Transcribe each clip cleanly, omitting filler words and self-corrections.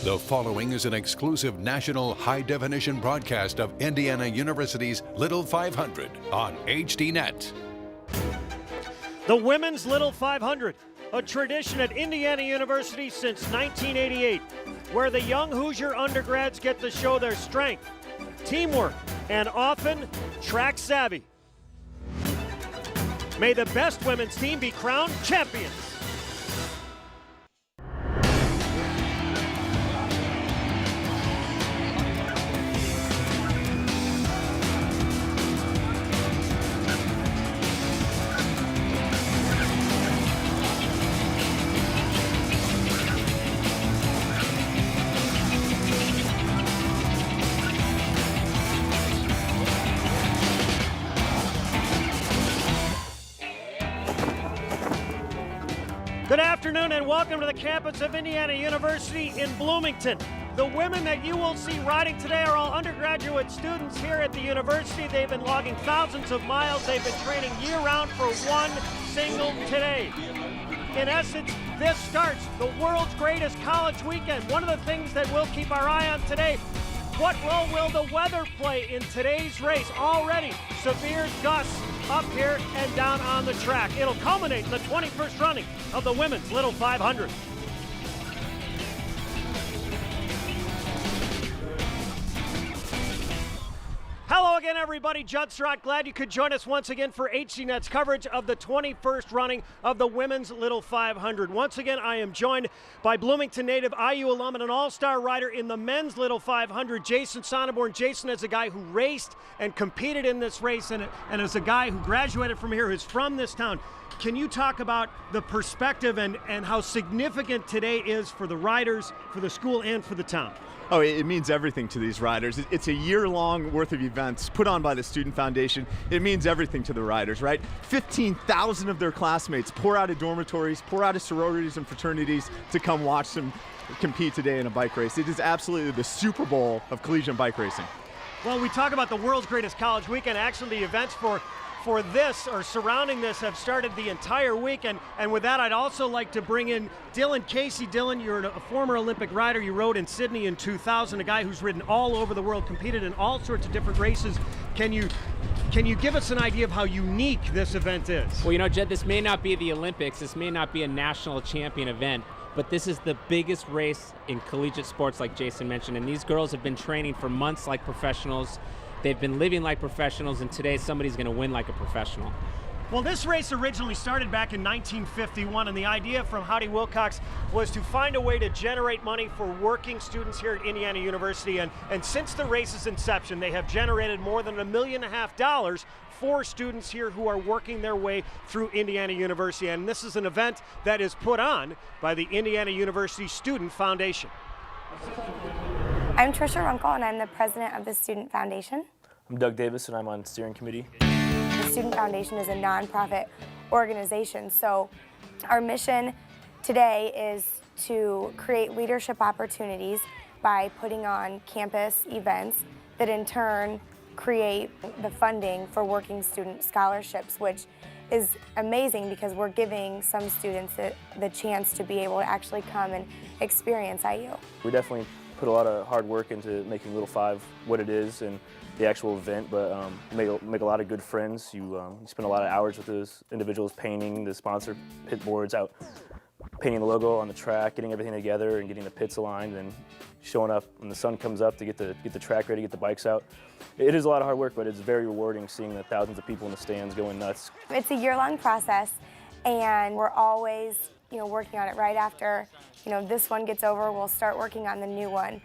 The following is an exclusive national high-definition broadcast of Indiana University's Little 500 on HDNet. The Women's Little 500, a tradition at Indiana University since 1988, where the young Hoosier undergrads get to show their strength, teamwork, and often track savvy. May the best women's team be crowned champions. Good afternoon and welcome to the campus of Indiana University in Bloomington. The women that you will see riding today are all undergraduate students here at the university. They've been logging thousands of miles. They've been training year-round for one single today. In essence, this starts the world's greatest college weekend. One of the things that we'll keep our eye on today, what role will the weather play in today's race? Already severe gusts up here and down on the track. It'll culminate in the 21st running of the Women's Little 500. Hello again, everybody. Judd Surratt, glad you could join us once again for HDNet's coverage of the 21st running of the Women's Little 500. Once again, I am joined by Bloomington native, IU alum, and an all-star rider in the Men's Little 500, Jason Sonneborn. Jason is a guy who raced and competed in this race, and is a guy who graduated from here, who's from this town. Can you talk about the perspective and how significant today is for the riders, for the school, and for the town? Oh, it means everything to these riders. It's a year-long worth of events put on by the Student Foundation. It means everything to the riders, right? 15,000 of their classmates pour out of dormitories, pour out of sororities and fraternities to come watch them compete today in a bike race. It is absolutely the Super Bowl of collegiate bike racing. Well, we talk about the world's greatest college weekend. Actually, the events for this or surrounding this have started the entire week, and with that I'd also like to bring in Dylan Casey. Dylan, you're a former Olympic rider. You rode in Sydney in 2000, a guy who's ridden all over the world, competed in all sorts of different races. Can you give us an idea of how unique this event is? Well, you know, Jed, this may not be the Olympics, this may not be a national champion event, but this is the biggest race in collegiate sports, like Jason mentioned, and these girls have been training for months like professionals. They've been living like professionals, and today somebody's going to win like a professional. Well, this race originally started back in 1951, and the idea from Howdy Wilcox was to find a way to generate money for working students here at Indiana University, and since the race's inception, they have generated more than $1.5 million for students here who are working their way through Indiana University, and this is an event that is put on by the Indiana University Student Foundation. I'm Trisha Runkle, and I'm the president of the Student Foundation. I'm Doug Davis, and I'm on the steering committee. The Student Foundation is a nonprofit organization, so our mission today is to create leadership opportunities by putting on campus events that in turn create the funding for working student scholarships, which is amazing because we're giving some students the chance to be able to actually come and experience IU. We definitely put a lot of hard work into making Little 5 what it is and the actual event, but make a lot of good friends. You spend a lot of hours with those individuals painting the sponsor pit boards out, painting the logo on the track, getting everything together and getting the pits aligned, and showing up when the sun comes up to get the track ready, get the bikes out. It is a lot of hard work, but it's very rewarding seeing the thousands of people in the stands going nuts. It's a year-long process, and we're always working on it. Right after this one gets over, we'll start working on the new one.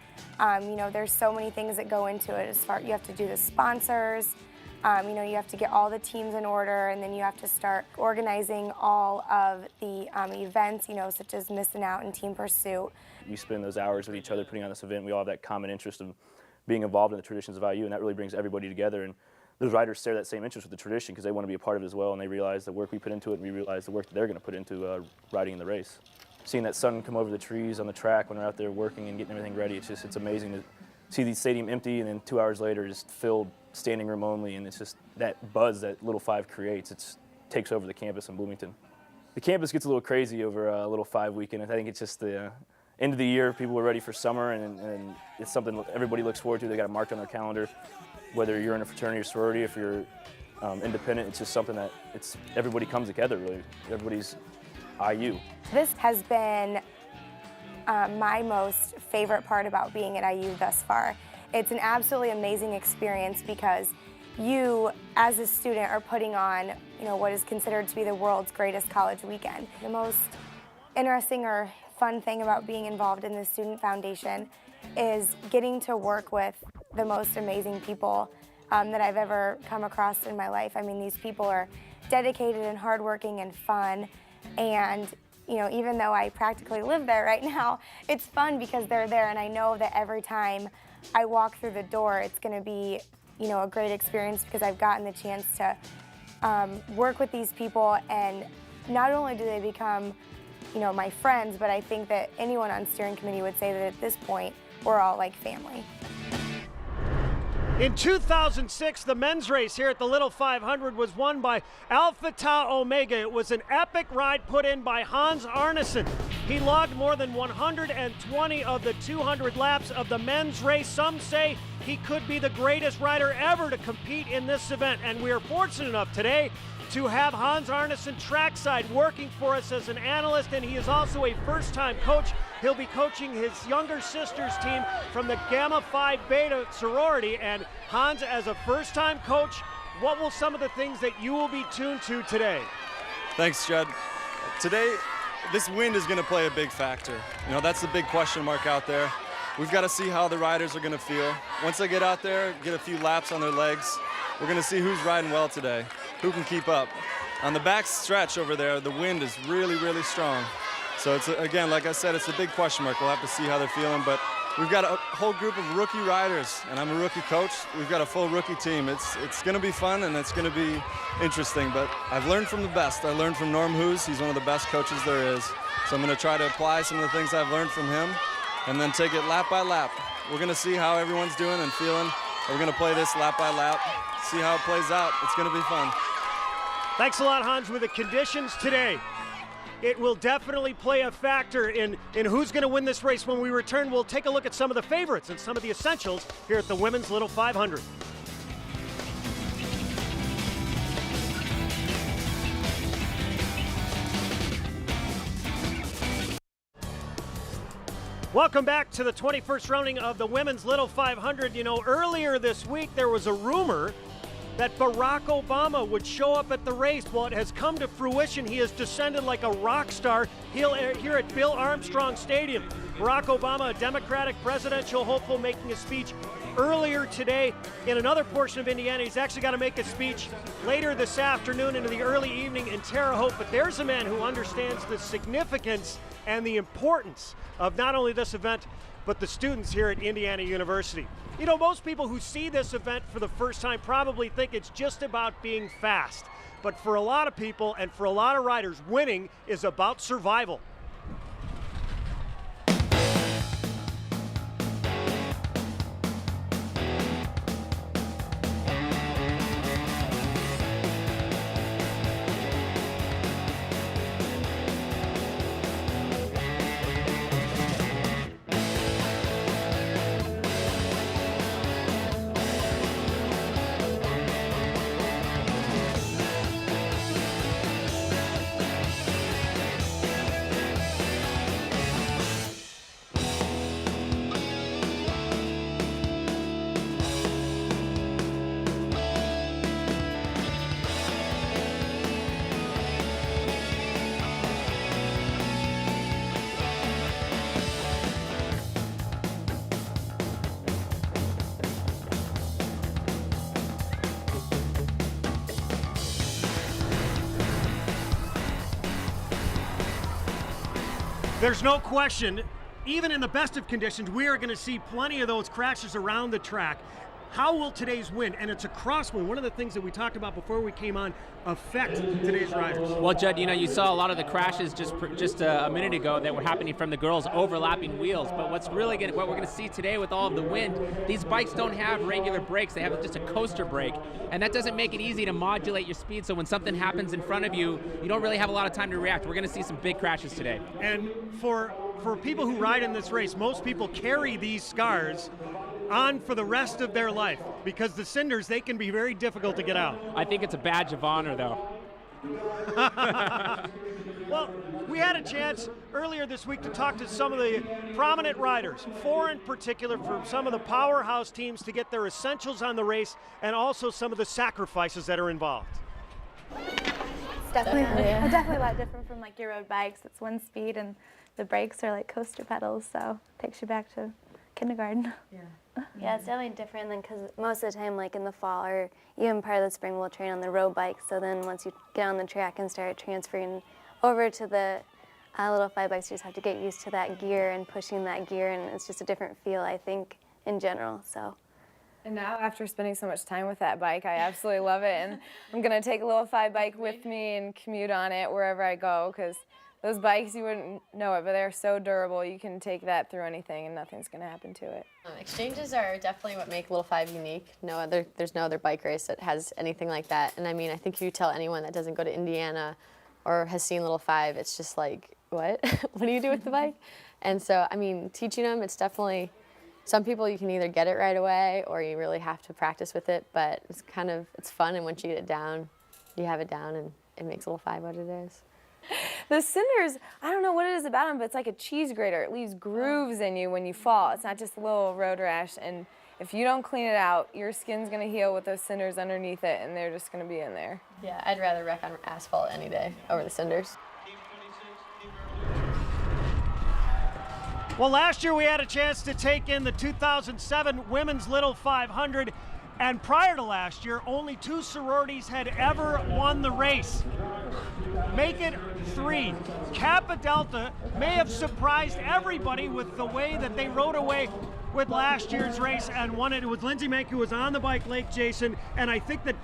There's so many things that go into it. You have to do the sponsors, you have to get all the teams in order, and then you have to start organizing all of the events, such as Missing Out and Team Pursuit. We spend those hours with each other putting on this event. We all have that common interest of being involved in the traditions of IU, and that really brings everybody together. And those riders share that same interest with the tradition because they want to be a part of it as well, and they realize the work we put into it, and we realize the work that they're going to put into riding in the race. Seeing that sun come over the trees on the track when they're out there working and getting everything ready, it's amazing to see the stadium empty and then 2 hours later just filled, standing room only, and it's just that buzz that Little 5 creates. It takes over the campus in Bloomington. The campus gets a little crazy over a Little 5 weekend. I think it's just end of the year, people are ready for summer, and it's something everybody looks forward to. They got it marked on their calendar. Whether you're in a fraternity or sorority, if you're independent, it's just something that everybody comes together, really. Everybody's IU. This has been my most favorite part about being at IU thus far. It's an absolutely amazing experience because you, as a student, are putting on, what is considered to be the world's greatest college weekend. The most interesting or fun thing about being involved in the Student Foundation is getting to work with the most amazing people that I've ever come across in my life. I mean, these people are dedicated and hardworking and fun, and even though I practically live there right now, it's fun because they're there, and I know that every time I walk through the door, it's going to be a great experience because I've gotten the chance to work with these people, and not only do they become my friends, but I think that anyone on steering committee would say that at this point, we're all like family. In 2006, the men's race here at the Little 500 was won by Alpha Tau Omega. It was an epic ride put in by Hans Arneson. He logged more than 120 of the 200 laps of the men's race. Some say he could be the greatest rider ever to compete in this event, and we are fortunate enough today to have Hans Arneson trackside working for us as an analyst, and he is also a first-time coach. He'll be coaching his younger sister's team from the Gamma Phi Beta sorority. And Hans, as a first-time coach, what will some of the things that you will be tuned to today? Thanks, Judd. Today, this wind is going to play a big factor. That's the big question mark out there. We've got to see how the riders are going to feel. Once they get out there, get a few laps on their legs, we're going to see who's riding well today, who can keep up. On the back stretch over there, the wind is really, really strong. So it's, again, like I said, it's a big question mark. We'll have to see how they're feeling, but we've got a whole group of rookie riders, and I'm a rookie coach. We've got a full rookie team. It's going to be fun, and it's going to be interesting, but I've learned from the best. I learned from Norm Hoos. He's one of the best coaches there is. So I'm going to try to apply some of the things I've learned from him and then take it lap by lap. We're going to see how everyone's doing and feeling. We're going to play this lap by lap, see how it plays out. It's going to be fun. Thanks a lot, Hans. With the conditions today, it will definitely play a factor in who's going to win this race. When we return, we'll take a look at some of the favorites and some of the essentials here at the Women's Little 500. Welcome back to the 21st rounding of the Women's Little 500. Earlier this week there was a rumor that Barack Obama would show up at the race. Well, it has come to fruition. He has descended like a rock star here at Bill Armstrong Stadium. Barack Obama, a Democratic presidential hopeful, making a speech earlier today. In another portion of Indiana, he's actually got to make a speech later this afternoon into the early evening in Terre Haute. But there's a man who understands the significance and the importance of not only this event, but the students here at Indiana University. Most people who see this event for the first time probably think it's just about being fast. But for a lot of people and for a lot of riders, winning is about survival. There's no question, even in the best of conditions, we are going to see plenty of those crashes around the track. How will today's win, and it's a crosswind, one of the things that we talked about before we came on, affect today's riders? Well, Judd, you saw a lot of the crashes just a minute ago that were happening from the girls overlapping wheels. But what we're going to see today with all of the wind, these bikes don't have regular brakes. They have just a coaster brake, and that doesn't make it easy to modulate your speed. So when something happens in front of you, you don't really have a lot of time to react. We're going to see some big crashes today. And for for people who ride in this race, most people carry these scars on for the rest of their life because the cinders, they can be very difficult to get out. I think it's a badge of honor, though. Well, we had a chance earlier this week to talk to some of the prominent riders, 4 in particular, from some of the powerhouse teams to get their essentials on the race and also some of the sacrifices that are involved. It's definitely a lot different from like your road bikes. It's 1 speed and the brakes are like coaster pedals, so it takes you back to kindergarten. Yeah, it's definitely different than because most of the time, like in the fall or even part of the spring, we'll train on the road bikes. So then once you get on the track and start transferring over to the little 5 bikes, you just have to get used to that gear and pushing that gear, and it's just a different feel, I think, in general. So. And now, after spending so much time with that bike, I absolutely love it, and I'm gonna take a little 5 bike with me and commute on it wherever I go, because those bikes, you wouldn't know it, but they're so durable. You can take that through anything and nothing's going to happen to it. Exchanges are definitely what make Little 5 unique. There's no other bike race that has anything like that. And I mean, I think if you tell anyone that doesn't go to Indiana or has seen Little 5, it's just like, what? What do you do with the bike? And so, I mean, teaching them, it's definitely, some people you can either get it right away or you really have to practice with it, but it's fun, and once you get it down, you have it down, and it makes Little 5 what it is. The cinders, I don't know what it is about them, but it's like a cheese grater. It leaves grooves in you when you fall. It's not just a little road rash, and if you don't clean it out, your skin's going to heal with those cinders underneath it, and they're just going to be in there. Yeah, I'd rather wreck on asphalt any day over the cinders. Well, last year we had a chance to take in the 2007 Women's Little 500, and prior to last year, only 2 sororities had ever won the race. Make it 3. Kappa Delta may have surprised everybody with the way that they rode away with last year's race and won it. It was Lindsey Menk who was on the bike, Lake Jason, and I think that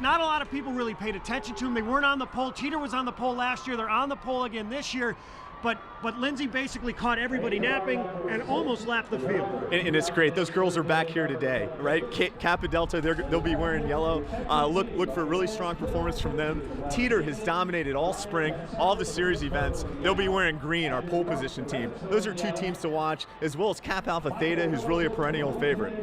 not a lot of people really paid attention to him. They weren't on the pole. Teeter was on the pole last year. They're on the pole again this year. But Lindsey basically caught everybody napping and almost lapped the field. And it's great. Those girls are back here today, right? Kappa Delta, they'll be wearing yellow. Look for a really strong performance from them. Teeter has dominated all spring, all the series events. They'll be wearing green, our pole position team. Those are 2 teams to watch, as well as Kappa Alpha Theta, who's really a perennial favorite.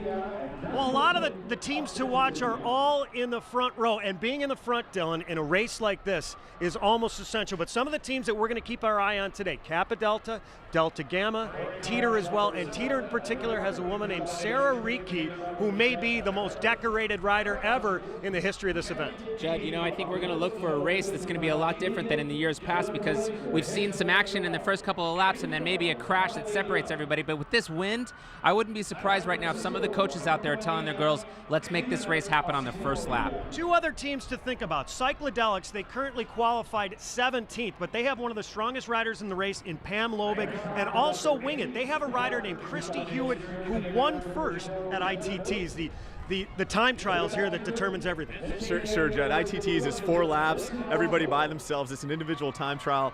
Well, a lot of the teams to watch are all in the front row, and being in the front, Dylan, in a race like this is almost essential. But some of the teams that we're going to keep our eye on today, Kappa Delta, Delta Gamma, Teeter as well, and Teeter in particular has a woman named Sarah Ricci, who may be the most decorated rider ever in the history of this event. Judd, I think we're going to look for a race that's going to be a lot different than in the years past, because we've seen some action in the first couple of laps and then maybe a crash that separates everybody. But with this wind, I wouldn't be surprised right now if some of the coaches out there are telling their girls, let's make this race happen on the first lap. 2 other teams to think about. Cycladelics, they currently qualified 17th, but they have one of the strongest riders in the race in Pam Lobick, and also Wing It. They have a rider named Christy Hewitt who won first at ITTs, the time trials here that determines everything. Sure, Judd. ITTs is 4 laps, everybody by themselves. It's an individual time trial.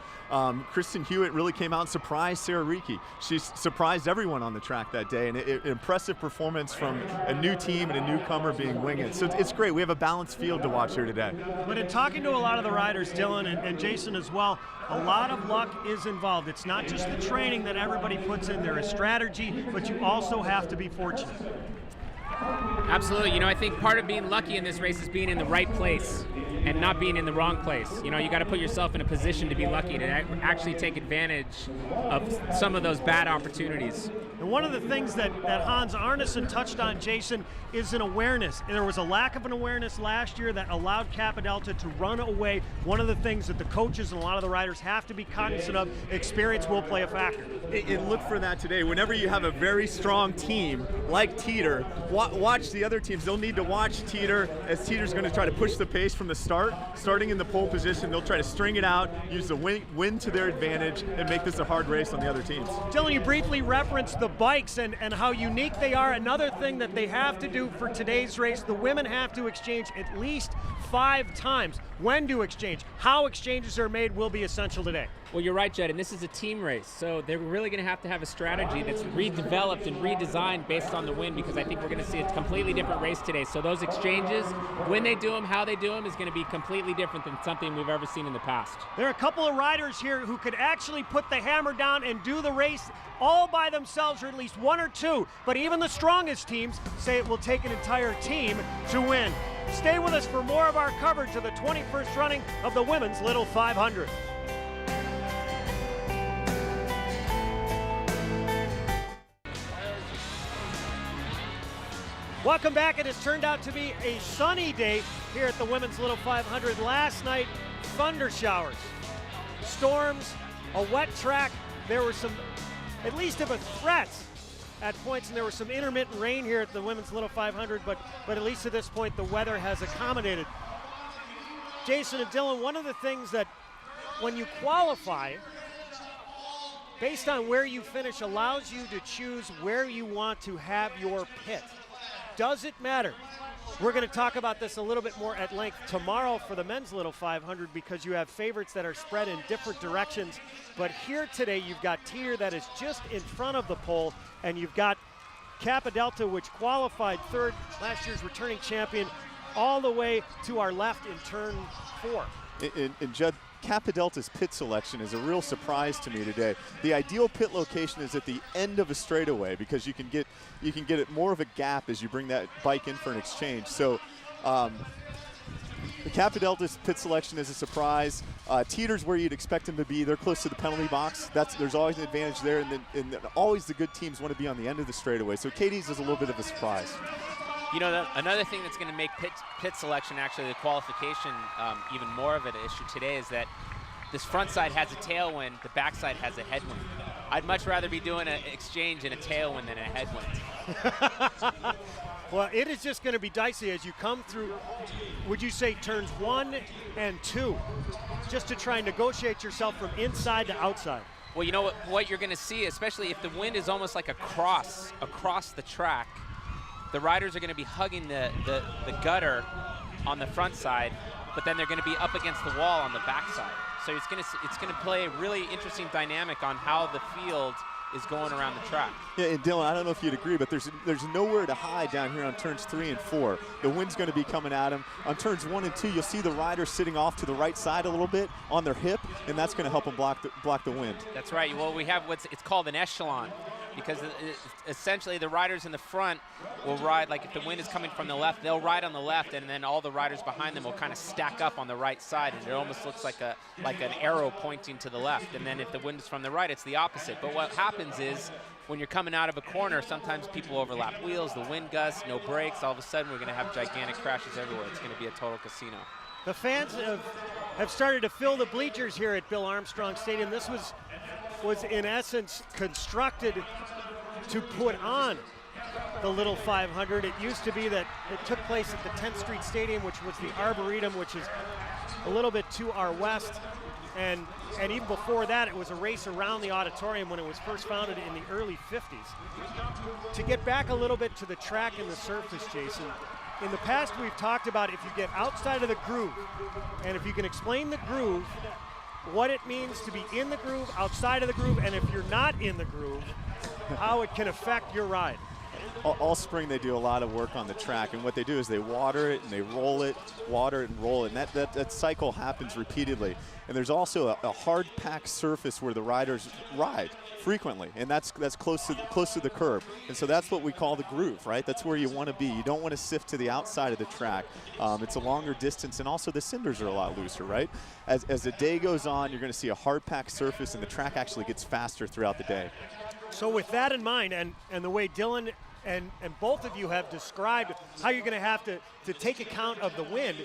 Kristen Hewitt really came out and surprised Sarah Ricci. She surprised everyone on the track that day, and an impressive performance from a new team and a newcomer being Wing It. So it's great. We have a balanced field to watch here today. But in talking to a lot of the riders, Dylan and Jason as well, a lot of luck is involved. It's not just the training that everybody puts in. There is strategy, but you also have to be fortunate. Absolutely. I think part of being lucky in this race is being in the right place and not being in the wrong place. You got to put yourself in a position to be lucky to actually take advantage of some of those bad opportunities. And one of the things that Hans Arneson touched on, Jason, is an awareness. And there was a lack of an awareness last year that allowed Kappa Delta to run away. One of the things that the coaches and a lot of the riders have to be cognizant of, experience will play a factor. And look for that today. Whenever you have a very strong team like Teeter, watch the other teams. They'll need to watch Teeter, as Teeter's going to try to push the pace from the start. Starting in the pole position, they'll try to string it out, use the wind to their advantage, and make this a hard race on the other teams. Dylan, you briefly referenced the bikes and how unique they are. Another thing that they have to do for today's race, the women have to exchange at least 5 times. when to exchange, how exchanges are made will be essential today. Well, you're right, Jed, and this is a team race, so they're really going to have a strategy that's redeveloped and redesigned based on the wind, because I think we're going to see a completely different race today. So those exchanges, when they do them, how they do them, is going to be completely different than something we've ever seen in the past. There are a couple of riders here who could actually put the hammer down and do the race all by themselves, or at least one or two, but even the strongest teams say it will take an entire team to win. Stay with us for more of our coverage of the 21st running of the Women's Little 500. Welcome back. It has turned out to be a sunny day here at the Women's Little 500. Last night, thunder showers, storms, a wet track. There were some, at least of a threat at points, and there was some intermittent rain here at the Women's Little 500, but at least at this point, the weather has accommodated. Jason and Dylan, one of the things that when you qualify, based on where you finish, allows you to choose where you want to have your pit. Does it matter? We're going to talk about this a little bit more at length tomorrow for the Men's Little 500, because you have favorites that are spread in different directions. But here today, you've got Teeter that is just in front of the pole, and you've got Kappa Delta, which qualified third, last year's returning champion, all the way to our left in turn 4. And Judd, Kappa Delta's pit selection is a real surprise to me today. The ideal pit location is at the end of a straightaway, because you can get it more of a gap as you bring that bike in for an exchange. So the Kappa Delta's pit selection is a surprise. Teeter's where you'd expect them to be. They're close to the penalty box. There's always an advantage there, and then always the good teams want to be on the end of the straightaway. So Katie's is a little bit of a surprise. You know, another thing that's going to make pit selection, actually the qualification, even more of an issue today is that this front side has a tailwind, the back side has a headwind. I'd much rather be doing an exchange in a tailwind than a headwind. Well, it is just going to be dicey as you come through, would you say turns 1 and 2, just to try and negotiate yourself from inside to outside? Well, you know what you're going to see, especially if the wind is almost like across the track, the riders are going to be hugging the gutter on the front side, but then they're going to be up against the wall on the back side. So it's going to play a really interesting dynamic on how the field is going around the track. Yeah, and Dylan, I don't know if you'd agree, but there's nowhere to hide down here on turns 3 and 4. The wind's going to be coming at them. On turns 1 and 2, you'll see the riders sitting off to the right side a little bit on their hip, and that's going to help them block the wind. That's right. Well, we have it's called an echelon, because essentially the riders in the front will ride, like if the wind is coming from the left, they'll ride on the left, and then all the riders behind them will kind of stack up on the right side, and it almost looks like an arrow pointing to the left. And then if the wind is from the right, it's the opposite. But what happens is when you're coming out of a corner, sometimes people overlap wheels, the wind gusts, no brakes. All of a sudden, we're going to have gigantic crashes everywhere. It's going to be a total casino. The fans have started to fill the bleachers here at Bill Armstrong Stadium. This was in essence constructed to put on the Little 500. It used to be that it took place at the 10th Street Stadium, which was the Arboretum, which is a little bit to our west. And even before that, it was a race around the auditorium when it was first founded in the early 50s. To get back a little bit to the track and the surface, Jason, in the past we've talked about if you get outside of the groove, and if you can explain the groove, what it means to be in the groove, outside of the groove, and if you're not in the groove, how it can affect your ride. All spring they do a lot of work on the track, and what they do is they water it and they roll it, water it and roll it, and that cycle happens repeatedly. And there's also a hard packed surface where the riders ride frequently, and that's close to the curb. And so that's what we call the groove, right? That's where you want to be. You don't want to sift to the outside of the track. It's a longer distance, and also the cinders are a lot looser, right? As the day goes on, you're going to see a hard packed surface, and the track actually gets faster throughout the day. So with that in mind, and the way Dylan and both of you have described how you're going to have to take account of the wind,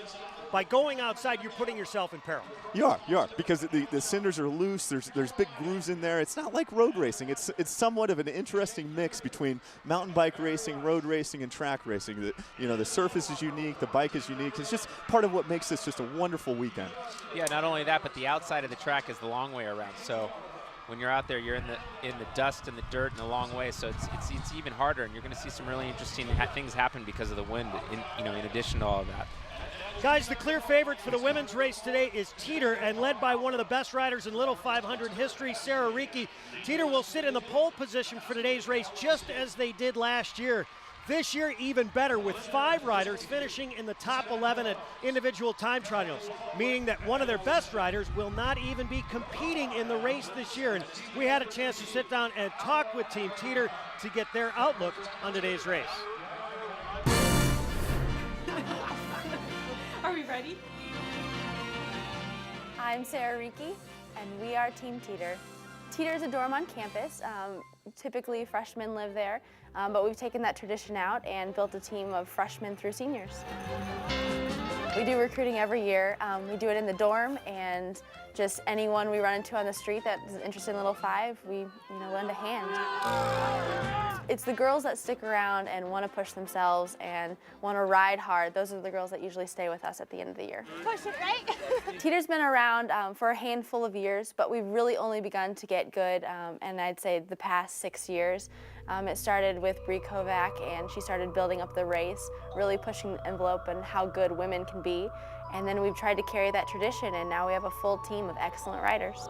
by going outside, you're putting yourself in peril. You are, because the cinders are loose. There's big grooves in there. It's not like road racing. It's somewhat of an interesting mix between mountain bike racing, road racing, and track racing. The surface is unique. The bike is unique. It's just part of what makes this just a wonderful weekend. Yeah, not only that, but the outside of the track is the long way around. So when you're out there, you're in the dust and the dirt and the long way. So it's even harder, and you're going to see some really interesting things happen because of the wind. In addition to all of that. Guys, the clear favorite for the women's race today is Teeter, and led by one of the best riders in Little 500 history, Sarah Reekie. Teeter will sit in the pole position for today's race just as they did last year. This year, even better, with 5 riders finishing in the top 11 at individual time trials, meaning that one of their best riders will not even be competing in the race this year. And we had a chance to sit down and talk with Team Teeter to get their outlook on today's race. Are we ready? I'm Sarah Reekie, and we are Team Teeter. Teeter is a dorm on campus. Typically, freshmen live there, but we've taken that tradition out and built a team of freshmen through seniors. We do recruiting every year. We do it in the dorm, and just anyone we run into on the street that is interested in Little 5, we lend a hand. It's the girls that stick around and want to push themselves and want to ride hard. Those are the girls that usually stay with us at the end of the year. Push it, right? Teeter's been around for a handful of years, but we've really only begun to get good, and I'd say the past 6 years. It started with Bree Kovac, and she started building up the race, really pushing the envelope on how good women can be. And then we've tried to carry that tradition, and now we have a full team of excellent riders.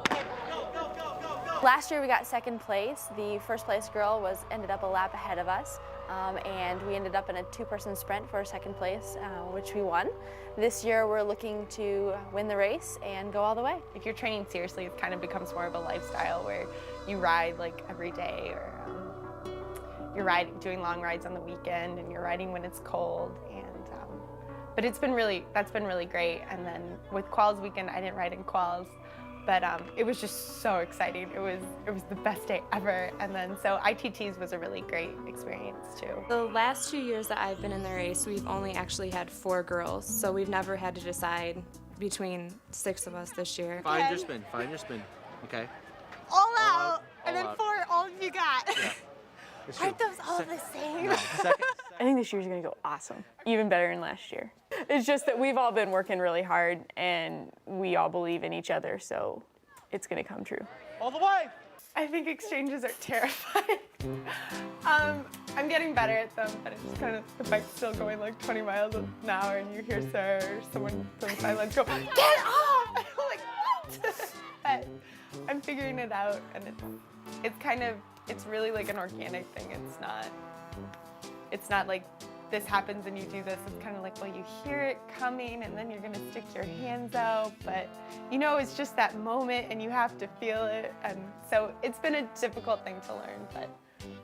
Last year we got second place. The first place girl ended up a lap ahead of us, and we ended up in a 2-person sprint for second place, which we won. This year we're looking to win the race and go all the way. If you're training seriously, it kind of becomes more of a lifestyle where you ride like every day, or you're doing long rides on the weekend, and you're riding when it's cold. But that's been really great. And then with Quals weekend, I didn't ride in Quals, but it was just so exciting. It was the best day ever. And then so ITTs was a really great experience too. The last 2 years that I've been in the race, we've only actually had 4 girls, so we've never had to decide between 6 of us this year. Find your spin, okay? All out, and then 4, all you got. Yeah. Aren't those all the same? No, second. I think this year's gonna go awesome, even better than last year. It's just that we've all been working really hard, and we all believe in each other, so it's gonna come true. All the way! I think exchanges are terrifying. I'm getting better at them, but it's kind of, the bike's still going like 20 miles an hour, and you hear Sarah or someone from the sidelines go, "Get off!" And I'm like, what? But I'm figuring it out, and it's really like an organic thing. It's not like this happens and you do this. It's kind of like, well, you hear it coming and then you're gonna stick your hands out, but it's just that moment and you have to feel it. And so it's been a difficult thing to learn, but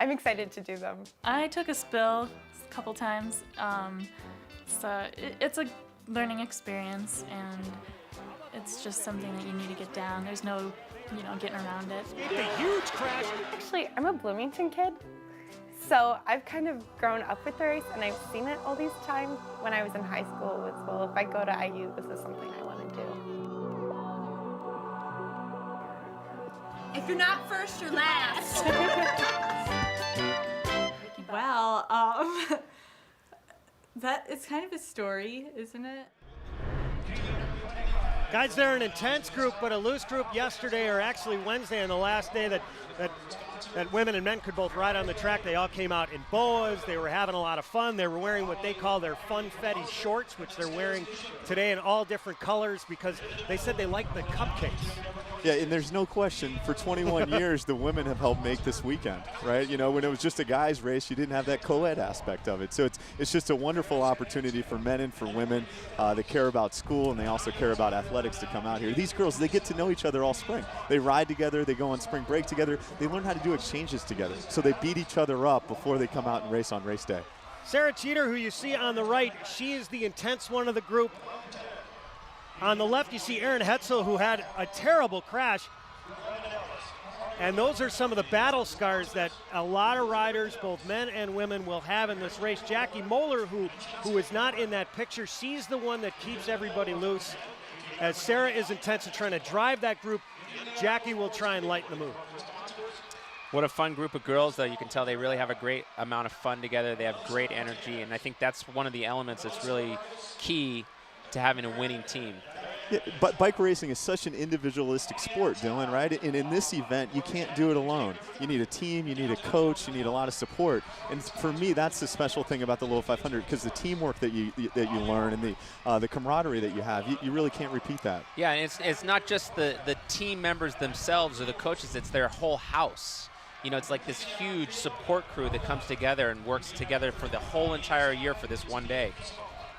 I'm excited to do them. I took a spill a couple times, so it's a learning experience, and it's just something that you need to get down. There's no getting around it. A huge crash. Actually, I'm a Bloomington kid, so I've kind of grown up with the race, and I've seen it all these times. When I was in high school, it was, well, if I go to IU, this is something I want to do. If you're not first, you're last. Well, that is kind of a story, isn't it? Guys, they're an intense group, but a loose group yesterday, or actually Wednesday, on the last day that women and men could both ride on the track. They all came out in boas. They were having a lot of fun. They were wearing what they call their funfetti shorts, which they're wearing today in all different colors because they said they like the cupcakes. Yeah, and there's no question, for 21 years, the women have helped make this weekend, right? When it was just a guys' race, you didn't have that co-ed aspect of it. So it's just a wonderful opportunity for men and for women that care about school, and they also care about athletics to come out here. These girls, they get to know each other all spring. They ride together, they go on spring break together, they learn how to do exchanges together. So they beat each other up before they come out and race on race day. Sarah Teeter, who you see on the right, she is the intense one of the group. On the left, you see Erin Hetzel, who had a terrible crash. And those are some of the battle scars that a lot of riders, both men and women, will have in this race. Jackie Moeller, who is not in that picture, she's the one that keeps everybody loose. As Sarah is intense in trying to drive that group, Jackie will try and lighten the mood. What a fun group of girls, though. You can tell they really have a great amount of fun together. They have great energy, and I think that's one of the elements that's really key to having a winning team. Yeah, but bike racing is such an individualistic sport, Dylan, right? And in this event, you can't do it alone. You need a team, you need a coach, you need a lot of support. And for me, that's the special thing about the Little 500, because the teamwork that you learn and the camaraderie that you have, you really can't repeat that. Yeah, and it's not just the team members themselves or the coaches, it's their whole house. You know, it's like this huge support crew that comes together and works together for the whole entire year for this one day.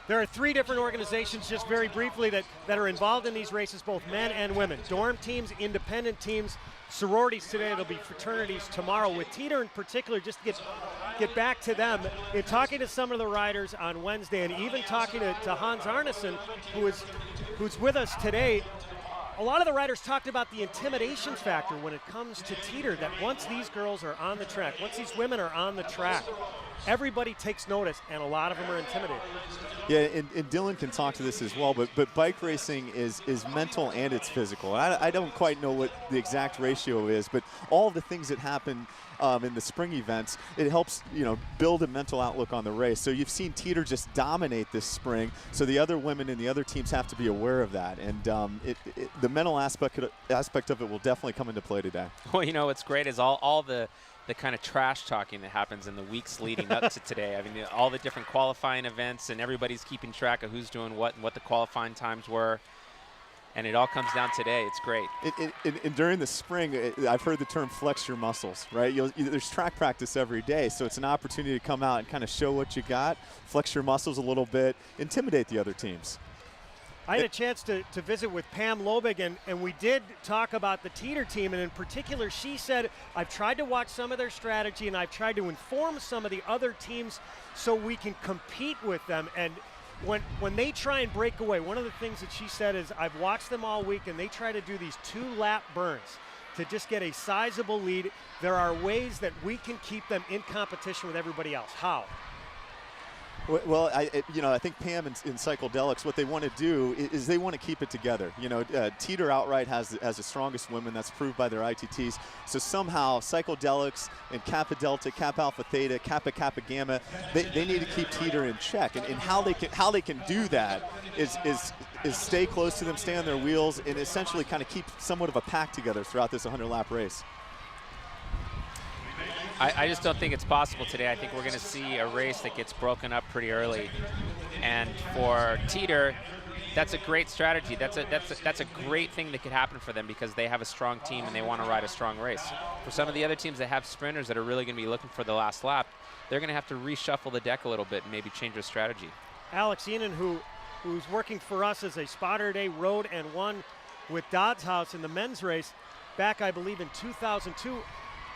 There are 3 different organizations, just very briefly, that are involved in these races, both men and women. Dorm teams, independent teams, sororities today. It'll be fraternities tomorrow. With Teeter in particular, just to get back to them, in talking to some of the riders on Wednesday, and even talking to Hans Arneson, who's with us today, a lot of the riders talked about the intimidation factor when it comes to Teeter, that once these girls are on the track, once these women are on the track, everybody takes notice, and a lot of them are intimidated. Yeah, and Dylan can talk to this as well, but bike racing is mental and it's physical. I don't quite know what the exact ratio is, but all the things that happen in the spring events, it helps, you know, build a mental outlook on the race. So you've seen Teeter just dominate this spring, so the other women and the other teams have to be aware of that. And the mental aspect of it will definitely come into play today. Well, you know, what's great is all the kind of trash talking that happens in the weeks leading up to today. I mean, all the different qualifying events, and everybody's keeping track of who's doing what and what the qualifying times were. And it all comes down today. It's great. And during the spring, I've heard the term flex your muscles, right? There's track practice every day, so it's an opportunity to come out and kind of show what you got, flex your muscles a little bit, intimidate the other teams. I had a chance to visit with Pam Lobig, and we did talk about the Teeter team, and in particular, she said, I've tried to watch some of their strategy, and I've tried to inform some of the other teams so we can compete with them. And when they try and break away, one of the things that she said is, I've watched them all week, and they try to do these 2-lap burns to just get a sizable lead. There are ways that we can keep them in competition with everybody else. How? Well, I think Pam and Psychedelics, what they want to do is they want to keep it together. You know, Teeter outright has the strongest women. That's proved by their ITTs. So somehow Psychedelics and Kappa Delta, Kappa Alpha Theta, Kappa Kappa Gamma, they need to keep Teeter in check. And how they can do that is stay close to them, stay on their wheels, and essentially kind of keep somewhat of a pack together throughout this 100-lap race. I just don't think it's possible today. I think we're going to see a race that gets broken up pretty early. And for Teeter, that's a great strategy. That's a great thing that could happen for them because they have a strong team and they want to ride a strong race. For some of the other teams that have sprinters that are really going to be looking for the last lap, they're going to have to reshuffle the deck a little bit and maybe change their strategy. Alex Enan, who's working for us as a spotter today, rode and won with Dodds House in the men's race back, I believe, in 2002.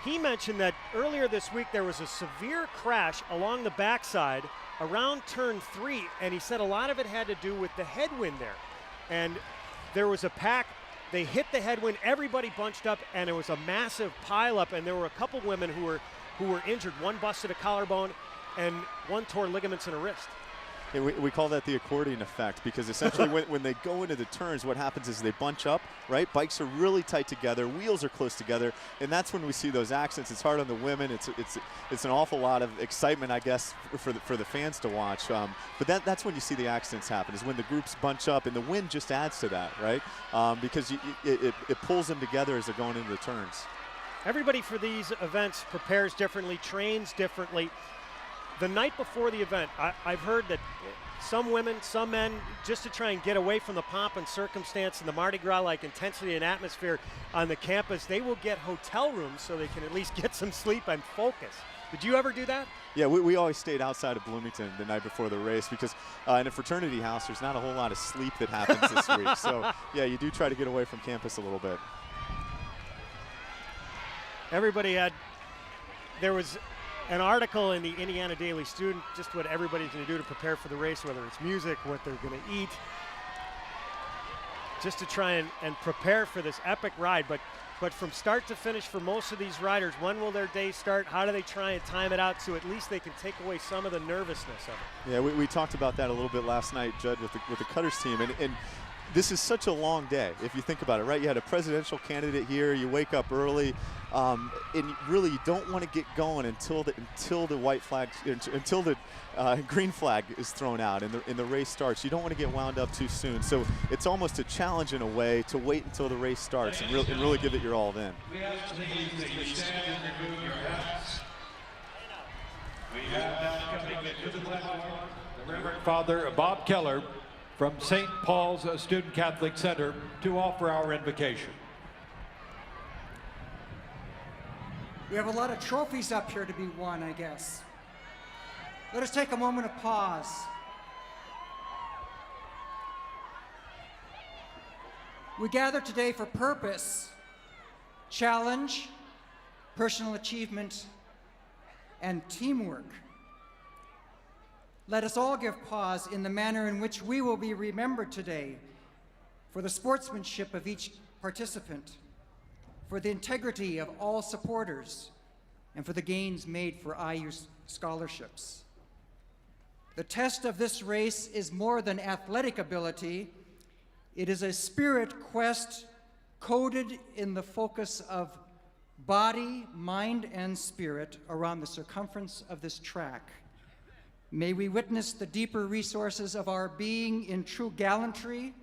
He mentioned that earlier this week there was a severe crash along the backside around turn 3, and he said a lot of it had to do with the headwind there. And there was a pack, they hit the headwind, everybody bunched up, and it was a massive pileup, and there were a couple women who were injured. One busted a collarbone, and one tore ligaments in a wrist. Yeah, we call that the accordion effect because essentially when they go into the turns, what happens is they bunch up, right? Bikes are really tight together, wheels are close together, and that's when we see those accidents. It's hard on the women. It's an awful lot of excitement, I guess, for the fans to watch. But that's when you see the accidents happen, is when the groups bunch up, and the wind just adds to that, right? Because it pulls them together as they're going into the turns. Everybody for these events prepares differently, trains differently. The night before the event, I've heard that some women, some men, just to try and get away from the pomp and circumstance and the Mardi Gras-like intensity and atmosphere on the campus, they will get hotel rooms so they can at least get some sleep and focus. Did you ever do that? Yeah, we always stayed outside of Bloomington the night before the race because in a fraternity house, there's not a whole lot of sleep that happens this week. So, yeah, you do try to get away from campus a little bit. There was an article in the Indiana Daily Student, just what everybody's going to do to prepare for the race, whether it's music, what they're going to eat, just to try and prepare for this epic ride. But from start to finish for most of these riders, when will their day start? How do they try and time it out so at least they can take away some of the nervousness of it? Yeah, we talked about that a little bit last night, Judd, with the Cutters team. And this is such a long day if you think about it, right? You had a presidential candidate here. You wake up early, and really you don't want to get going until the white flag, until the green flag is thrown out and the race starts. You don't want to get wound up too soon. So it's almost a challenge in a way to wait until the race starts and really give it your all then. We have coming to the platform the Reverend Father Bob Keller from St. Paul's Student Catholic Center to offer our invocation. We have a lot of trophies up here to be won, I guess. Let us take a moment of pause. We gather today for purpose, challenge, personal achievement, and teamwork. Let us all give pause in the manner in which we will be remembered today for the sportsmanship of each participant, for the integrity of all supporters, and for the gains made for IU scholarships. The test of this race is more than athletic ability. It is a spirit quest coded in the focus of body, mind, and spirit around the circumference of this track. May we witness the deeper resources of our being in true gallantry,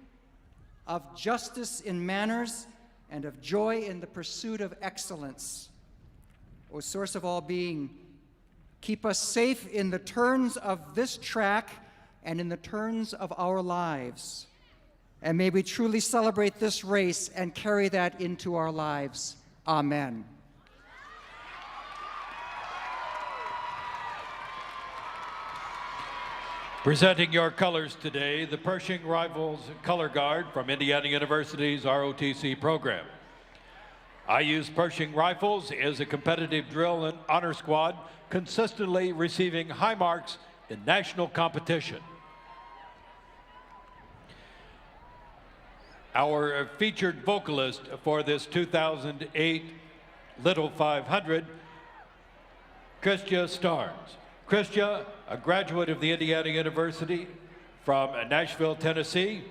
of justice in manners, and of joy in the pursuit of excellence. O source of all being, keep us safe in the turns of this track and in the turns of our lives. And may we truly celebrate this race and carry that into our lives. Amen. Presenting your colors today, the Pershing Rifles Color Guard from Indiana University's ROTC program. IU's Pershing Rifles is a competitive drill and honor squad consistently receiving high marks in national competition. Our featured vocalist for this 2008 Little 500, Christia Starnes. Christia, a graduate of the Indiana University from Nashville, Tennessee.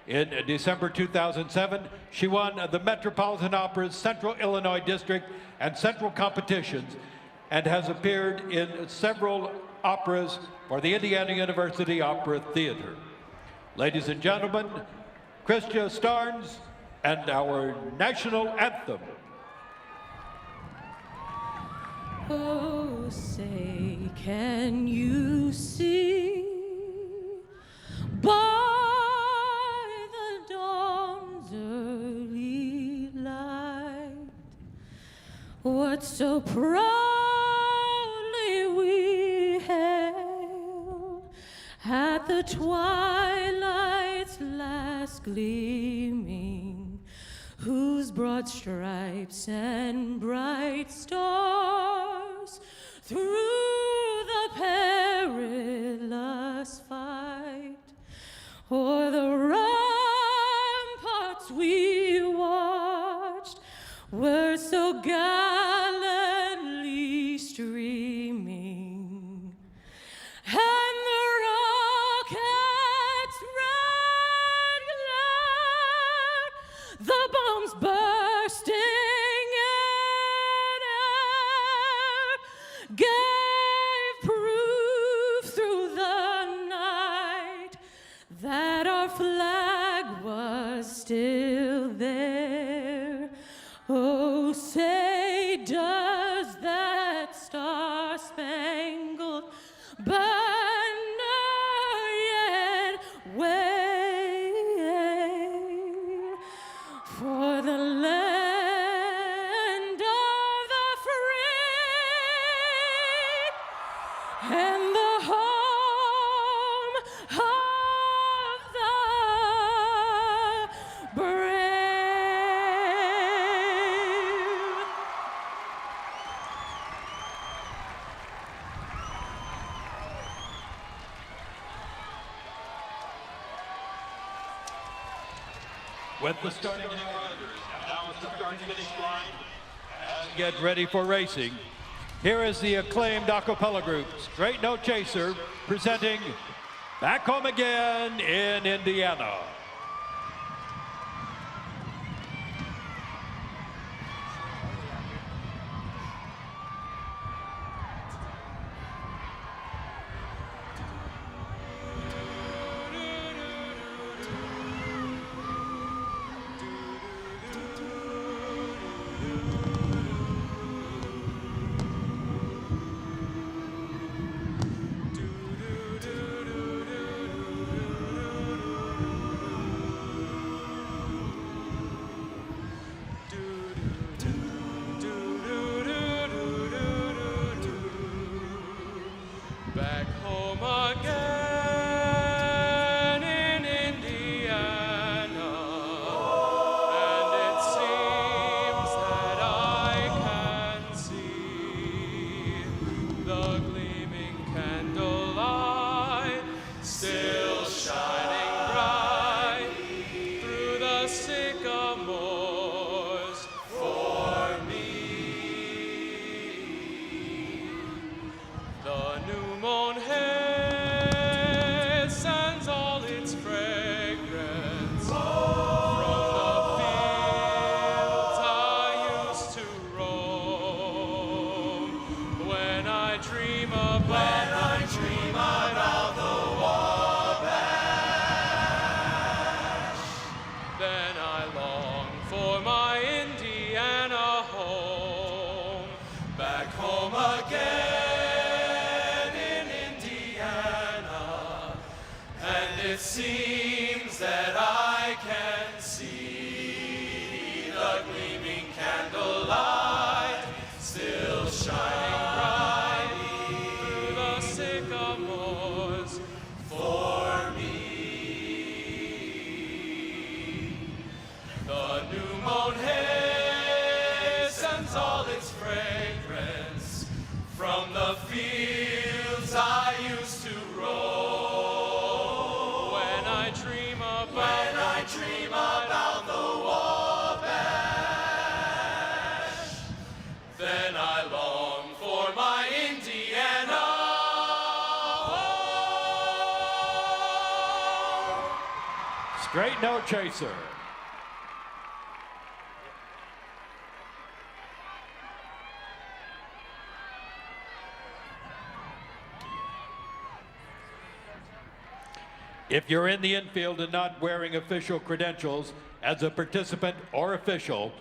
In December 2007, she won the Metropolitan Opera's Central Illinois District and Central competitions and has appeared in several operas for the Indiana University Opera Theater. Ladies and gentlemen, Christia Starnes and our national anthem. Oh, say, can you see by the dawn's early light what so proudly we hailed at the twilight's last gleaming, whose broad stripes and bright stars through the perilous fight o'er the ramparts we watched were so gallantly streaming, and the rockets red glare, the bombs bursting in air, gave proof through the night that our flag was still there. Oh, say, does that star-spangled banner yet wave for the land of the free and the home of the brave? With the starting line, now it's the starting finish line. Get ready for racing. Here is the acclaimed a cappella group, Straight No Chaser, presenting Back Home Again in Indiana. back home again in Indiana, and it seems that I can see the gleaming candlelight still shining bright through the sycamores for me. The new mown hay sends all its fragrance from the fields I used to roam. When I dream about the Wabash, then I long for my Indiana home. Back home again in Indiana, and it seems that I can see the gleaming candlelight still shining bright through the sycamores for me. The new mown hay sends all its fragrance from the fields I used to roam. When I dream about the Wabash, then I long for my Indiana home. Straight no chaser. If you're in the infield and not wearing official credentials as a participant or official,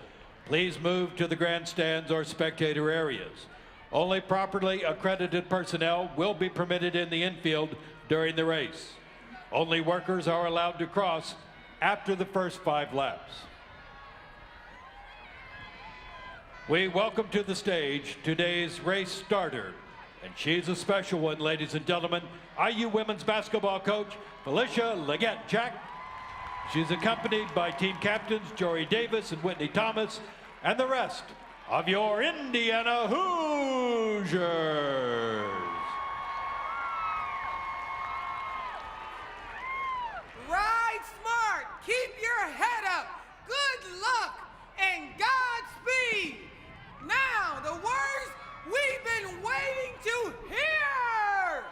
please move to the grandstands or spectator areas. Only properly accredited personnel will be permitted in the infield during the race. Only workers are allowed to cross after the first 5 laps. We welcome to the stage today's race starter, and she's a special one, ladies and gentlemen, IU women's basketball coach Felicia Leggett-Jack. She's accompanied by team captains Jory Davis and Whitney Thomas, and the rest of your Indiana Hoosiers. Ride smart, keep your head up, good luck, and Godspeed. Now, the words we've been waiting to hear.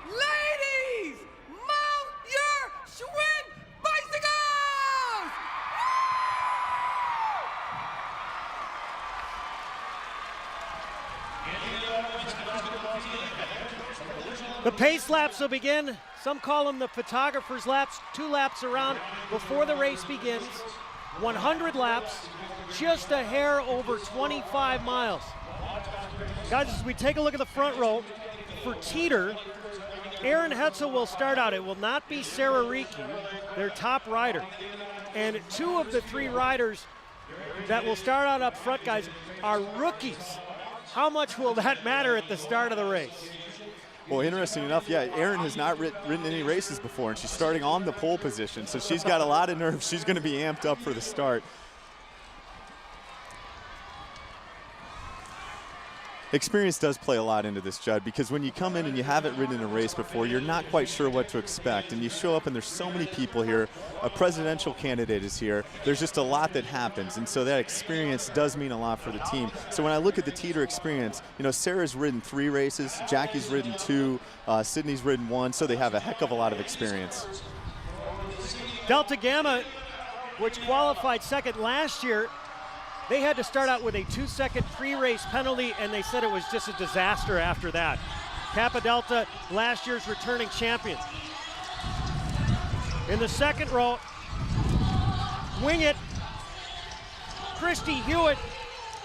Ladies, mount your Schwinn bicycles! The pace laps will begin. Some call them the photographer's laps, 2 laps around before the race begins. 100 laps, just a hair over 25 miles. Guys, as we take a look at the front row, for Teeter, Aaron Hetzel will start out. It will not be Sarah Reiki, their top rider. And 2 of the 3 riders that will start out up front, guys, are rookies. How much will that matter at the start of the race? Well, interesting enough, yeah, Erin has not ridden any races before, and she's starting on the pole position, so she's got a lot of nerve. She's going to be amped up for the start. Experience does play a lot into this, Judd, because when you come in and you haven't ridden a race before, you're not quite sure what to expect, and you show up and there's so many people here. A presidential candidate is here. There's just a lot that happens, and so that experience does mean a lot for the team. So when I look at the Teeter experience, you know, Sarah's ridden 3 races, Jackie's ridden 2, Sydney's ridden 1, so they have a heck of a lot of experience. Delta Gamma, which qualified second last year, they had to start out with a 2-second pre-race penalty, and they said it was just a disaster after that. Kappa Delta, last year's returning champion. In the second row, Wing It, Christy Hewitt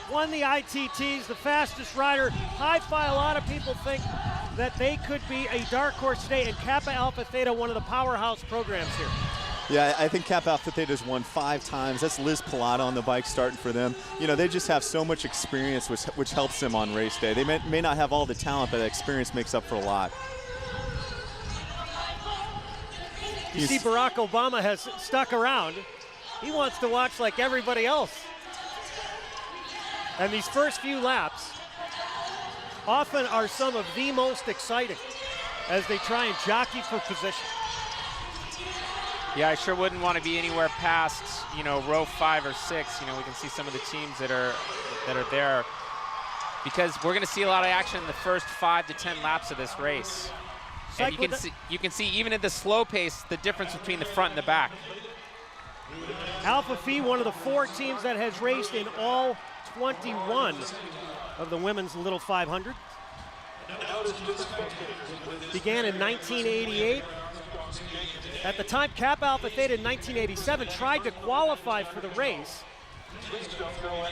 won the ITTs, the fastest rider. Hi-Fi, a lot of people think that they could be a dark horse today, and Kappa Alpha Theta, one of the powerhouse programs here. Yeah, I think Kappa Alpha Theta has won 5 times. That's Liz Pilata on the bike starting for them. You know, they just have so much experience, which helps them on race day. They may not have all the talent, but that experience makes up for a lot. You see Barack Obama has stuck around. He wants to watch like everybody else. And these first few laps often are some of the most exciting as they try and jockey for position. Yeah, I sure wouldn't want to be anywhere past, you know, row 5 or 6. You know, we can see some of the teams that are there, because we're going to see a lot of action in the first 5 to 10 laps of this race. And you can see even at the slow pace the difference between the front and the back. Alpha Phi, one of the 4 teams that has raced in all 21 of the women's Little 500. Began in 1988. At the time, Kappa Alpha Theta in 1987 tried to qualify for the race.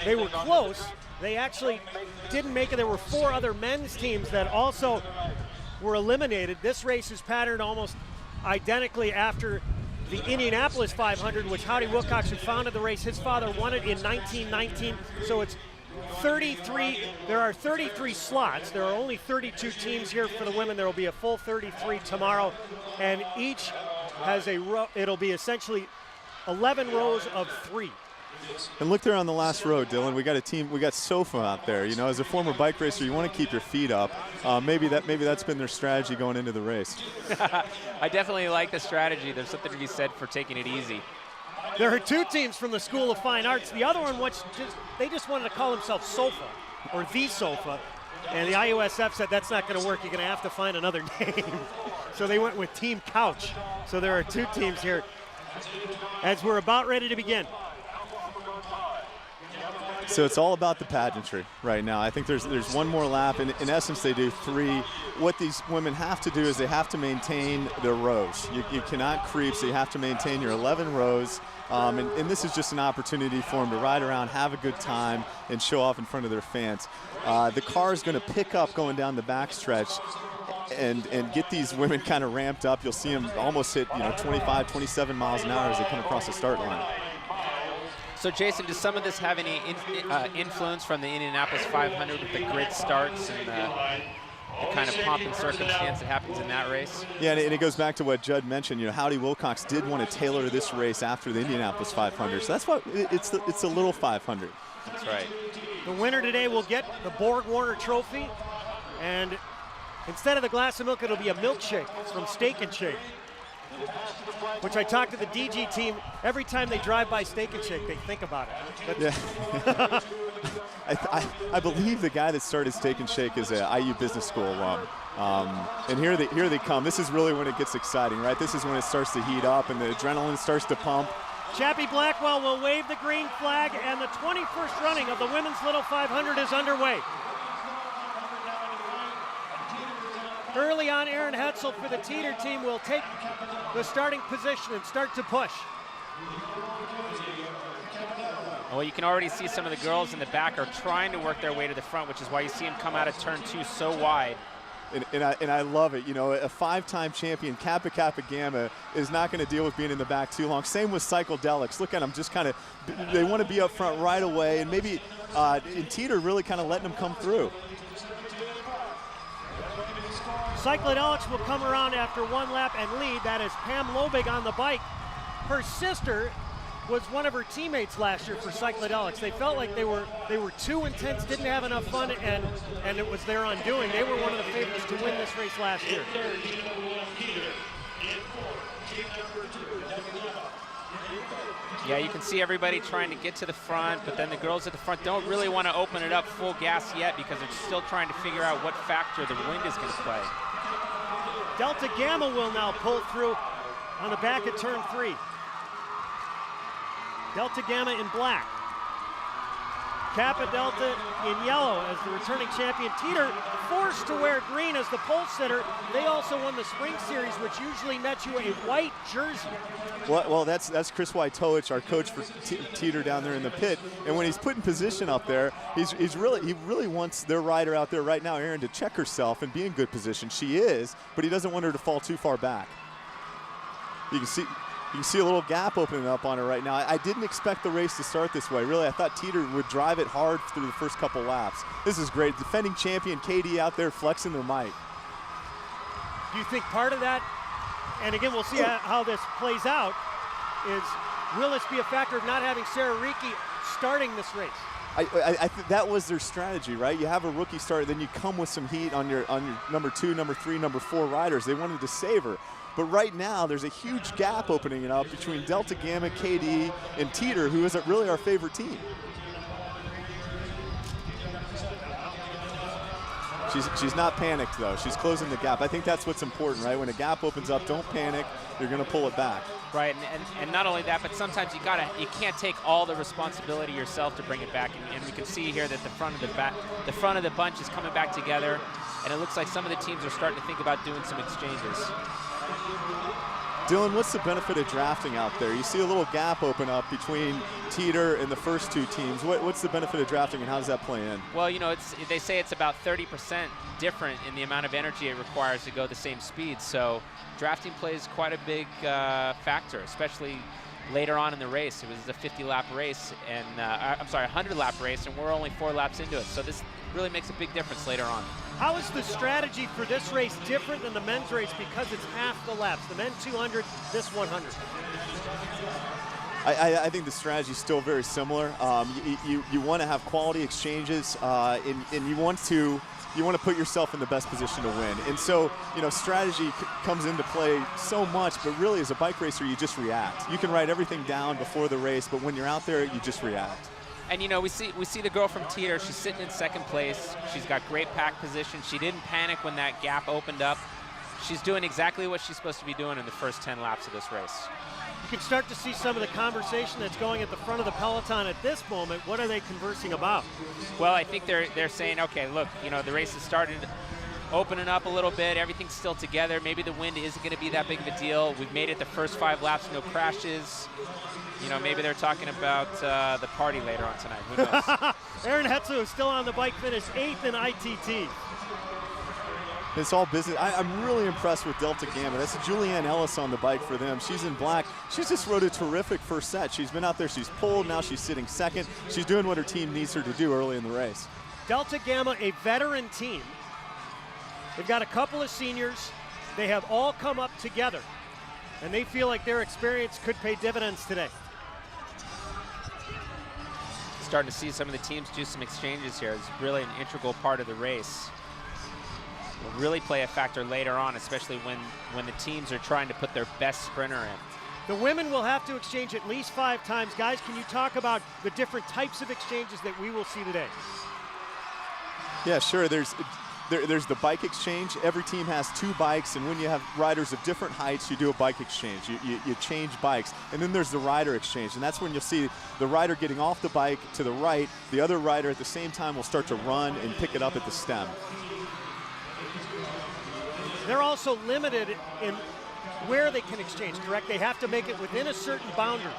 They were close. They actually didn't make it. There were 4 other men's teams that also were eliminated. This race is patterned almost identically after the Indianapolis 500, which Howdy Wilcox, who founded the race, his father won it in 1919. So it's 33, there are 33 slots. There are only 32 teams here for the women. There will be a full 33 tomorrow, and each has a row. It'll be essentially 11 rows of 3. And look there on the last row, Dylan. We got a team. We got SOFA out there. You know, as a former bike racer, you want to keep your feet up. Maybe that's been their strategy going into the race. I definitely like the strategy. There's something to be said for taking it easy. There are 2 teams from the School of Fine Arts. The other one, they just wanted to call themselves SOFA, or the SOFA, and the IUSF said that's not going to work. You're going to have to find another name. So they went with Team Couch. So there are 2 teams here as we're about ready to begin. So it's all about the pageantry right now. I think there's one more lap. In essence, they do 3. What these women have to do is they have to maintain their rows. You cannot creep, so you have to maintain your 11 rows. And this is just an opportunity for them to ride around, have a good time, and show off in front of their fans. The car is going to pick up going down the backstretch and get these women kind of ramped up. You'll see them almost hit 25, 27 miles an hour as they come across the start line. So, Jason, does some of this have any influence from the Indianapolis 500 with the grid starts and the kind of pomp and circumstance that happens in that race? Yeah, and it goes back to what Judd mentioned. You know, Howdy Wilcox did want to tailor this race after the Indianapolis 500. So that's why it's a little 500. That's right. The winner today will get the Borg Warner Trophy, and instead of the glass of milk, it'll be a milkshake from Steak and Shake, which I talked to the DG team. Every time they drive by Steak and Shake, they think about it. Yeah. I believe the guy that started Steak and Shake is an IU Business School alum. And here they come. This is really when it gets exciting, right? This is when it starts to heat up and the adrenaline starts to pump. Chappie Blackwell will wave the green flag, and the 21st running of the Women's Little 500 is underway. Early on, Aaron Hetzel for the Teeter team will take the starting position and start to push. Well, you can already see some of the girls in the back are trying to work their way to the front, which is why you see them come out of turn 2 so wide. And I love it. You know, a 5-time champion, Kappa Kappa Gamma, is not going to deal with being in the back too long. Same with Psychedelics. Look at them, just kind of, they want to be up front right away, and maybe in Teeter really kind of letting them come through. Psychedelics will come around after 1 lap and lead. That is Pam Lobig on the bike. Her sister was one of her teammates last year for Psychedelics. They felt like they were too intense, didn't have enough fun, and it was their undoing. They were one of the favorites to win this race last year. Yeah, you can see everybody trying to get to the front, but then the girls at the front don't really want to open it up full gas yet because they're still trying to figure out what factor the wind is going to play. Delta Gamma will now pull through on the back at turn 3. Delta Gamma in black. Kappa Delta in yellow as the returning champion. Teeter forced to wear green as the pole sitter. They also won the Spring Series, which usually nets you a white jersey. Well, that's Chris Wojtowicz, our coach for Teeter down there in the pit. And when he's put in position up there, he really wants their rider out there right now, Erin, to check herself and be in good position. She is, but he doesn't want her to fall too far back. You can see You can see a little gap opening up on her right now. I didn't expect the race to start this way. Really, I thought Teeter would drive it hard through the first couple laps. This is great. Defending champion Katie out there flexing their might. Do you think part of that, and again, we'll see how this plays out, is will this be a factor of not having Sarah Reiki starting this race? I think that was their strategy, right? You have a rookie start, then you come with some heat on your number 2, number 3, number 4 riders. They wanted to save her. But right now, there's a huge gap opening up between Delta Gamma, KD, and Teeter, who isn't really our favorite team. She's not panicked, though. She's closing the gap. I think that's what's important, right? When a gap opens up, don't panic. You're going to pull it back. Right, and not only that, but sometimes you can't take all the responsibility yourself to bring it back. And we can see here that the front of the bunch is coming back together, and it looks like some of the teams are starting to think about doing some exchanges. Dylan, what's the benefit of drafting out there? You see a little gap open up between Teeter and the first 2 teams. What's the benefit of drafting, and how does that play in? Well, you know, they say it's about 30% different in the amount of energy it requires to go the same speed. So drafting plays quite a big factor, especially later on in the race. It was a 50-lap race, and I'm sorry, a 100-lap race, and we're only 4 laps into it. So this really makes a big difference later on. How is the strategy for this race different than the men's race because it's half the laps? The men 200, this 100. I think the strategy is still very similar. You want to have quality exchanges, and you want to put yourself in the best position to win. And so, you know, strategy comes into play so much, but really as a bike racer, you just react. You can write everything down before the race, but when you're out there, you just react. And you know, we see the girl from Teeter. She's sitting in second place. She's got great pack position. She didn't panic when that gap opened up. She's doing exactly what she's supposed to be doing in the first 10 laps of this race. You can start to see some of the conversation that's going at the front of the peloton at this moment. What are they conversing about? Well, I think they're saying, okay, look, you know, the race has started opening up a little bit. Everything's still together. Maybe the wind isn't going to be that big of a deal. We've made it the first 5 laps, no crashes. You know, maybe they're talking about the party later on tonight. Who knows? Erin Hetzel is still on the bike, finished 8th in ITT. It's all business. I'm really impressed with Delta Gamma. That's Julianne Ellis on the bike for them. She's in black. She's just rode a terrific first set. She's been out there. She's pulled. Now she's sitting second. She's doing what her team needs her to do early in the race. Delta Gamma, a veteran team. They've got a couple of seniors. They have all come up together, and they feel like their experience could pay dividends today. Starting to see some of the teams do some exchanges here. It's really an integral part of the race. Will really play a factor later on, especially when the teams are trying to put their best sprinter in. The women will have to exchange at least 5 times. Guys, can you talk about the different types of exchanges that we will see today? Yeah, sure. There's the bike exchange. Every team has 2 bikes, and when you have riders of different heights, you do a bike exchange. You change bikes. And then there's the rider exchange, and that's when you'll see the rider getting off the bike to the right. The other rider at the same time will start to run and pick it up at the stem. They're also limited in where they can exchange, correct? They have to make it within a certain boundary.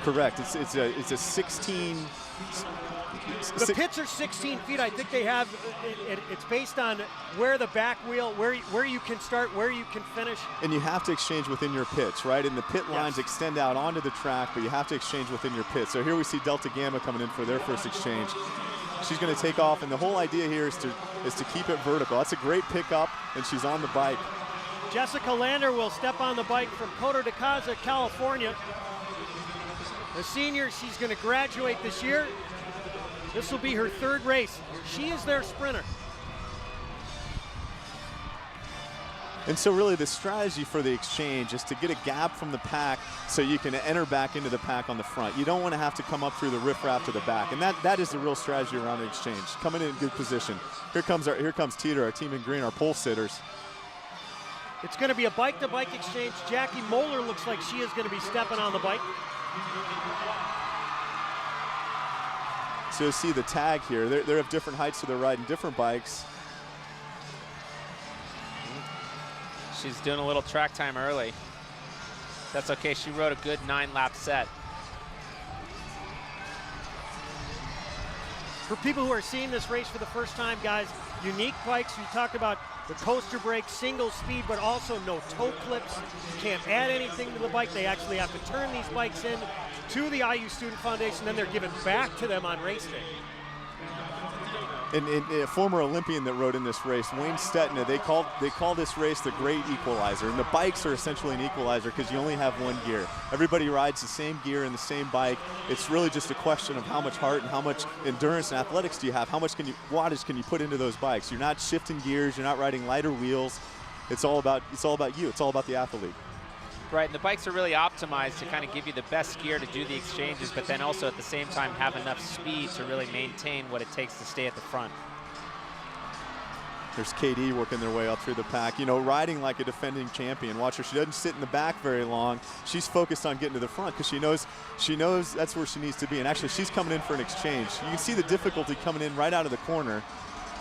Correct. It's a 16. The pits are 16 feet. I think they have, it's based on where the back wheel, where you can start, where you can finish. And you have to exchange within your pits, right? And the pit lines extend out onto the track, but you have to exchange within your pit. So here we see Delta Gamma coming in for their first exchange. She's going to take off, and the whole idea here is to keep it vertical. That's a great pickup, and she's on the bike. Jessica Lander will step on the bike from Coto de Caza, California. A senior, she's going to graduate this year. This will be her 3rd race. She is their sprinter. And so really the strategy for the exchange is to get a gap from the pack so you can enter back into the pack on the front. You don't want to have to come up through the riffraff to the back. And that is the real strategy around the exchange. Coming in good position. Here comes Teeter, our team in green, our pole sitters. It's going to be a bike-to-bike exchange. Jackie Moeller looks like she is going to be stepping on the bike. So you see the tag here. They're of different heights, so they're riding different bikes. She's doing a little track time early. That's okay. She rode a good 9-lap set. For people who are seeing this race for the first time, guys, unique bikes. You talked about the coaster brake, single speed, but also no toe clips. You can't add anything to the bike. They actually have to turn these bikes in to the IU Student Foundation, then they're given back to them on race day. And a former Olympian that rode in this race, Wayne Stetina, they call this race the great equalizer. And the bikes are essentially an equalizer because you only have one gear. Everybody rides the same gear and the same bike. It's really just a question of how much heart and how much endurance and athletics do you have. How much wattage can you put into those bikes? You're not shifting gears. You're not riding lighter wheels. It's all about you. It's all about the athlete. Right, and the bikes are really optimized to kind of give you the best gear to do the exchanges, but then also at the same time have enough speed to really maintain what it takes to stay at the front. There's KD working their way up through the pack. You know, riding like a defending champion. Watch her, she doesn't sit in the back very long. She's focused on getting to the front because she knows that's where she needs to be. And actually, she's coming in for an exchange. You can see the difficulty coming in right out of the corner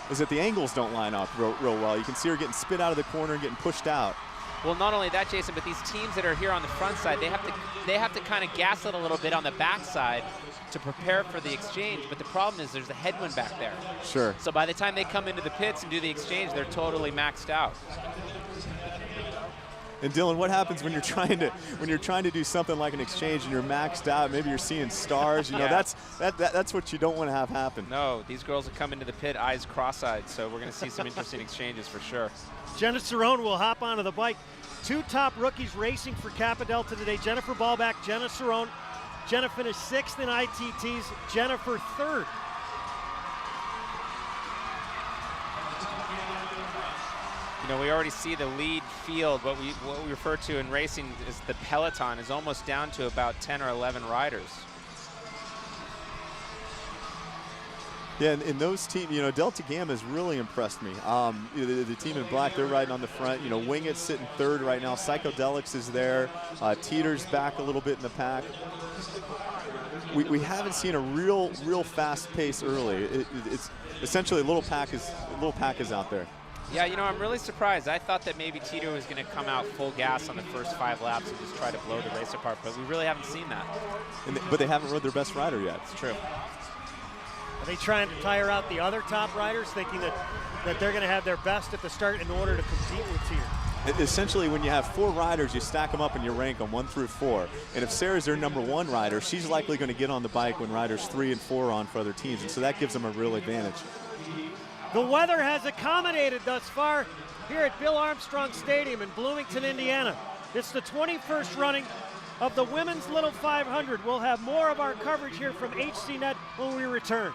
is that the angles don't line up real well. You can see her getting spit out of the corner and getting pushed out. Well, not only that, Jason, but these teams that are here on the front side, they have to kind of gas it a little bit on the back side to prepare for the exchange. But the problem is there's a headwind back there. Sure. So by the time they come into the pits and do the exchange, they're totally maxed out. And Dylan, what happens when you're trying to do something like an exchange and you're maxed out? Maybe you're seeing stars. You know, that's what you don't want to have happen. No, these girls will come into the pit eyes cross-eyed, so we're going to see some interesting exchanges for sure. Jenna Cerrone will hop onto the bike. Two top rookies racing for Kappa Delta today. Jennifer Ballback, Jenna Cerrone. Jenna finished 6th in ITTs, Jennifer 3rd. You know, we already see the lead field. What we refer to in racing is the peloton is almost down to about 10 or 11 riders. Yeah, and those teams, you know, Delta Gamma has really impressed me. The team in black, they're riding on the front. You know, Wing It's sitting 3rd right now. Psychedelics is there. Teeter's back a little bit in the pack. We haven't seen a real fast pace early. It's essentially a little pack is out there. Yeah, you know, I'm really surprised. I thought that maybe Teeter was going to come out full gas on the first 5 laps and just try to blow the race apart, but we really haven't seen that. But they haven't rode their best rider yet. It's true. Are they trying to tire out the other top riders, thinking that they're going to have their best at the start in order to compete with Teeter? Essentially, when you have 4 riders, you stack them up and you rank them 1 through 4. And if Sarah's their number 1 rider, she's likely going to get on the bike when riders 3 and 4 are on for other teams. And so that gives them a real advantage. The weather has accommodated thus far here at Bill Armstrong Stadium in Bloomington, Indiana. It's the 21st running of the Women's Little 500. We'll have more of our coverage here from HCNet when we return.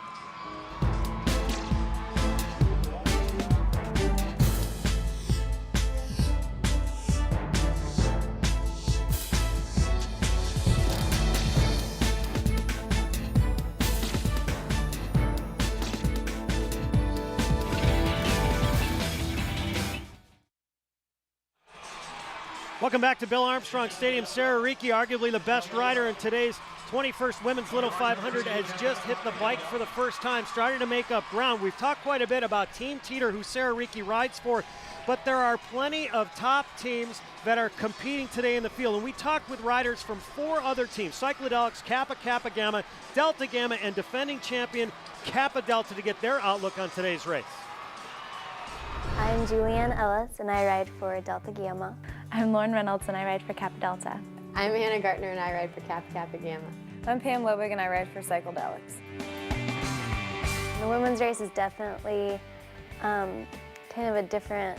Welcome back to Bill Armstrong Stadium. Sarah Reekie, arguably the best rider in today's 21st Women's Little 500, has just hit the bike for the first time, starting to make up ground. We've talked quite a bit about Team Teeter, who Sarah Reekie rides for, but there are plenty of top teams that are competing today in the field. And we talked with riders from 4 other teams, Cycladelics, Kappa Gamma, Delta Gamma, and defending champion Kappa Delta, to get their outlook on today's race. I'm Julianne Ellis, and I ride for Delta Gamma. I'm Lauren Reynolds, and I ride for Kappa Delta. I'm Hannah Gartner, and I ride for Kappa Gamma. I'm Pam Lobig, and I ride for Cycladelics. The women's race is definitely kind of a different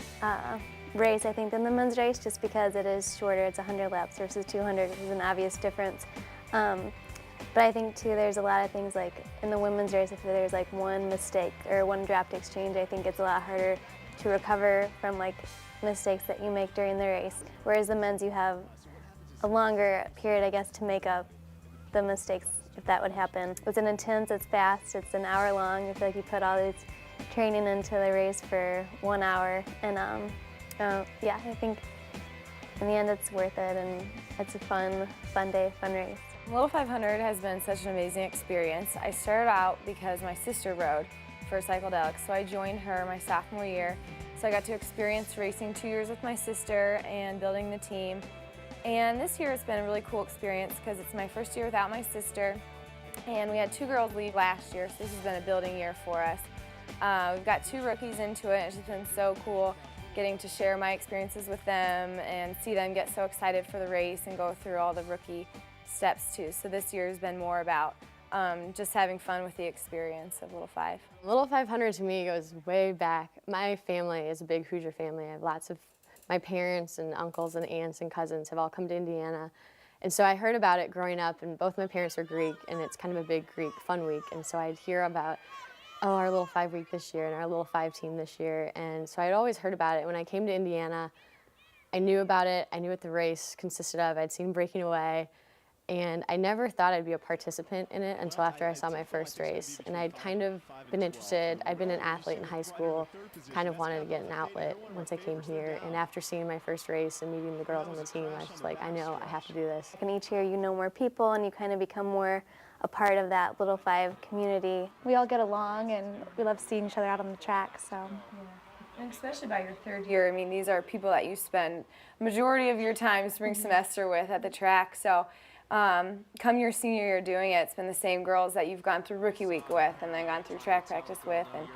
race, I think, than the men's race, just because it is shorter. It's 100 laps versus 200, which is an obvious difference. But I think, too, there's a lot of things, like in the women's race, if there's like one mistake or one dropped exchange, I think it's a lot harder to recover from like mistakes that you make during the race. Whereas the men's, you have a longer period, I guess, to make up the mistakes if that would happen. It's an intense, it's fast, it's an hour long. I feel like you put all this training into the race for 1 hour. And yeah, I think in the end it's worth it, and it's a fun day, fun race. Little 500 has been such an amazing experience. I started out because my sister rode for Cycladelics, so I joined her my sophomore year. So I got to experience racing 2 years with my sister and building the team. And this year has been a really cool experience because it's my first year without my sister. And we had 2 girls leave last year, so this has been a building year for us. We've got 2 rookies into it. It's just been so cool getting to share my experiences with them and see them get so excited for the race and go through all the rookie steps too. So this year has been more about just having fun with the experience of Little 5. Little 500 to me goes way back. My family is a big Hoosier family. I have lots of, my parents and uncles and aunts and cousins have all come to Indiana. And so I heard about it growing up, and both my parents are Greek, and it's kind of a big Greek fun week. And so I'd hear about, oh, our Little 5 week this year and our Little 5 team this year. And so I'd always heard about it. When I came to Indiana, I knew about it. I knew what the race consisted of. I'd seen Breaking Away. And I never thought I'd be a participant in it until after I saw my first race. And I'd kind of been interested. I'd been an athlete in high school, kind of wanted to get an outlet once I came here. And after seeing my first race and meeting the girls on the team, I was just like, I know I have to do this. And each year you know more people and you kind of become more a part of that Little 5 community. We all get along and we love seeing each other out on the track, so. Yeah. And especially by your 3rd year, I mean, these are people that you spend majority of your time spring semester with at the track. So come your senior year doing it, it's been the same girls that you've gone through rookie week with and then gone through track practice with, and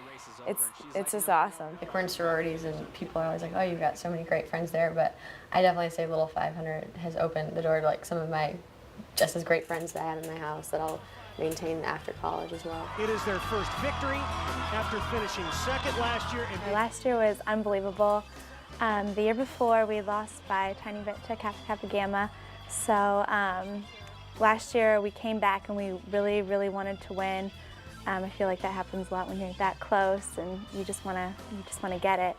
it's just awesome. Like, we're in sororities and people are always like, oh, you've got so many great friends there, but I definitely say Little 500 has opened the door to like some of my just as great friends that I had in my house that I'll maintain after college as well. It is their first victory after finishing 2nd last year. Last year was unbelievable. The year before we lost by a tiny bit to Kappa Kappa Gamma. So last year we came back and we really, really wanted to win. I feel like that happens a lot when you're that close and you just want to get it.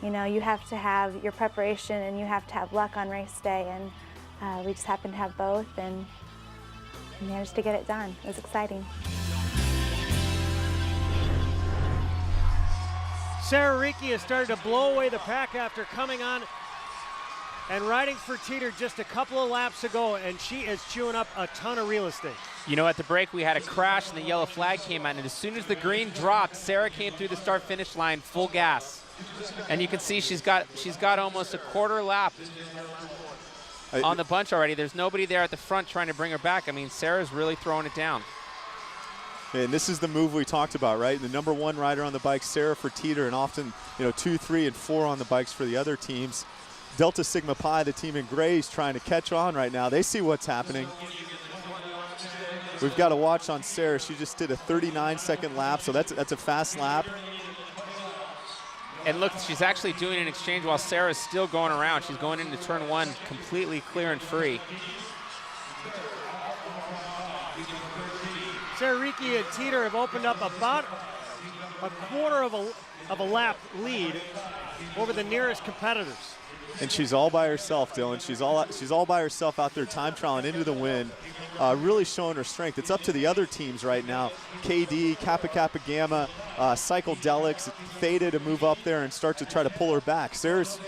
You know, you have to have your preparation and you have to have luck on race day, and we just happened to have both and managed to get it done. It was exciting. Sarah Ricci has started to blow away the pack after coming on and riding for Teeter just a couple of laps ago, and she is chewing up a ton of real estate. You know, at the break we had a crash and the yellow flag came out, and as soon as the green dropped, Sarah came through the start-finish line full gas. And you can see she's got almost a quarter lap on the bunch already. There's nobody there at the front trying to bring her back. I mean, Sarah's really throwing it down. And this is the move we talked about, right? The number 1 rider on the bike, Sarah for Teeter, and often, 2, 3, and 4 on the bikes for the other teams. Delta Sigma Pi, the team in gray, is trying to catch on right now. They see what's happening. We've got to watch on Sarah. She just did a 39-second lap, so that's a fast lap. And look, she's actually doing an exchange while Sarah's still going around. She's going into turn 1 completely clear and free. Sarah Ricci and Teeter have opened up about a quarter of a lap lead over the nearest competitors. And she's all by herself, Dylan. She's all by herself out there time trialing into the wind, really showing her strength. It's up to the other teams right now. KD, Kappa Kappa Gamma, Psychedelics, Theta to move up there and start to try to pull her back. Sarah's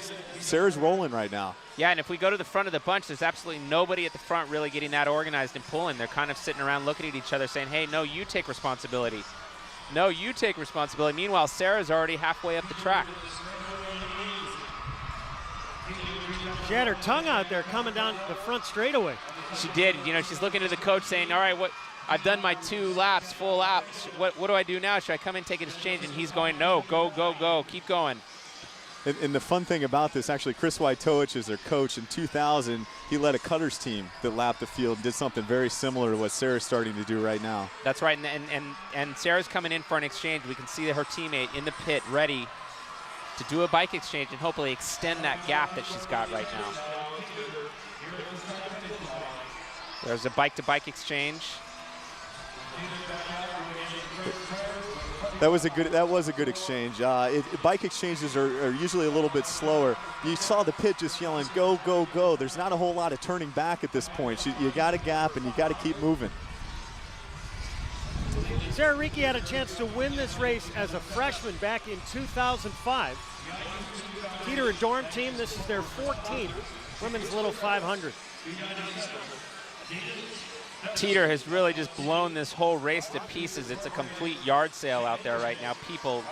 rolling right now. Yeah, and if we go to the front of the bunch, there's absolutely nobody at the front really getting that organized and pulling. They're kind of sitting around looking at each other saying, hey, no, you take responsibility. No, you take responsibility. Meanwhile, Sarah's already halfway up the track. She had her tongue out there coming down the front straightaway. She did. You know, she's looking to the coach saying, all right, I've done my 2 laps, full laps. What do I do now? Should I come in, take an exchange? And he's going, no, go, go, go. Keep going. And the fun thing about this, actually, Chris Wojtowicz is their coach. In 2000, he led a cutters team that lapped the field and did something very similar to what Sarah's starting to do right now. That's right, and Sarah's coming in for an exchange. We can see her teammate in the pit ready to do a bike exchange and hopefully extend that gap that she's got right now. There's a bike-to-bike exchange. That was a good exchange. Bike exchanges are usually a little bit slower. You saw the pit just yelling, go, go, go. There's not a whole lot of turning back at this point. You got a gap and you got to keep moving. Sarah Ricci had a chance to win this race as a freshman back in 2005. Teeter and Dorm team, this is their 14th Women's Little 500. Teeter has really just blown this whole race to pieces. It's a complete yard sale out there right now.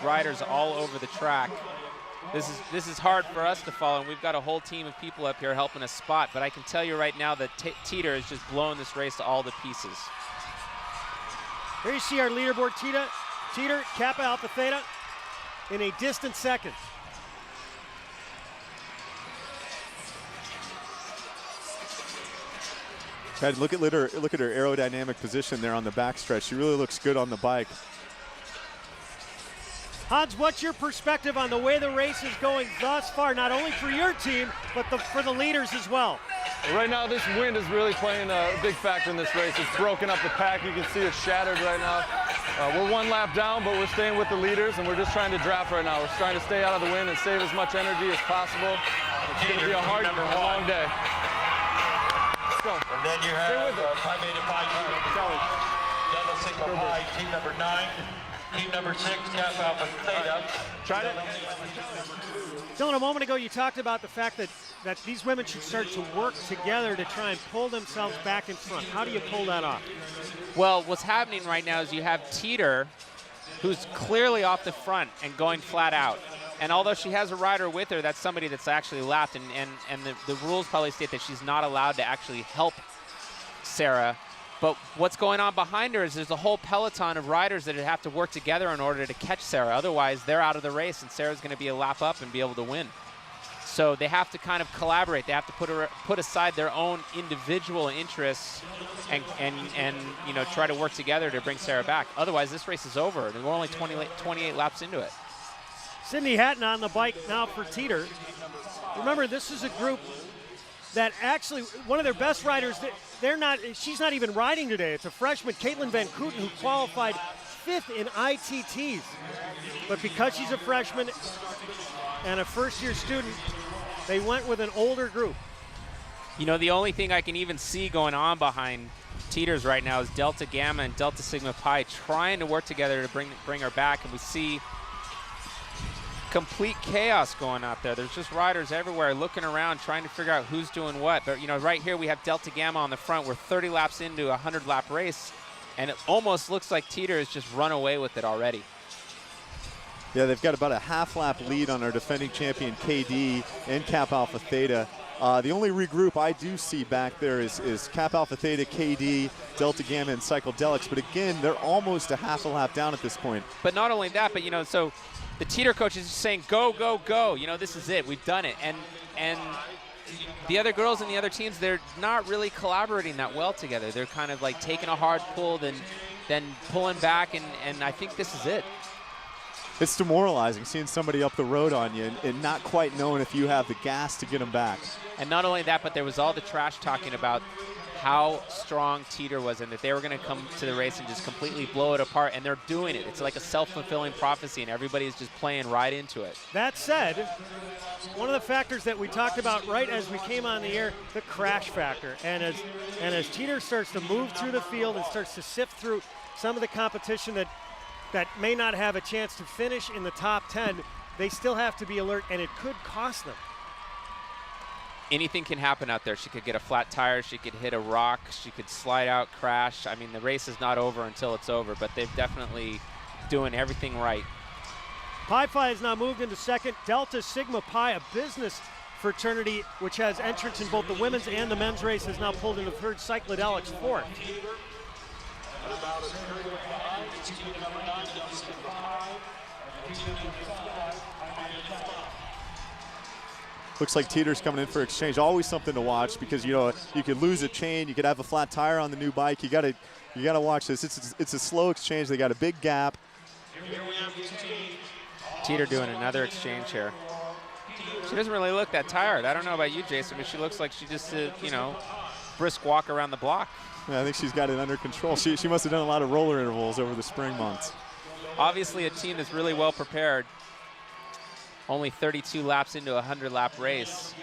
Riders all over the track. This is hard for us to follow, and we've got a whole team of people up here helping us spot, but I can tell you right now that Teeter has just blown this race to all the pieces. Here you see our leaderboard, Teeter, Kappa Alpha Theta, in a distant second. Ted, look at her aerodynamic position there on the backstretch. She really looks good on the bike. Hans, what's your perspective on the way the race is going thus far, not only for your team, but for the leaders as well? Right now, this wind is really playing a big factor in this race. It's broken up the pack. You can see it's shattered right now. We're one lap down, but we're staying with the leaders, and we're just trying to draft right now. We're trying to stay out of the wind and save as much energy as possible. It's going to be a hard and a long day. Let's go. And then you have Pi Beta Pi, Delta Sigma Pi, team number 9. Team number 6, Kappa Alpha Theta. Tried it. Dylan, a moment ago you talked about the fact that these women should start to work together to try and pull themselves back in front. How do you pull that off? Well, what's happening right now is you have Teeter, who's clearly off the front and going flat out. And although she has a rider with her, that's somebody that's actually lapped, and the rules probably state that she's not allowed to actually help Sarah. But what's going on behind her is there's a whole peloton of riders that have to work together in order to catch Sarah. Otherwise, they're out of the race, and Sarah's going to be a lap up and be able to win. So they have to kind of collaborate. They have to put aside their own individual interests and you know, try to work together to bring Sarah back. Otherwise, this race is over. We're only 28 laps into it. Sydney Hatton on the bike now for Teeter. Remember, this is a group that actually, one of their best riders, she's not even riding today. It's a freshman, Caitlin Van Kooten, who qualified 5th in ITTs. But because she's a freshman and a first-year student, they went with an older group. You know, the only thing I can even see going on behind Teeters right now is Delta Gamma and Delta Sigma Pi trying to work together to bring her back, and we see complete chaos going out there. There's just riders everywhere looking around, trying to figure out who's doing what. But, you know, right here we have Delta Gamma on the front. We're 30 laps into a 100-lap race, and it almost looks like Teeter has just run away with it already. Yeah, they've got about a half-lap lead on our defending champion KD and Kappa Alpha Theta. The only regroup I do see back there is Kappa Alpha Theta, KD, Delta Gamma, and Psychedelics. But again, they're almost a half a lap down at this point. But not only that, but, you know, so the Teeter coach is just saying, go, go, go. You know, this is it. We've done it. And the other girls and the other teams, they're not really collaborating that well together. They're kind of like taking a hard pull, then pulling back, and I think this is it. It's demoralizing seeing somebody up the road on you and not quite knowing if you have the gas to get them back. And not only that, but there was all the trash talking about how strong Teeter was and that they were going to come to the race and just completely blow it apart, and they're doing it. It's like a self-fulfilling prophecy, and everybody's just playing right into it. That said, one of the factors that we talked about right as we came on the air, the crash factor. And as Teeter starts to move through the field and starts to sift through some of the competition that may not have a chance to finish in the top 10, they still have to be alert, and it could cost them. Anything can happen out there. She could get a flat tire, she could hit a rock, she could slide out, crash. I mean, the race is not over until it's over, but they've definitely doing everything right. Pi Phi has now moved into second. Delta Sigma Pi, a business fraternity which has entrance in both the women's and the men's race, has now pulled into third. Psychedelics fourth. Looks like Teeter's coming in for exchange. Always something to watch because, you know, you could lose a chain, you could have a flat tire on the new bike. You gotta watch this. It's a slow exchange. They got a big gap. Teeter doing another exchange here. She doesn't really look that tired. I don't know about you, Jason, but she looks like she just did, you know, brisk walk around the block. Yeah, I think she's got it under control. She must have done a lot of roller intervals over the spring months. Obviously a team that's really well prepared. Only 32 laps into a 100-lap race.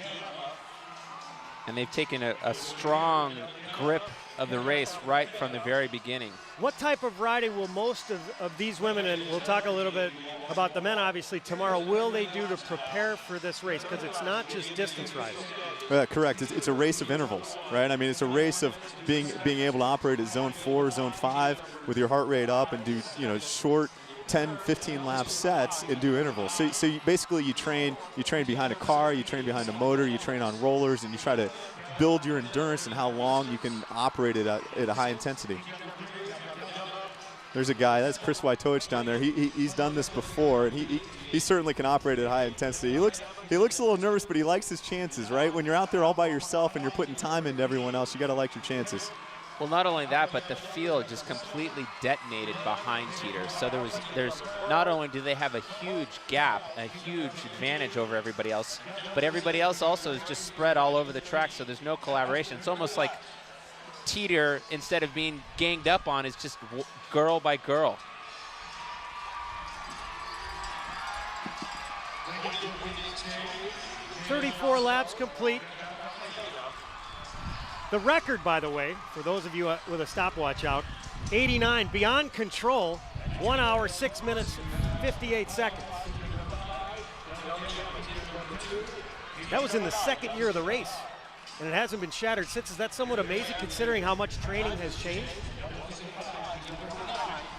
And they've taken a strong grip of the race right from the very beginning. What type of riding will most of these women, and we'll talk a little bit about the men obviously tomorrow, will they do to prepare for this race? Because it's not just distance riding. Correct. It's a race of intervals, right? I mean, it's a race of being able to operate at zone 4, zone 5 with your heart rate up and do, you know, short 10, 15 lap sets and do intervals. So you train behind a car, you train behind a motor, you train on rollers, and you try to build your endurance and how long you can operate it at a high intensity. There's a guy, that's Chris Wojtowicz down there. He's done this before, and he certainly can operate at high intensity. He looks a little nervous, but he likes his chances, right? When you're out there all by yourself and you're putting time into everyone else, you got to like your chances. Well, not only that, but the field just completely detonated behind Teeter. So there's not only do they have a huge gap, a huge advantage over everybody else, but everybody else also is just spread all over the track, so there's no collaboration. It's almost like Teeter, instead of being ganged up on, is just girl by girl. "34 laps complete. The record, by the way, for those of you with a stopwatch out, 89, beyond control, 1 hour, 6 minutes, 58 seconds. That was in the second year of the race, and it hasn't been shattered since. Is that somewhat amazing considering how much training has changed?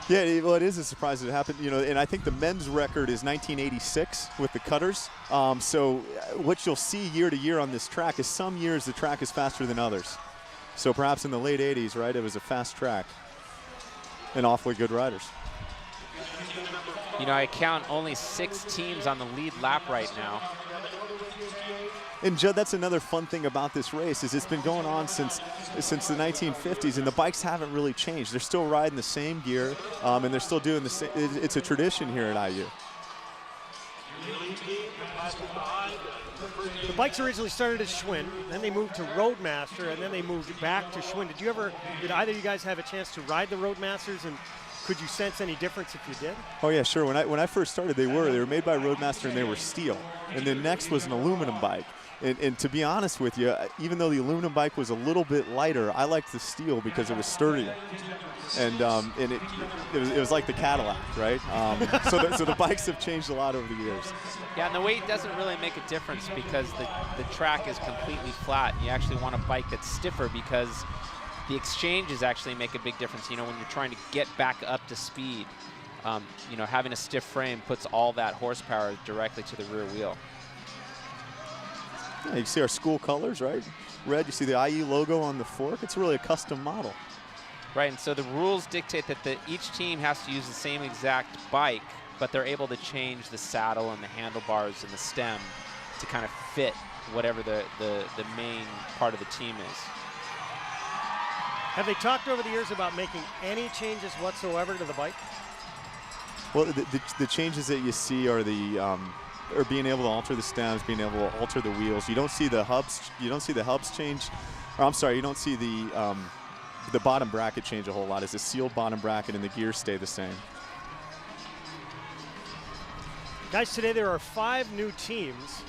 Yeah, well, it is a surprise that it happened, you know, and I think the men's record is 1986 with the cutters. So what you'll see year to year on this track is some years the track is faster than others. So perhaps in the late 80s, right, it was a fast track and awfully good riders. You know, I count only 6 teams on the lead lap right now. And Judd, that's another fun thing about this race is it's been going on since the 1950s, and the bikes haven't really changed. They're still riding the same gear, and they're still doing the same. It's a tradition here at IU. The bikes originally started as Schwinn, then they moved to Roadmaster, and then they moved back to Schwinn. Did either of you guys have a chance to ride the Roadmasters, and could you sense any difference if you did? Oh yeah, sure. When I first started, they were made by Roadmaster and they were steel, and then next was an aluminum bike. And to be honest with you, even though the aluminum bike was a little bit lighter, I liked the steel because it was sturdier. And it was like the Cadillac, right? So the bikes have changed a lot over the years. Yeah, and the weight doesn't really make a difference because the track is completely flat. You actually want a bike that's stiffer because the exchanges actually make a big difference. You know, when you're trying to get back up to speed, you know, having a stiff frame puts all that horsepower directly to the rear wheel. Yeah, you see our school colors, right? Red, you see the IU logo on the fork. It's really a custom model. Right, and so the rules dictate that each team has to use the same exact bike, but they're able to change the saddle and the handlebars and the stem to kind of fit whatever the main part of the team is. Have they talked over the years about making any changes whatsoever to the bike? Well, the changes that you see are or being able to alter the stems, being able to alter the wheels. You don't see the hubs. You don't see the hubs change. Or I'm sorry, you don't see the bottom bracket change a whole lot. It's a sealed bottom bracket, and the gears stay the same. Guys, today there are 5 new teams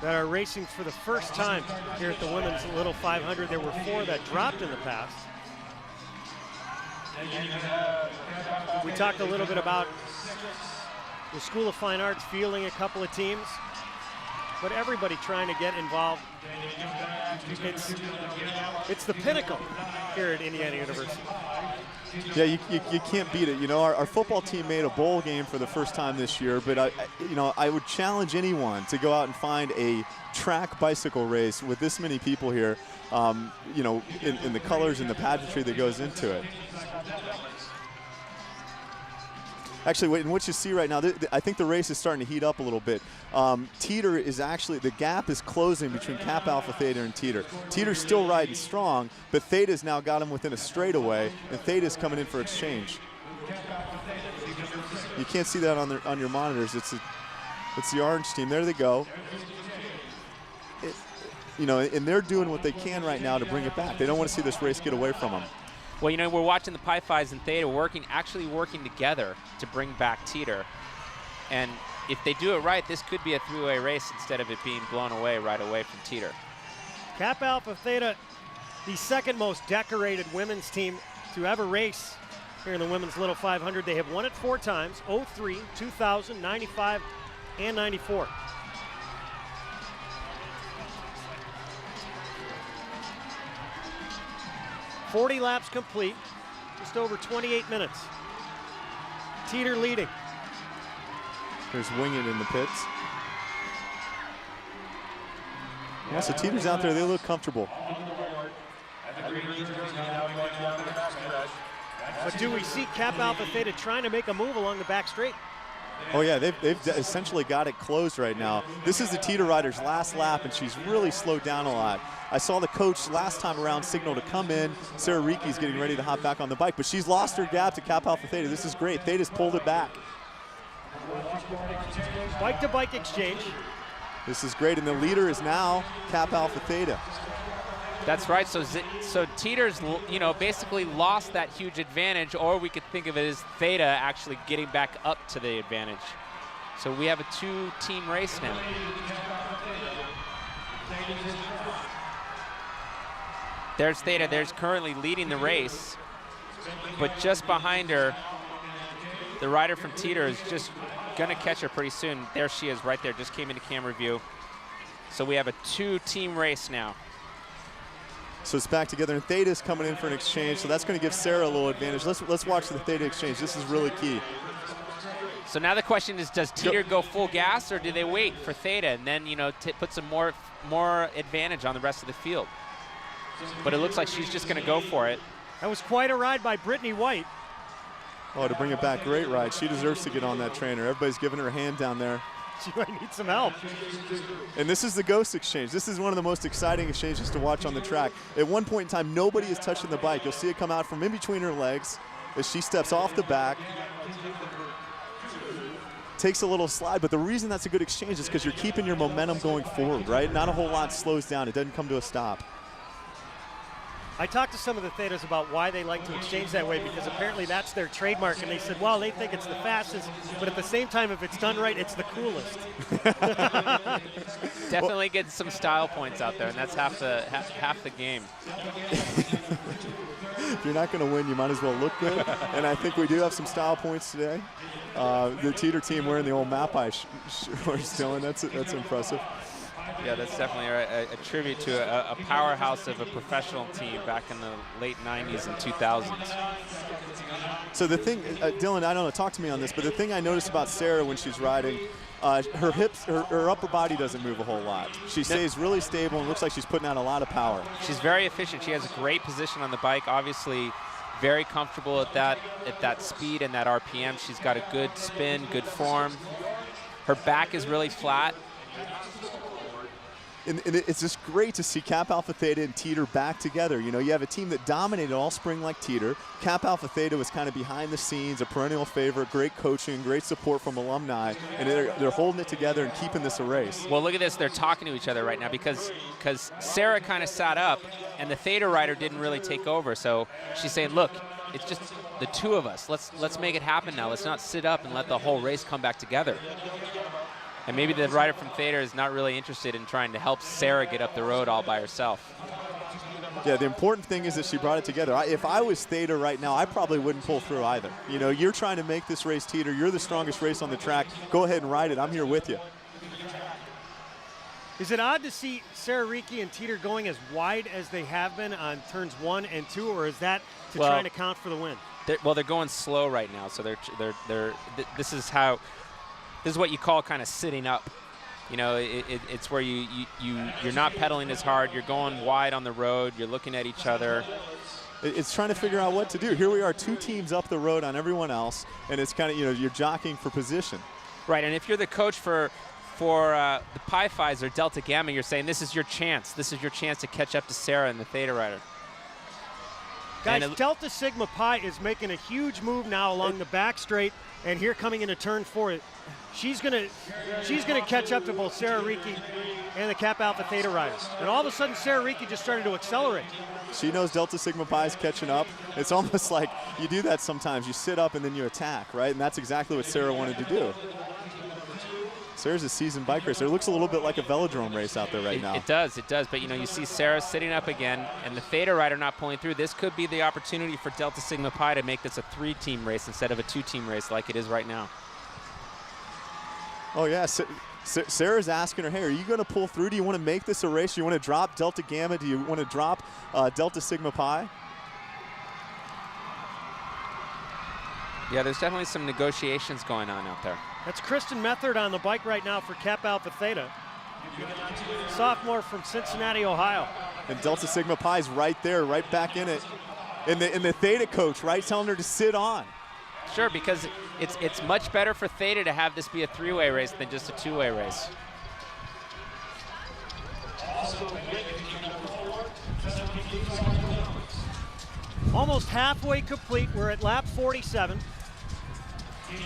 that are racing for the first time here at the Women's Little 500. There were 4 that dropped in the past. We talked a little bit about the School of Fine Arts fielding a couple of teams, but everybody trying to get involved. It's the pinnacle here at Indiana University. Yeah, you can't beat it. You know, our football team made a bowl game for the first time this year, but I would challenge anyone to go out and find a track bicycle race with this many people here, you know, in the colors and the pageantry that goes into it. Actually, in what you see right now, I think the race is starting to heat up a little bit. Teeter is actually, the gap is closing between Kappa Alpha Theta and Teeter. Teeter's still riding strong, but Theta's now got him within a straightaway, and Theta's coming in for exchange. You can't see that on your monitors. It's the orange team. There they go. You know, and they're doing what they can right now to bring it back. They don't want to see this race get away from them. Well, you know, we're watching the Pi Phis and Theta actually working together to bring back Teeter. And if they do it right, this could be a three-way race instead of it being blown away right away from Teeter. Kappa Alpha Theta, the second most decorated women's team to ever race here in the Women's Little 500. They have won it 4 times, 03, 2000, 95, and 94. .40 laps complete, just over 28 minutes. Teeter leading. There's Winged in the pits. Yeah, so Teeter's out there, they look comfortable. But do we see Kappa Alpha Theta trying to make a move along the back straight? Oh yeah, they've essentially got it closed right now. This is the Teeter rider's last lap, and she's really slowed down a lot. I saw the coach last time around signal to come in. Sarah Rieke's getting ready to hop back on the bike, but she's lost her gap to Kappa Alpha Theta. This is great. Theta's pulled it back. Bike-to-bike exchange. This is great, and the leader is now Kappa Alpha Theta. That's right. So Teeter's, you know, basically lost that huge advantage, or we could think of it as Theta actually getting back up to the advantage. So we have a two-team race now. There's Theta. There's currently leading the race, but just behind her, the rider from Teeter is just gonna catch her pretty soon. There she is, right there. Just came into camera view. So we have a two-team race now. So it's back together, and Theta's coming in for an exchange, so that's going to give Sarah a little advantage. Let's watch the Theta exchange. This is really key. So now the question is, does Teeter go full gas, or do they wait for Theta and then, you know, put some more advantage on the rest of the field? But it looks like she's just going to go for it. That was quite a ride by Brittany White. Oh, to bring it back, great ride. She deserves to get on that trainer. Everybody's giving her a hand down there. She might need some help. And this is the Ghost Exchange. This is one of the most exciting exchanges to watch on the track. At one point in time, nobody is touching the bike. You'll see it come out from in between her legs as she steps off the back. Takes a little slide, but the reason that's a good exchange is because you're keeping your momentum going forward, right? Not a whole lot slows down. It doesn't come to a stop. I talked to some of the Thetas about why they like to exchange that way, because apparently that's their trademark, and they said, well, they think it's the fastest, but at the same time, if it's done right, it's the coolest. Definitely get some style points out there, and that's half the game. If you're not going to win, you might as well look good. And I think we do have some style points today. The Teeter team wearing the old Mapai shorts still, and that's impressive. Yeah, that's definitely a tribute to a powerhouse of a professional team back in the late 90s and 2000s. So the thing, Dylan, I don't know, talk to me on this, but the thing I noticed about Sarah when she's riding, her hips, her upper body doesn't move a whole lot. She stays really stable and looks like she's putting out a lot of power. She's very efficient. She has a great position on the bike, obviously very comfortable at that speed and that RPM. She's got a good spin, good form. Her back is really flat. And it's just great to see Kappa Alpha Theta and Teeter back together. You know, you have a team that dominated all spring like Teeter. Kappa Alpha Theta was kind of behind the scenes, a perennial favorite, great coaching, great support from alumni, and they're holding it together and keeping this a race. Well, look at this. They're talking to each other right now because Sarah kind of sat up, and the Theta rider didn't really take over. So she's saying, look, it's just the two of us. Let's make it happen now. Let's not sit up and let the whole race come back together. And maybe the rider from Theta is not really interested in trying to help Sarah get up the road all by herself. Yeah, the important thing is that she brought it together. If I was Theta right now, I probably wouldn't pull through either. You know, you're trying to make this race Teeter. You're the strongest race on the track. Go ahead and ride it. I'm here with you. Is it odd to see Sarah Rieke and Teeter going as wide as they have been on turns 1 and 2, or is that to try and account for the win? They're going slow right now, so this is what you call kind of sitting up. You know, it's where you're not pedaling as hard. You're going wide on the road. You're looking at each other. It's trying to figure out what to do. Here we are, 2 teams up the road on everyone else, and it's kind of, you know, you're jockeying for position. Right, and if you're the coach for the Pi Phis or Delta Gamma, you're saying this is your chance. This is your chance to catch up to Sarah and the Theta rider. Guys, Delta Sigma Pi is making a huge move now along the back straight, and here coming into turn 4. She's gonna catch up to both Sarah Rieke and the Kappa Alpha Theta riders. And all of a sudden, Sarah Rieke just started to accelerate. She knows Delta Sigma Pi is catching up. It's almost like you do that sometimes. You sit up and then you attack, right? And that's exactly what Sarah wanted to do. Sarah's a seasoned bike racer. It looks a little bit like a velodrome race out there right now. It does. But, you know, you see Sarah sitting up again and the Theta rider not pulling through. This could be the opportunity for Delta Sigma Pi to make this a 3-team race instead of a 2-team race like it is right now. Oh, yeah. Sarah's asking her, hey, are you going to pull through? Do you want to make this a race? Do you want to drop Delta Gamma? Do you want to drop Delta Sigma Pi? Yeah, there's definitely some negotiations going on out there. That's Kristen Method on the bike right now for Kappa Alpha Theta. Sophomore from Cincinnati, Ohio. And Delta Sigma Pi is right there, right back in it. and the Theta coach, right, telling her to sit on. Sure, because it's much better for Theta to have this be a three-way race than just a two-way race. Almost halfway complete. We're at lap 47.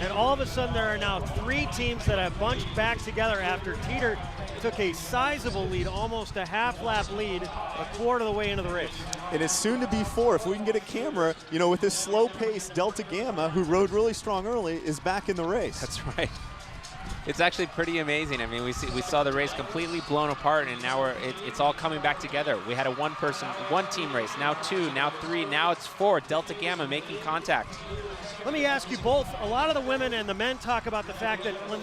And all of a sudden there are now 3 teams that have bunched back together after Teeter took a sizable lead, almost a half-lap lead, a quarter of the way into the race. And it's soon to be 4. If we can get a camera, you know, with this slow pace, Delta Gamma, who rode really strong early, is back in the race. That's right. It's actually pretty amazing. I mean, we saw the race completely blown apart, and now it's all coming back together. We had a one-team race, now 2, now 3, now it's 4. Delta Gamma making contact. Let me ask you both. A lot of the women and the men talk about the fact that when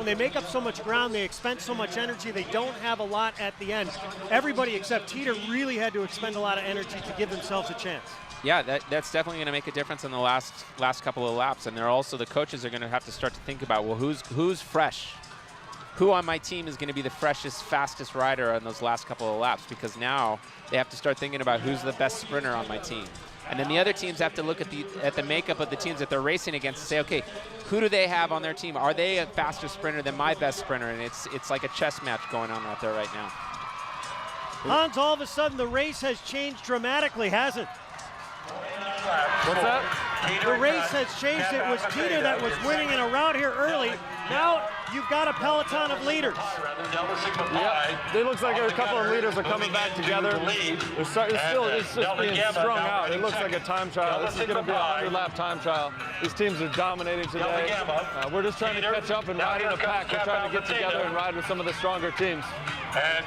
they make up so much ground, they expend so much energy, they don't have a lot at the end. Everybody except Teeter really had to expend a lot of energy to give themselves a chance. Yeah, that's definitely going to make a difference in the last couple of laps. And the coaches are going to have to start to think about, well, who's fresh? Who on my team is going to be the freshest, fastest rider on those last couple of laps? Because now they have to start thinking about who's the best sprinter on my team. And then the other teams have to look at the makeup of the teams that they're racing against and say, okay, who do they have on their team? Are they a faster sprinter than my best sprinter? And it's like a chess match going on out there right now. Hans, all of a sudden the race has changed dramatically, hasn't it? What's that? The race has changed. It was Teeter that was winning in a round here early. Now you've got a peloton of leaders. Yeah, it looks like a couple of leaders are coming back together. It's just being strung out. It looks like a time trial. This is going to be a 100-lap time trial. These teams are dominating today. We're just trying to catch up and ride in a pack. We're trying to get together and ride with some of the stronger teams. And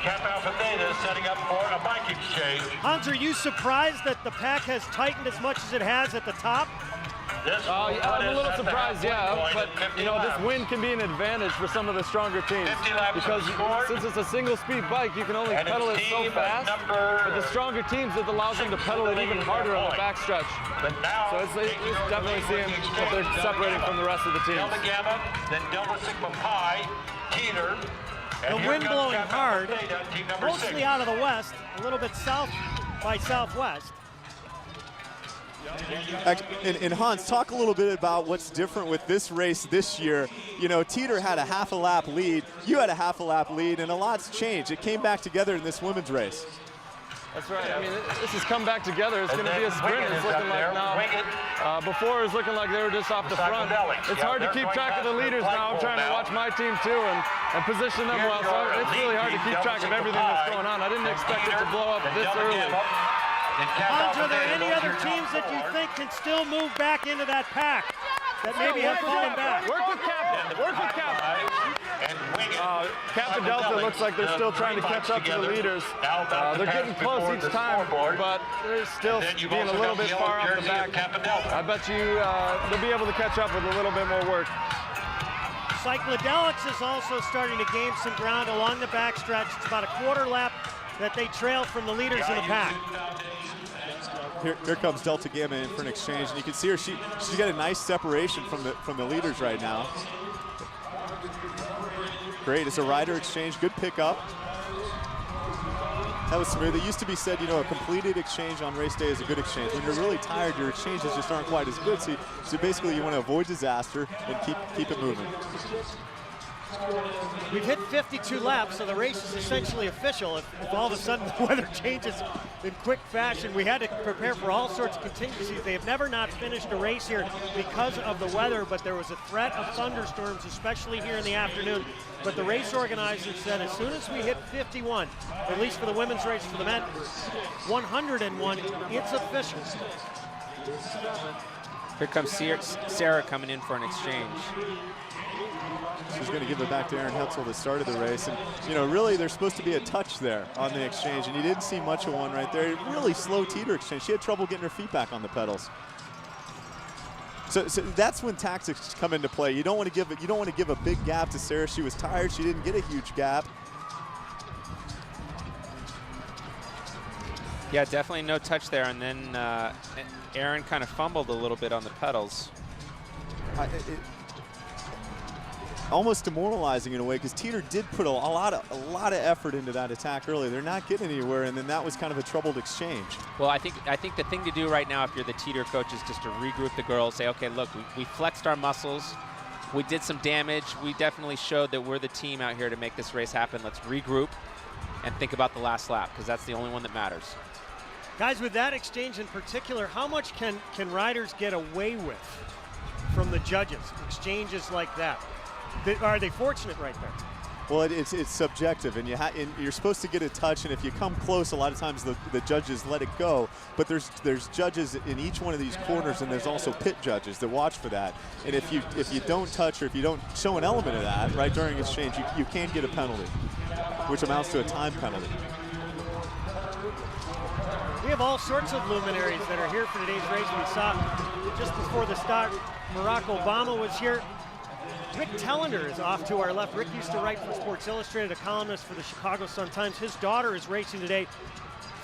Kappa Alpha Theta is setting up for a bike exchange. Hans, are you surprised that the pack has tightened as much as it has at the top? I'm a little surprised, yeah, but you know, this wind can be an advantage for some of the stronger teams because since it's a single-speed bike, you can only pedal it so fast. But the stronger teams, it allows them to pedal it even harder on the backstretch. So it's definitely seeing that they're separating from the rest of the teams. Delta Gamma, then Delta Sigma Pi, Teeter. The wind blowing hard, mostly out of the west, a little bit south by southwest. And Hans, talk a little bit about what's different with this race this year. You know, Teeter had a half a lap lead, you had a half a lap lead, and a lot's changed. It came back together in this women's race. That's right. I mean, this has come back together. It's going to be a sprint. It's looking like now. Before it was looking like they were just off the front. It's hard to keep track of the leaders now. I'm trying to watch my team too and position them well. So it's really hard to keep track of everything that's going on. I didn't expect it to blow up this early. Hans, are there any other teams that you think can still move back into that pack that maybe have fallen back? Work with Kappa. Work with Kappa. Kappa Delta looks like they're still trying to catch up to the leaders. They're getting close each time, but they're still being a little bit far off the back. I bet you they'll be able to catch up with a little bit more work. Cycladelics is also starting to gain some ground along the backstretch. It's about a quarter lap that they trail from the leaders in the pack. Here comes Delta Gamma in for an exchange, and you can see her. She's got a nice separation from the leaders right now. Great, it's a rider exchange, good pickup. That was smooth. It used to be said, you know, a completed exchange on race day is a good exchange. When you're really tired, your exchanges just aren't quite as good. So basically, you want to avoid disaster and keep it moving. We've hit 52 laps, so the race is essentially official. If all of a sudden the weather changes in quick fashion, we had to prepare for all sorts of contingencies. They have never not finished a race here because of the weather, but there was a threat of thunderstorms, especially here in the afternoon. But the race organizers said as soon as we hit 51, at least for the women's race, for the men, 101, it's official. Here comes Sarah coming in for an exchange. She's going to give it back to Erin Hetzel that started the race. And, you know, really there's supposed to be a touch there on the exchange, and you didn't see much of one right there. Really slow Teeter exchange. She had trouble getting her feet back on the pedals. So that's when tactics come into play. You don't want to give a big gap to Sarah. She was tired. She didn't get a huge gap. Yeah, definitely no touch there. And then Erin kind of fumbled a little bit on the pedals. almost demoralizing in a way, because Teeter did put a lot of effort into that attack earlier. They're not getting anywhere, and then that was kind of a troubled exchange. Well, I think the thing to do right now, if you're the Teeter coach, is just to regroup the girls. Say, okay, look, we flexed our muscles. We did some damage. We definitely showed that we're the team out here to make this race happen. Let's regroup and think about the last lap, because that's the only one that matters. Guys, with that exchange in particular, how much can riders get away with from the judges? Exchanges like that. Are they fortunate right there? Well, it's subjective, and you're supposed to get a touch, and if you come close, a lot of times the judges let it go. But there's judges in each one of these corners, and there's also pit judges that watch for that. And if you don't touch, or if you don't show an element of that right during exchange, you can get a penalty, which amounts to a time penalty. We have all sorts of luminaries that are here for today's race. We saw just before the start, Barack Obama was here. Rick Tellender is off to our left. Rick used to write for Sports Illustrated, a columnist for the Chicago Sun-Times. His daughter is racing today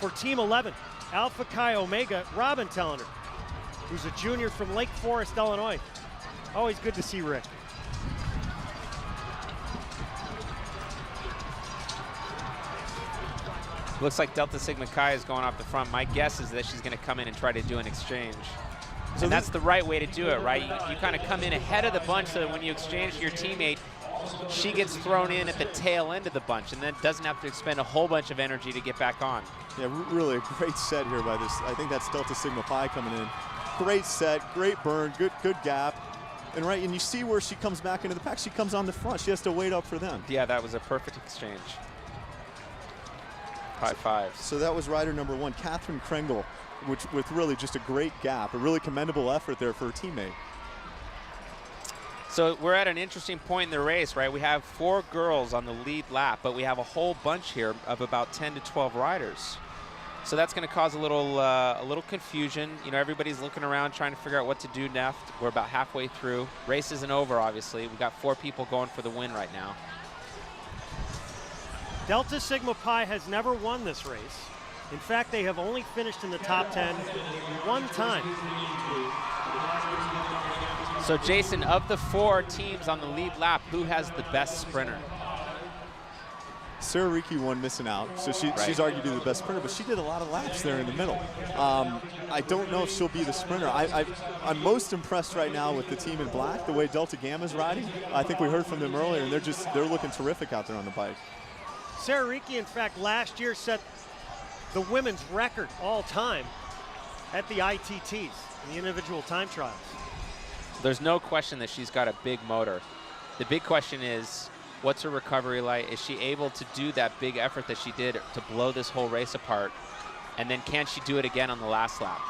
for Team 11, Alpha Chi Omega, Robin Tellender, who's a junior from Lake Forest, Illinois. Always good to see Rick. Looks like Delta Sigma Chi is going off the front. My guess is that she's going to come in and try to do an exchange. So that's the right way to do it, right? You kind of come in ahead of the bunch so that when you exchange to your teammate, she gets thrown in at the tail end of the bunch and then doesn't have to expend a whole bunch of energy to get back on. Yeah, really a great set here by this. I think that's Delta Sigma Pi coming in. Great set, great burn, good gap. And you see where she comes back into the pack. She comes on the front. She has to wait up for them. Yeah, that was a perfect exchange. High fives. So that was rider number 1, Catherine Krengle, with really just a great gap, a really commendable effort there for her teammate. So we're at an interesting point in the race, right? We have 4 girls on the lead lap, but we have a whole bunch here of about 10 to 12 riders. So that's going to cause a little confusion. You know, everybody's looking around trying to figure out what to do next. We're about halfway through. Race isn't over, obviously. We've got 4 people going for the win right now. Delta Sigma Pi has never won this race. In fact, they have only finished in the top 10 one time. So Jason, of the 4 teams on the lead lap, who has the best sprinter? Sarah Ricci won missing out, so she's arguably the best sprinter, but she did a lot of laps there in the middle. I don't know if she'll be the sprinter. I'm most impressed right now with the team in black, the way Delta Gamma's riding. I think we heard from them earlier, and they're looking terrific out there on the bike. Sarah Ricci, in fact, last year set the women's record all time at the ITTs, the individual time trials. There's no question that she's got a big motor. The big question is, what's her recovery like? Is she able to do that big effort that she did to blow this whole race apart? And then can she do it again on the last lap?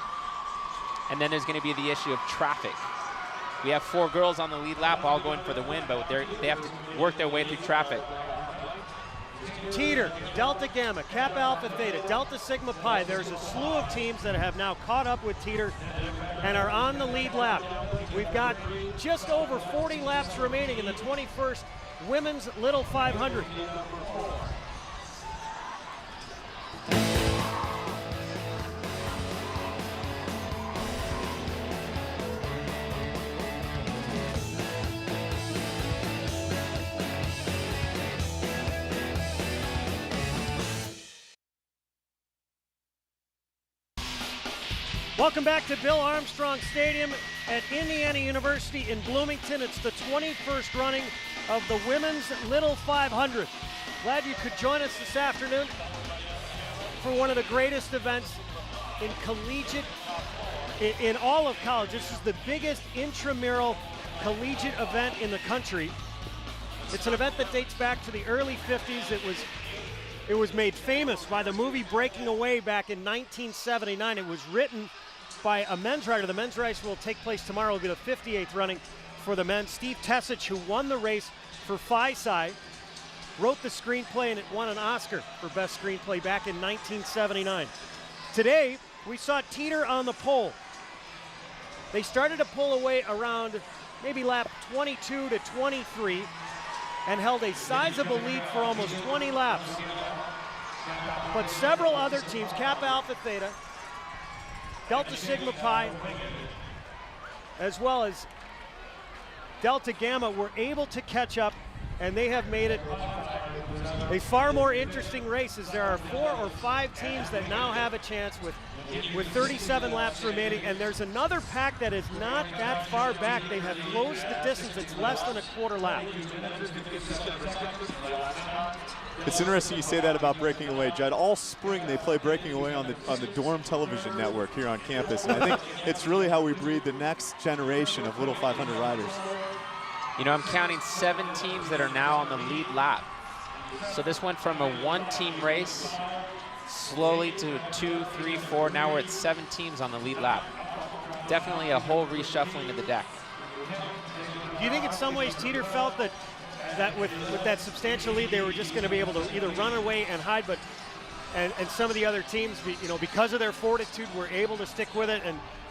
And then there's going to be the issue of traffic. We have 4 girls on the lead lap all going for the win, but they have to work their way through traffic. Teeter, Delta Gamma, Kappa Alpha Theta, Delta Sigma Pi. There's a slew of teams that have now caught up with Teeter and are on the lead lap. We've got just over 40 laps remaining in the 21st Women's Little 500. Welcome back to Bill Armstrong Stadium at Indiana University in Bloomington. It's the 21st running of the Women's Little 500. Glad you could join us this afternoon for one of the greatest events in collegiate, in all of college. This is the biggest intramural collegiate event in the country. It's an event that dates back to the early 50s. It was made famous by the movie Breaking Away back in 1979. It was written by a men's rider. The men's race will take place tomorrow. It will be the 58th running for the men. Steve Tessich, who won the race for Phi-Sci, wrote the screenplay, and it won an Oscar for Best Screenplay back in 1979. Today, we saw Teeter on the pole. They started to pull away around maybe lap 22 to 23 and held a sizable lead for almost 20 laps. But several other teams, Kappa Alpha Theta, Delta Sigma Pi, as well as Delta Gamma were able to catch up, and they have made it a far more interesting race, as there are 4 or 5 teams that now have a chance with 37 laps remaining, and there's another pack that is not that far back. They have closed the distance. It's less than a quarter lap. It's interesting you say that about Breaking Away, Judd. All spring they play Breaking Away on the Dorm Television Network here on campus, and I think it's really how we breed the next generation of Little 500 riders. You know, I'm counting 7 teams that are now on the lead lap. So this went from a 1-team race slowly to 2, 3, 4. Now we're at 7 teams on the lead lap. Definitely a whole reshuffling of the deck. Do you think in some ways Teeter felt that with that substantial lead, they were just going to be able to either run away and hide, but and some of the other teams, you know, because of their fortitude, were able to stick with it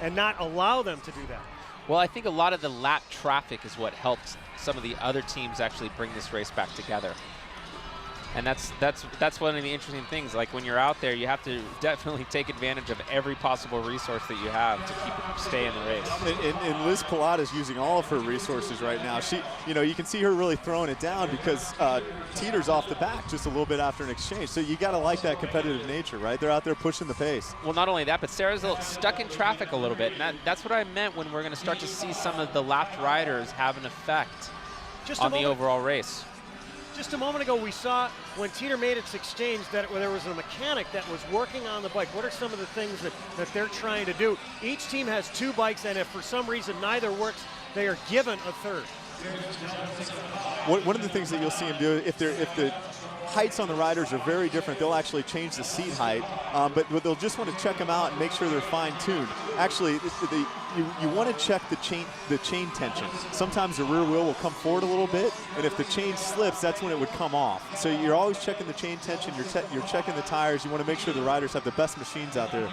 and not allow them to do that? Well, I think a lot of the lap traffic is what helped some of the other teams actually bring this race back together. And that's one of the interesting things. Like when you're out there, you have to definitely take advantage of every possible resource that you have to stay in the race. And Liz Pilata is using all of her resources right now. She, you know, you can see her really throwing it down because Teeter's off the back just a little bit after an exchange. So you got to like that competitive nature, right? They're out there pushing the pace. Well, not only that, but Sarah's stuck in traffic a little bit. And that's what I meant when we're going to start to see some of the lapped riders have an effect on the overall race. Just a moment ago, we saw when Teeter made its exchange that there was a mechanic that was working on the bike. What are some of the things that they're trying to do? Each team has 2 bikes, and if for some reason neither works, they are given a third. One of the things that you'll see them do, if the heights on the riders are very different, they'll actually change the seat height, but they'll just want to check them out and make sure they're fine-tuned. Actually, you want to check the chain tension. Sometimes the rear wheel will come forward a little bit, and if the chain slips, that's when it would come off. So you're always checking the chain tension, you're checking the tires, you want to make sure the riders have the best machines out there.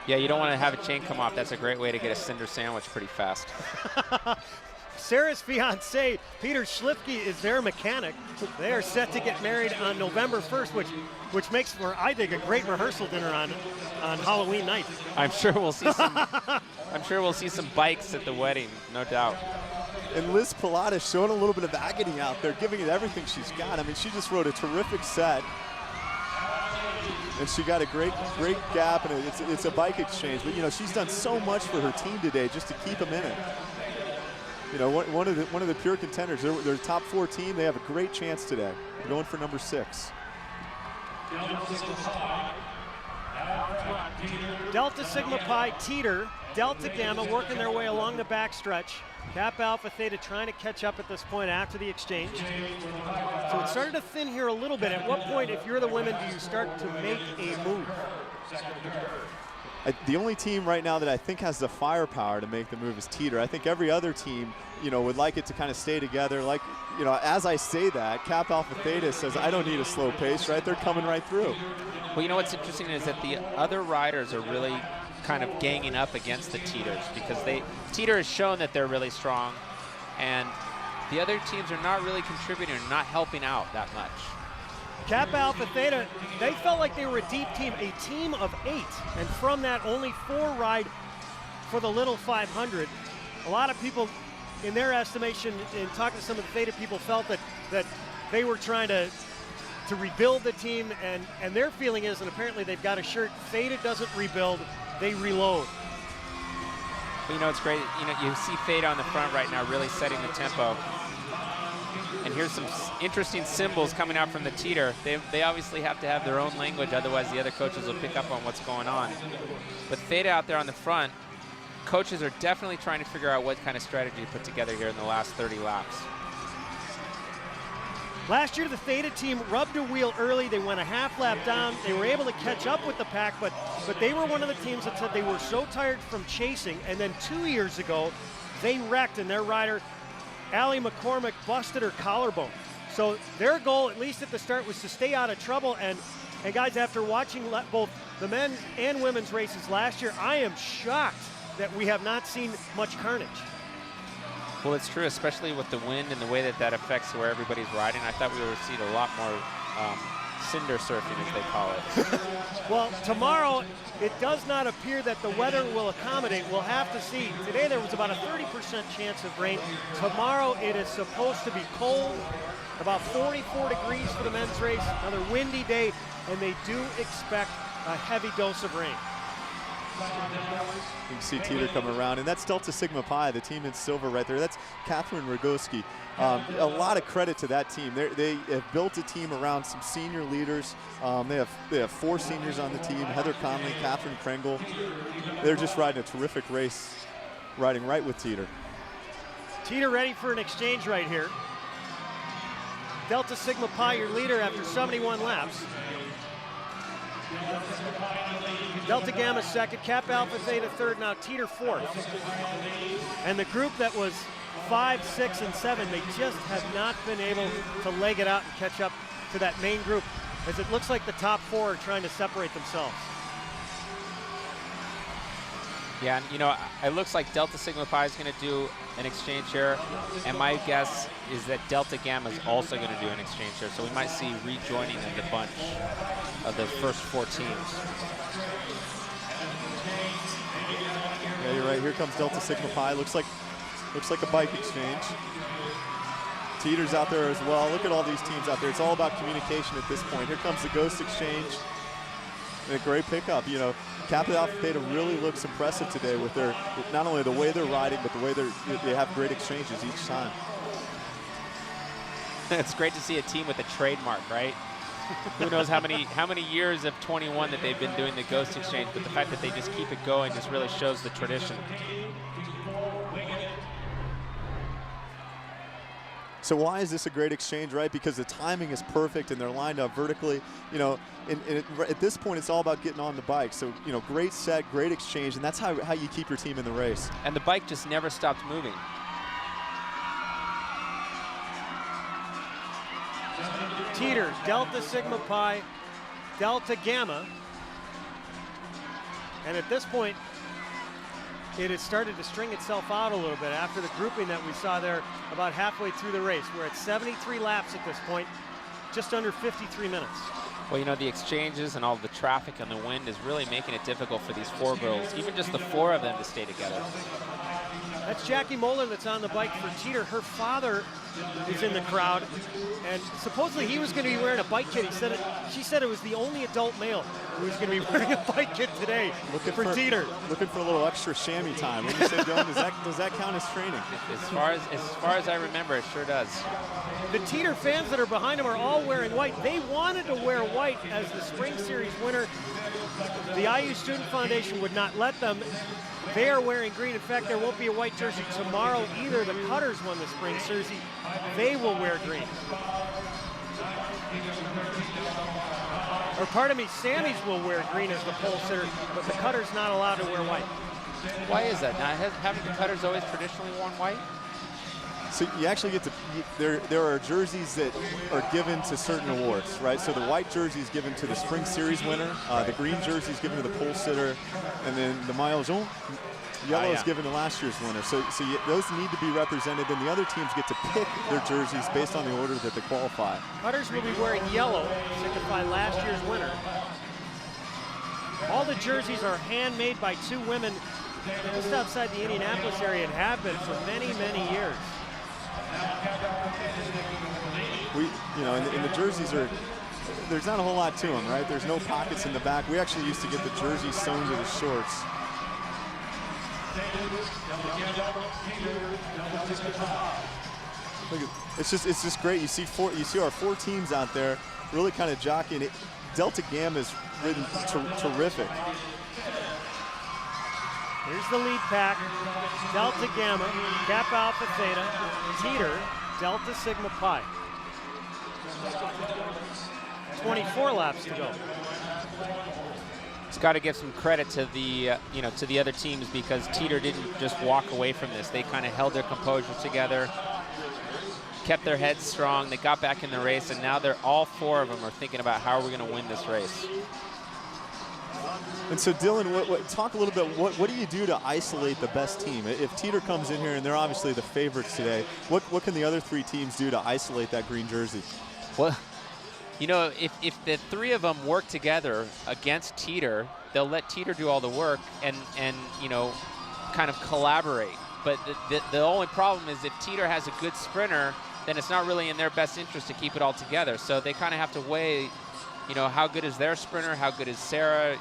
Yeah, you don't want to have a chain come off. That's a great way to get a cinder sandwich pretty fast. Sarah's fiancé, Peter Schlifke, is their mechanic. They are set to get married on November 1st, which makes for, I think, a great rehearsal dinner on Halloween night. I'm sure we'll see some bikes at the wedding, no doubt. And Liz Pilata showing a little bit of agony out there, giving it everything she's got. I mean, she just rode a terrific set. And she got a great gap, and it's a bike exchange. But, you know, she's done so much for her team today just to keep them in it. You know, one of the pure contenders. They're top 4 team. They have a great chance today. They're going for number 6. Delta Sigma Pi, Teeter, Delta Gamma working their way along the backstretch. Kappa Alpha Theta trying to catch up at this point after the exchange. So it started to thin here a little bit. At what point, if you're the women, do you start to make a move? The only team right now that I think has the firepower to make the move is Teeter. I think every other team, you know, would like it to kind of stay together. Like, you know, as I say that, Kappa Alpha Theta says, I don't need a slow pace, right? They're coming right through. Well, you know what's interesting is that the other riders are really kind of ganging up against the Teeters because Teeter has shown that they're really strong, and the other teams are not really contributing, not helping out that much. Kappa Alpha Theta, they felt like they were a deep team, a team of 8, and from that only 4 ride for the Little 500. A lot of people, in their estimation, in talking to some of the Theta people, felt that they were trying to rebuild the team, and their feeling is, and apparently they've got a shirt, Theta doesn't rebuild, they reload. But you know, it's great, you know, you see Theta on the front right now really setting the tempo. And here's some interesting symbols coming out from the Teeter. They obviously have to have their own language, otherwise the other coaches will pick up on what's going on. But Theta out there on the front, coaches are definitely trying to figure out what kind of strategy to put together here in the last 30 laps. Last year, the Theta team rubbed a wheel early. They went a half lap down. They were able to catch up with the pack, but they were one of the teams that said they were so tired from chasing. And then 2 years ago, they wrecked, and their rider, Allie McCormick, busted her collarbone. So their goal, at least at the start, was to stay out of trouble. And guys, after watching both the men's and women's races last year, I am shocked that we have not seen much carnage. Well, it's true, especially with the wind and the way that affects where everybody's riding. I thought we would see a lot more cinder surfing, as they call it. Well, tomorrow, it does not appear that the weather will accommodate. We'll have to see. Today there was about a 30% chance of rain. Tomorrow it is supposed to be cold, about 44 degrees for the men's race, another windy day, and they do expect a heavy dose of rain. You can see Teeter coming around, and that's Delta Sigma Pi, the team in silver right there. That's Catherine Rogoski. A lot of credit to that team. They have built a team around some senior leaders. They have 4 seniors on the team: Heather Conley, Catherine Krengle. They're just riding a terrific race, riding right with Teeter. Teeter ready for an exchange right here. Delta Sigma Pi, your leader after 71 laps. Delta Gamma second, Kappa Alpha Theta third, now Teeter fourth. And the group that was 5, 6, and 7, they just have not been able to leg it out and catch up to that main group, as it looks like the top 4 are trying to separate themselves. Yeah, and you know, it looks like Delta Sigma Pi is going to do an exchange here, and my guess is that Delta Gamma is also going to do an exchange here, so we might see rejoining of the bunch of the first 4 teams. Yeah, you're right. Here comes Delta Sigma Pi. Looks like a bike exchange. Teeter's out there as well. Look at all these teams out there. It's all about communication at this point. Here comes the Ghost exchange. And a great pickup. You know, Kappa Alpha Theta really looks impressive today with their, not only the way they're riding, but the way they have great exchanges each time. It's great to see a team with a trademark, right? Who knows how many years of 21 that they've been doing the Ghost exchange, but the fact that they just keep it going just really shows the tradition. So why is this a great exchange, right? Because the timing is perfect and they're lined up vertically. You know, at this point, it's all about getting on the bike. So, you know, great set, great exchange, and that's how you keep your team in the race. And the bike just never stopped moving. Teeter, Delta Sigma Pi, Delta Gamma. And at this point, it has started to string itself out a little bit after the grouping that we saw there about halfway through the race. We're at 73 laps at this point, just under 53 minutes. Well, you know, the exchanges and all the traffic and the wind is really making it difficult for these 4 girls, even just the 4 of them, to stay together. That's Jackie Moeller that's on the bike for Teeter. Her father is in the crowd, and supposedly he was going to be wearing a bike kit. She said it was the only adult male who was going to be wearing a bike kit today for Teeter. Looking for a little extra chamois time. What do you say, Dylan? Does that count as training? As far as I remember, it sure does. The Teeter fans that are behind him are all wearing white. They wanted to wear white as the Spring Series winner. The IU Student Foundation would not let them. They are wearing green. In fact, there won't be a white jersey tomorrow either. The Cutters won the Spring Jersey. They will wear green. Or pardon me, Sammy's will wear green as the pole sitter, but the Cutters not allowed to wear white. Why is that? Now, haven't the Cutters always traditionally worn white? So you actually get to, there are jerseys that are given to certain awards, right? So the white jersey is given to the Spring Series winner, the green jersey is given to the pole sitter, and then the maillot jaune, yellow is given to last year's winner. So those need to be represented, and the other teams get to pick their jerseys based on the order that they qualify. Cutters will be wearing yellow to signify last year's winner. All the jerseys are handmade by 2 women just outside the Indianapolis area and have been for many, many years. And the jerseys there's not a whole lot to them, right? There's no pockets in the back. We actually used to get the jerseys sewn to the shorts. Look at, it's just great. You see our 4 teams out there really kind of jockeying it. Delta Gamma is ridden terrific. Here's the lead pack. Delta Gamma, Kappa Alpha Theta, Teeter, Delta Sigma Pi. 24 laps to go. It's got to give some credit to the to the other teams, because Teeter didn't just walk away from this. They kind of held their composure together, kept their heads strong. They got back in the race, and now they're all 4 of them are thinking about how are we going to win this race. And so, Dylan, talk a little bit, what do you do to isolate the best team? If Teeter comes in here, and they're obviously the favorites today, what can the other 3 teams do to isolate that green jersey? Well, You know, if the three of them work together against Teeter, they'll let Teeter do all the work and you know, kind of collaborate. But the only problem is if Teeter has a good sprinter, then it's not really in their best interest to keep it all together. So they kind of have to weigh, you know, how good is their sprinter, how good is Sarah.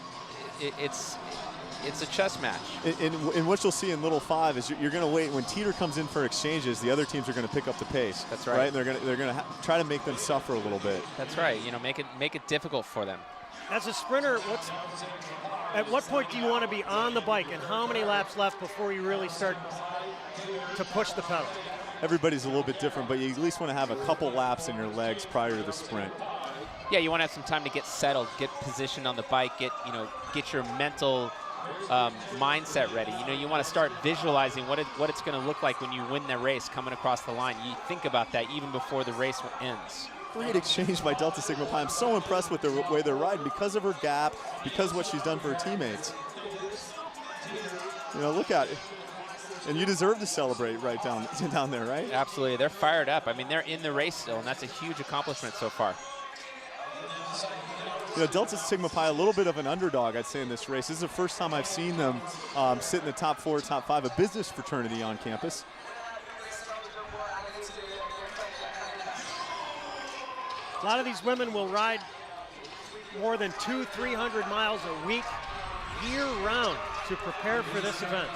It's a chess match. And what you'll see in Little 5 is you're going to wait when Teeter comes in for exchanges. The other teams are going to pick up the pace. That's right. And they're going to try to make them suffer a little bit. That's right. You know, make it difficult for them. As a sprinter, at what point do you want to be on the bike, and how many laps left before you really start to push the pedal? Everybody's a little bit different, but you at least want to have a couple laps in your legs prior to the sprint. Yeah, you want to have some time to get settled, get positioned on the bike, get your mental mindset ready. You know, you want to start visualizing what it's going to look like when you win the race coming across the line. You think about that even before the race ends. Great exchange by Delta Sigma Pi. I'm so impressed with the way they're riding because of her gap, because of what she's done for her teammates. You know, look at it. And you deserve to celebrate right down there, right? Absolutely. They're fired up. I mean, they're in the race still, and that's a huge accomplishment so far. You know, Delta Sigma Pi, a little bit of an underdog, I'd say, in this race. This is the first time I've seen them sit in the top 4, top 5, a business fraternity on campus. A lot of these women will ride more than 200-300 miles a week, year-round, to prepare for this event.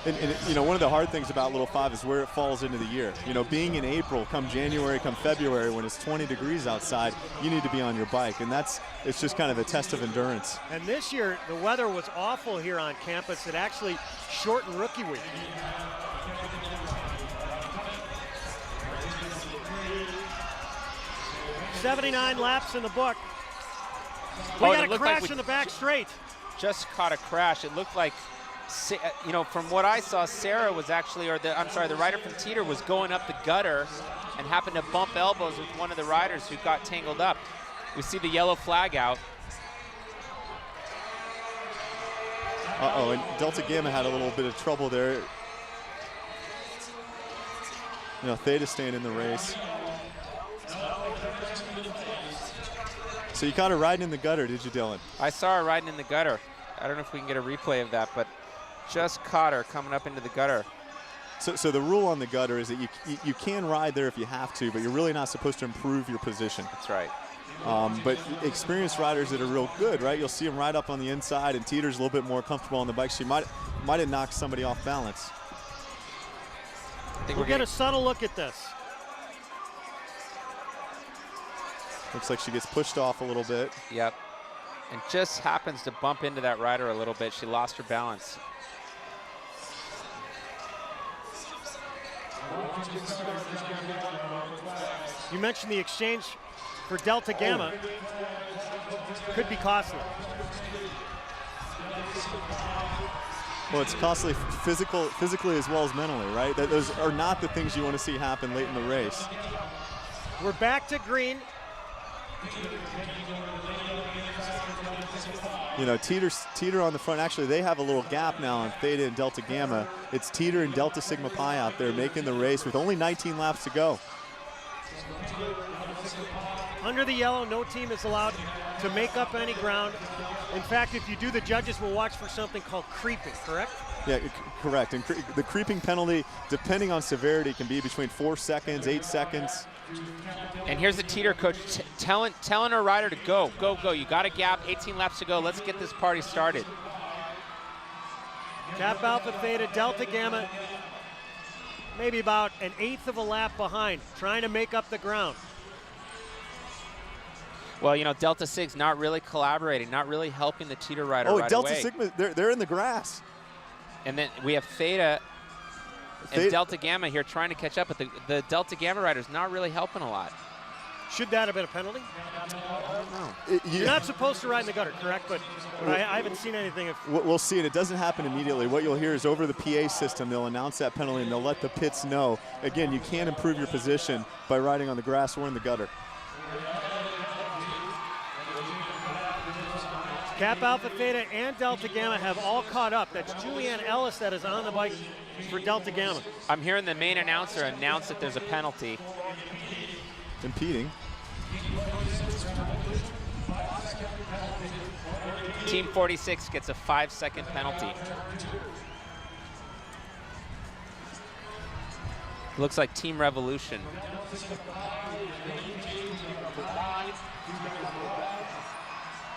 And you know, one of the hard things about Little 5 is where it falls into the year. You know, being in April, come January, come February, when it's 20 degrees outside, you need to be on your bike, and it's just kind of a test of endurance. And this year, the weather was awful here on campus. It actually shortened Rookie Week. "79 laps in the book." We got a crash in the back straight. Just caught a crash. It looked like, you know, from what I saw, Sarah was actually, the rider from Teeter was going up the gutter and happened to bump elbows with one of the riders who got tangled up. We see the yellow flag out. Uh-oh, and Delta Gamma had a little bit of trouble there. You know, Theta staying in the race. So you caught her riding in the gutter, did you, Dylan? I saw her riding in the gutter. I don't know if we can get a replay of that, but just caught her coming up into the gutter. So the rule on the gutter is that you can ride there if you have to, but you're really not supposed to improve your position. That's right. But experienced riders that are real good, right? You'll see them ride up on the inside, and Teeter's a little bit more comfortable on the bike. She might have knocked somebody off balance. We'll get a subtle look at this. Looks like she gets pushed off a little bit. Yep. And just happens to bump into that rider a little bit. She lost her balance. You mentioned the exchange for Delta Gamma. Could be costly. Well, it's costly physically as well as mentally, right? Those are not the things you want to see happen late in the race. We're back to green. You know, Teeter on the front. Actually, they have a little gap now on Theta and Delta Gamma. It's Teeter and Delta Sigma Pi out there making the race with only 19 laps to go. Under the yellow, no team is allowed to make up any ground. In fact, if you do, the judges will watch for something called creeping, correct? Yeah, correct. And the creeping penalty, depending on severity, can be between 4 seconds, 8 seconds. And here's the Teeter coach telling her rider to go, go, go. You got a gap, 18 laps to go. Let's get this party started. Kappa Alpha Theta, Delta Gamma, maybe about an eighth of a lap behind, trying to make up the ground. Well, you know, Delta Sig's not really collaborating, not really helping the Teeter rider right Delta away. Sigma, they're in the grass. And then we have Theta and Delta Gamma here trying to catch up, but the Delta Gamma rider's not really helping a lot. Should that have been a penalty? I don't know. You're not supposed to ride in the gutter, correct? But I haven't seen anything. We'll see, and it doesn't happen immediately. What you'll hear is over the PA system, they'll announce that penalty, and they'll let the pits know. Again, you can't improve your position by riding on the grass or in the gutter. Kappa Alpha Theta and Delta Gamma have all caught up. That's Julianne Ellis that is on the bike for Delta Gamma. I'm hearing the main announcer announce that there's a penalty. Impeding. Team 46 gets a 5-second penalty. Looks like Team Revolution.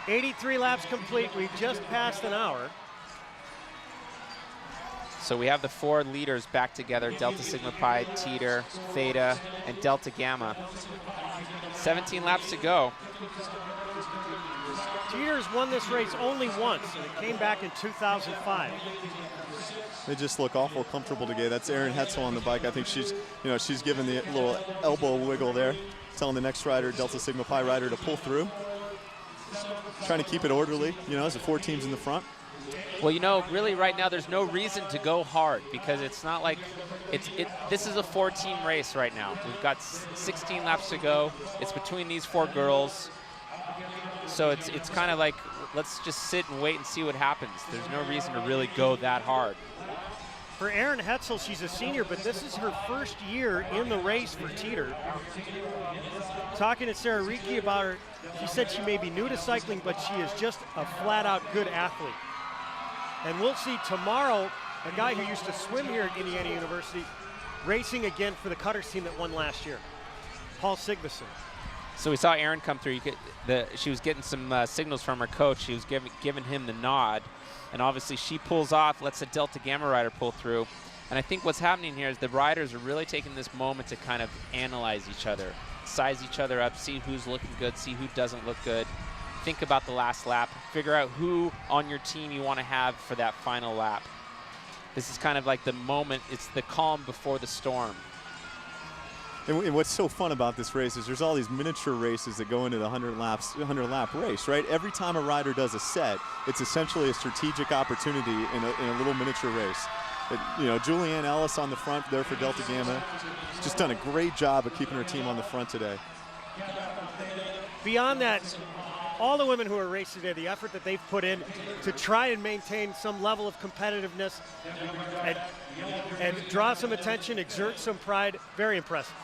"83 laps complete." We just passed an hour. So we have the 4 leaders back together, Delta Sigma Pi, Teeter, Theta, and Delta Gamma. 17 laps to go. Teeter's won this race only once, and it came back in 2005. They just look awful comfortable together. That's Erin Hetzel on the bike. I think she's given the little elbow wiggle there, telling the next rider, Delta Sigma Pi rider, to pull through. Trying to keep it orderly, as the 4 teams in the front. Well, really right now there's no reason to go hard because it's not like this is a 4-team race right now. We've got 16 laps to go. It's between these 4 girls. So it's kind of like, let's just sit and wait and see what happens. There's no reason to really go that hard. For Erin Hetzel, she's a senior, but this is her first year in the race for Teeter. Talking to Sarah Ricci about her, she said she may be new to cycling, but she is just a flat-out good athlete. And we'll see tomorrow a guy who used to swim here at Indiana University racing again for the Cutters team that won last year, Paul Sigmason. So we saw Erin come through. She was getting some signals from her coach. She was giving him the nod. And obviously she pulls off, lets a Delta Gamma rider pull through. And I think what's happening here is the riders are really taking this moment to kind of analyze each other, size each other up, see who's looking good, see who doesn't look good. Think about the last lap, figure out who on your team you want to have for that final lap. This is kind of like the moment, it's the calm before the storm. And what's so fun about this race is there's all these miniature races that go into the 100-lap race, right? Every time a rider does a set, it's essentially a strategic opportunity in a little miniature race. Julianne Ellis on the front there for Delta Gamma, just done a great job of keeping her team on the front today. Beyond that, all the women who are racing today, the effort that they've put in to try and maintain some level of competitiveness and draw some attention, exert some pride, very impressive.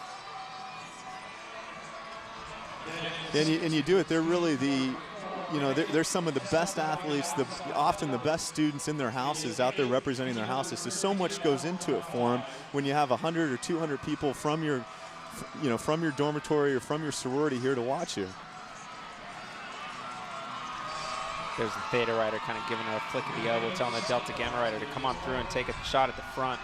And you do it. They're really they're some of the best athletes, often the best students in their houses, out there representing their houses. So much goes into it for them when you have 100 or 200 people from your dormitory or from your sorority here to watch you. There's the Theta rider kind of giving her a flick of the elbow, telling the Delta Gamma rider to come on through and take a shot at the front.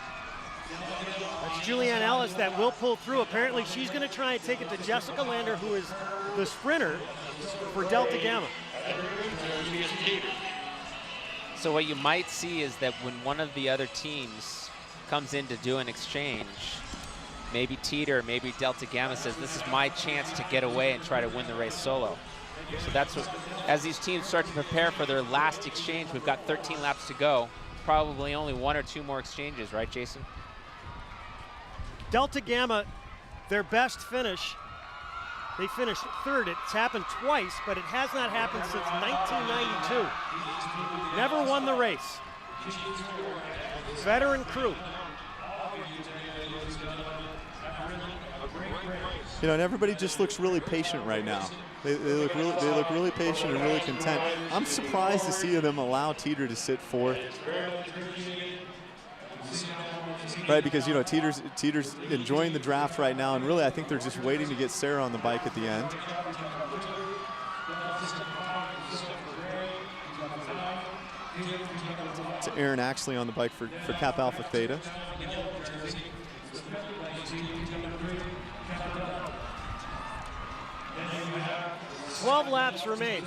That's Julianne Ellis that will pull through. Apparently she's going to try and take it to Jessica Lander, who is the sprinter for Delta Gamma. So what you might see is that when one of the other teams comes in to do an exchange, maybe Teeter, maybe Delta Gamma says, this is my chance to get away and try to win the race solo. So that's what, as these teams start to prepare for their last exchange, we've got 13 laps to go. Probably only 1 or 2 more exchanges, right, Jason? Delta Gamma, their best finish, they finished 3rd. It's happened twice, but it has not happened since 1992. Never won the race. Veteran crew. And everybody just looks really patient right now. They look really patient and really content. I'm surprised to see them allow Teeter to sit 4th. Right, because Teeter's enjoying the draft right now, and really I think they're just waiting to get Sarah on the bike at the end. To Aaron Axley on the bike for Kappa Alpha Theta. $12 laps remain.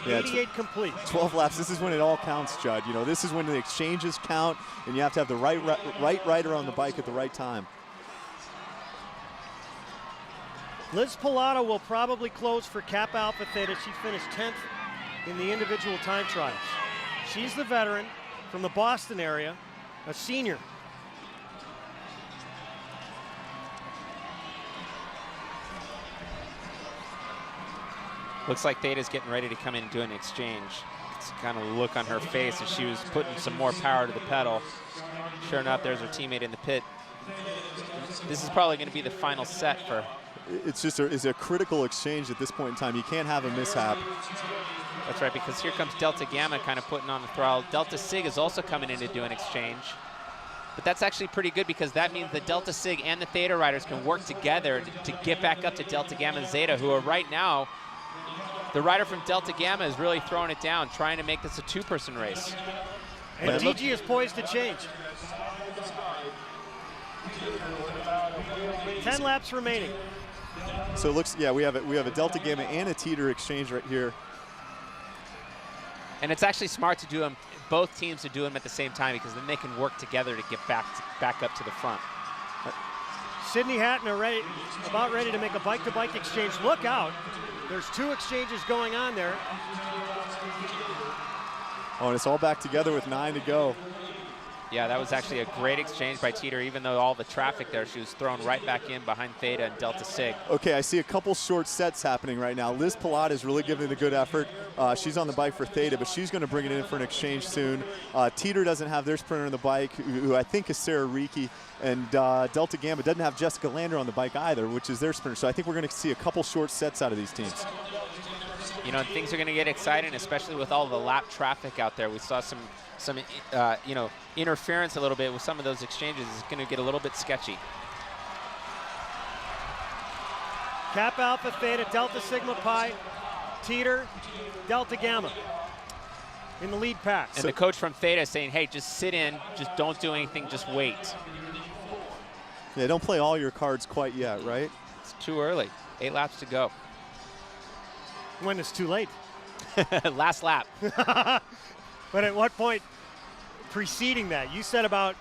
Yeah, 88 complete. 12 laps. This is when it all counts, Judd. This is when the exchanges count, and you have to have the right rider on the bike at the right time. Liz Pilato will probably close for Kappa Alpha Theta. She finished 10th in the individual time trials. She's the veteran from the Boston area, a senior. Looks like Theta's getting ready to come in and do an exchange. kind of look on her face as she was putting some more power to the pedal. Sure enough, there's her teammate in the pit. This is probably going to be the final set for. It's just a critical exchange at this point in time. You can't have a mishap. That's right, because here comes Delta Gamma kind of putting on the throttle. Delta Sig is also coming in to do an exchange. But that's actually pretty good because that means the Delta Sig and the Theta riders can work together to get back up to Delta Gamma and Zeta, who are right now, the rider from Delta Gamma is really throwing it down, trying to make this a two-person race. And DG is poised to change. 10 laps remaining. So it looks, yeah, we have a Delta Gamma and a Teeter exchange right here. And it's actually smart to do them, both teams to do them at the same time, because then they can work together to get back up to the front. Sydney Hatton are about ready to make a bike-to-bike exchange. Look out. There's 2 exchanges going on there. Oh, and it's all back together with 9 to go. Yeah, that was actually a great exchange by Teeter. Even though all the traffic there, she was thrown right back in behind Theta and Delta Sig. Okay, I see a couple short sets happening right now. Liz Pilata is really giving it a good effort. She's on the bike for Theta, but she's going to bring it in for an exchange soon. Teeter doesn't have their sprinter on the bike, who I think is Sarah Riki, and Delta Gamma doesn't have Jessica Lander on the bike either, which is their sprinter. So I think we're going to see a couple short sets out of these teams. You know, things are going to get exciting, especially with all the lap traffic out there. We saw some you know, interference a little bit with some of those exchanges. It's going to get a little bit sketchy. Kappa Alpha Theta, Delta Sigma Pi, Teeter, Delta Gamma in the lead pack. And the coach from Theta is saying, hey, just sit in, just don't do anything, just wait. Yeah, don't play all your cards quite yet, right? It's too early. 8 laps to go. When it's too late. Last lap. But at what point preceding that? You said about,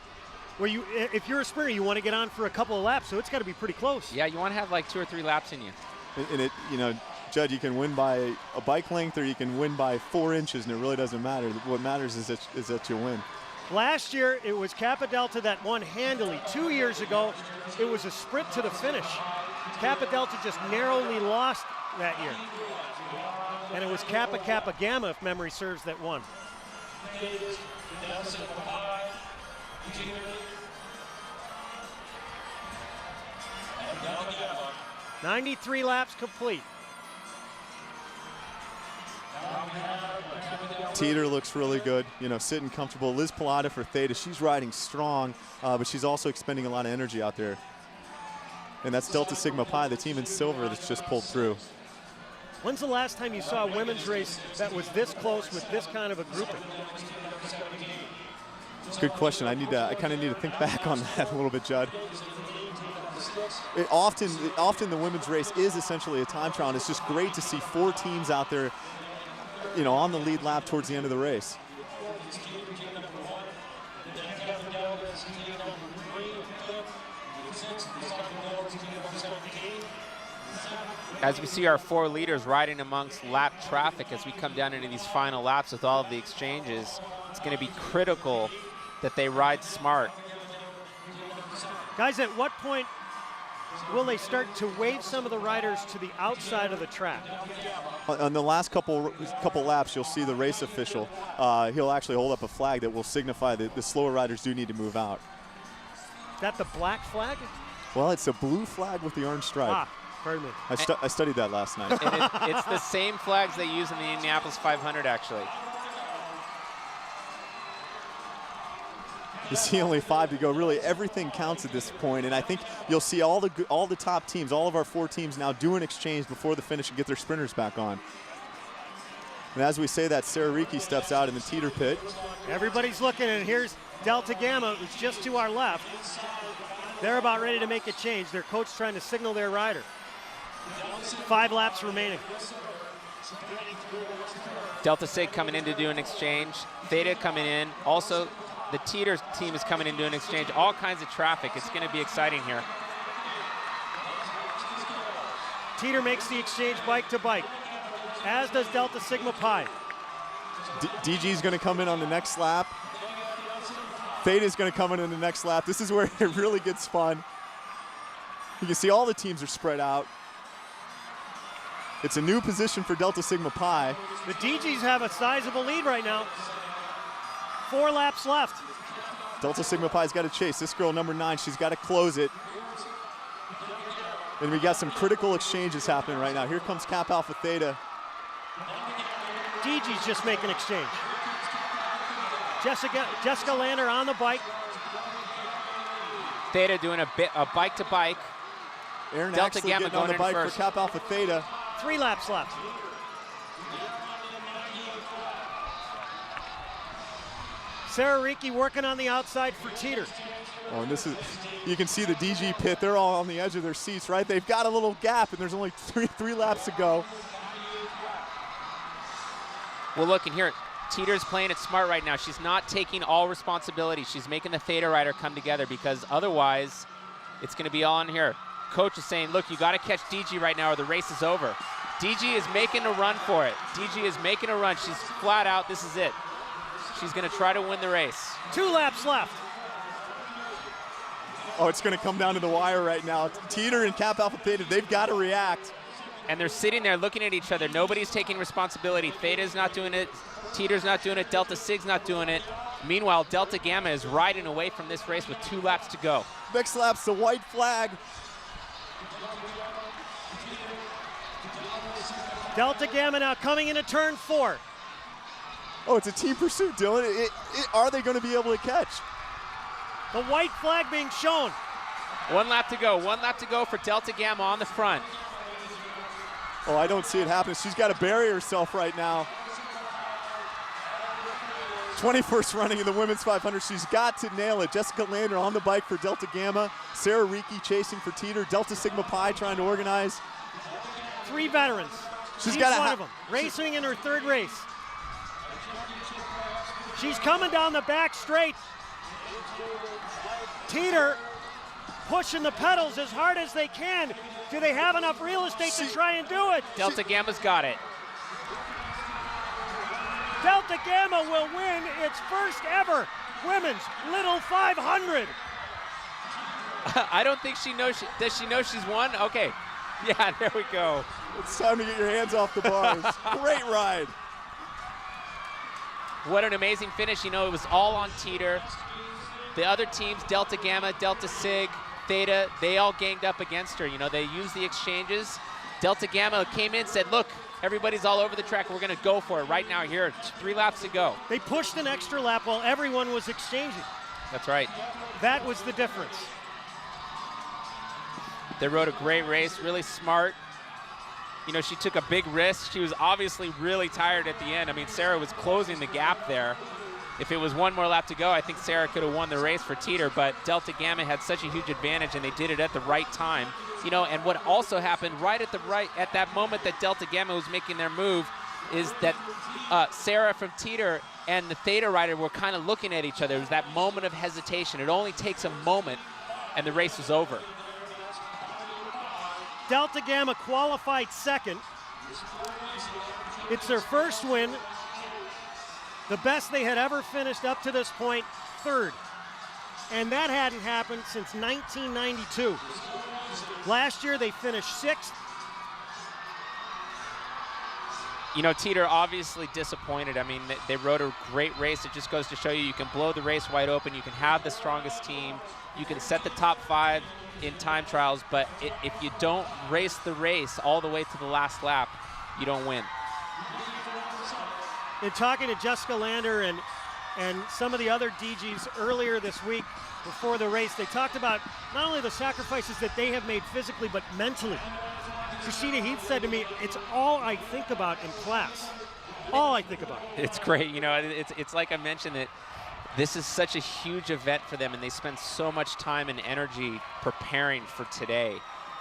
well, if you're a sprinter, you want to get on for a couple of laps, so it's got to be pretty close. Yeah, you want to have like 2 or 3 laps in you. And it, you know, Judd, you can win by a bike length or you can win by 4 inches, and it really doesn't matter. What matters is that you win. Last year, it was Kappa Delta that won handily. 2 years ago, it was a sprint to the finish. Kappa Delta just narrowly lost that year. And it was Kappa Kappa Gamma, if memory serves, that won. 93 laps complete. Teeter looks really good, you know, sitting comfortable. Liz Pilata for Theta, she's riding strong, but she's also expending a lot of energy out there. And that's Delta Sigma Pi, the team in silver that's just pulled through. When's the last time you saw a women's race that was this close with this kind of a grouping? It's a good question. I kind of need to think back on that a little bit, Judd. Often the women's race is essentially a time trial, and it's just great to see 4 teams out there, you know, on the lead lap towards the end of the race. As we see our 4 leaders riding amongst lap traffic as we come down into these final laps with all of the exchanges, it's going to be critical that they ride smart. Guys, at what point will they start to wave some of the riders to the outside of the track? On the last couple laps, you'll see the race official. He'll actually hold up a flag that will signify that the slower riders do need to move out. Is that the black flag? Well, it's a blue flag with the orange stripe. Ah, pardon me. I studied that last night. And it's the same flags they use in the Indianapolis 500, actually. You see only 5 to go. Really, everything counts at this point, and I think you'll see all the top teams, all of our 4 teams now do an exchange before the finish and get their sprinters back on. And as we say that, Sarah Riki steps out in the Teeter pit. Everybody's looking, and here's Delta Gamma, who's just to our left. They're about ready to make a change. Their coach trying to signal their rider. 5 laps remaining. Delta Sig coming in to do an exchange. Theta coming in. Also, the Teeter team is coming in to do an exchange. All kinds of traffic. It's going to be exciting here. Teeter makes the exchange bike to bike, as does Delta Sigma Pi. DG's going to come in on the next lap. Theta's going to come in on the next lap. This is where it really gets fun. You can see all the teams are spread out. It's a new position for Delta Sigma Pi. The DGs have a sizable lead right now. 4 laps left. Delta Sigma Pi's got to chase. This girl, number 9, she's got to close it. And we got some critical exchanges happening right now. Here comes Kappa Alpha Theta. DG's just making exchange. Jessica Lander on the bike. Theta doing a bike to bike. Aaron Delta Axley Gamma getting on the going bike in for first. Kappa Alpha Theta. 3 laps left. Sarah Ricci working on the outside for Teeter. Oh, and this is, you can see the DG pit. They're all on the edge of their seats, right? They've got a little gap, and there's only three laps to go. Well, look, and here, Teeter's playing it smart right now. She's not taking all responsibility. She's making the Theta rider come together, because otherwise it's going to be on here. Coach is saying, look, you got to catch DG right now or the race is over. DG is making a run for it. DG is making a run. She's flat out. This is it. She's going to try to win the race. 2 laps left. Oh, it's going to come down to the wire right now. Teeter and Kappa Alpha Theta, they've got to react. And they're sitting there looking at each other. Nobody's taking responsibility. Theta's not doing it. Teeter's not doing it. Delta Sig's not doing it. Meanwhile, Delta Gamma is riding away from this race with 2 laps to go. Next lap's the white flag. Delta Gamma now coming into turn 4. Oh, it's a team pursuit, Dylan. Are they going to be able to catch? The white flag being shown. 1 lap to go. 1 lap to go for Delta Gamma on the front. Oh, I don't see it happening. She's got to bury herself right now. 21st running in the women's 500. She's got to nail it. Jessica Lander on the bike for Delta Gamma. Sarah Ricci chasing for Teeter. Delta Sigma Pi trying to organize. 3 veterans. She's Each got one of them racing in her 3rd race. She's coming down the back straight. Teeter pushing the pedals as hard as they can. Do they have enough real estate to try and do it? Delta Gamma's got it. Delta Gamma will win its first ever women's Little 500. I don't think she knows. Does she know she's won? Okay. Yeah, there we go. It's time to get your hands off the bars. Great ride. What an amazing finish. You know, it was all on Teeter. The other teams, Delta Gamma, Delta Sig, Theta, they all ganged up against her. You know, they used the exchanges. Delta Gamma came in, said, look, everybody's all over the track. We're going to go for it right now here. 3 laps to go. They pushed an extra lap while everyone was exchanging. That's right. That was the difference. They rode a great race, really smart. You know, she took a big risk. She was obviously really tired at the end. I mean, Sarah was closing the gap there. If it was 1 more lap to go, I think Sarah could have won the race for Teeter, but Delta Gamma had such a huge advantage, and they did it at the right time. You know, and what also happened at that moment that Delta Gamma was making their move is that Sarah from Teeter and the Theta rider were kind of looking at each other. It was that moment of hesitation. It only takes a moment, and the race is over. Delta Gamma qualified 2nd. It's their first win. The best they had ever finished up to this point, 3rd. And that hadn't happened since 1992. Last year they finished 6th. You know, Teeter obviously disappointed. I mean, they rode a great race. It just goes to show you can blow the race wide open. You can have the strongest team. You can set the top 5 in time trials, but if you don't race the race all the way to the last lap, you don't win. In talking to Jessica Lander and some of the other DGs earlier this week before the race, they talked about not only the sacrifices that they have made physically, but mentally. Rashida Heath said to me, it's all I think about in class. All I think about. It's great. You know, it's like I mentioned that this is such a huge event for them, and they spend so much time and energy preparing for today.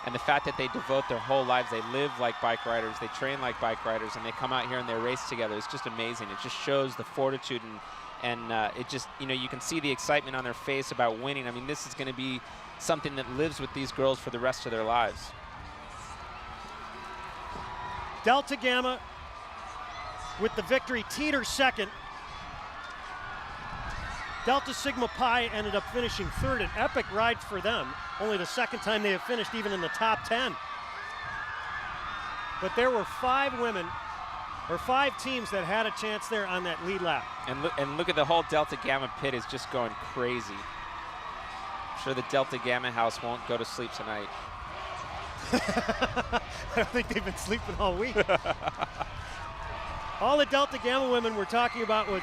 And the fact that they devote their whole lives, they live like bike riders, they train like bike riders, and they come out here and they race together. It's just amazing. It just shows the fortitude, and it just, you know, you can see the excitement on their face about winning. I mean, this is going to be something that lives with these girls for the rest of their lives. Delta Gamma with the victory. Teeter 2nd. Delta Sigma Pi ended up finishing 3rd. An epic ride for them. Only the 2nd time they have finished even in the top 10. but there were 5 women or 5 teams that had a chance there on that lead lap. And look at the whole Delta Gamma pit is just going crazy. I'm sure the Delta Gamma house won't go to sleep tonight. I don't think they've been sleeping all week. All the Delta Gamma women were talking about was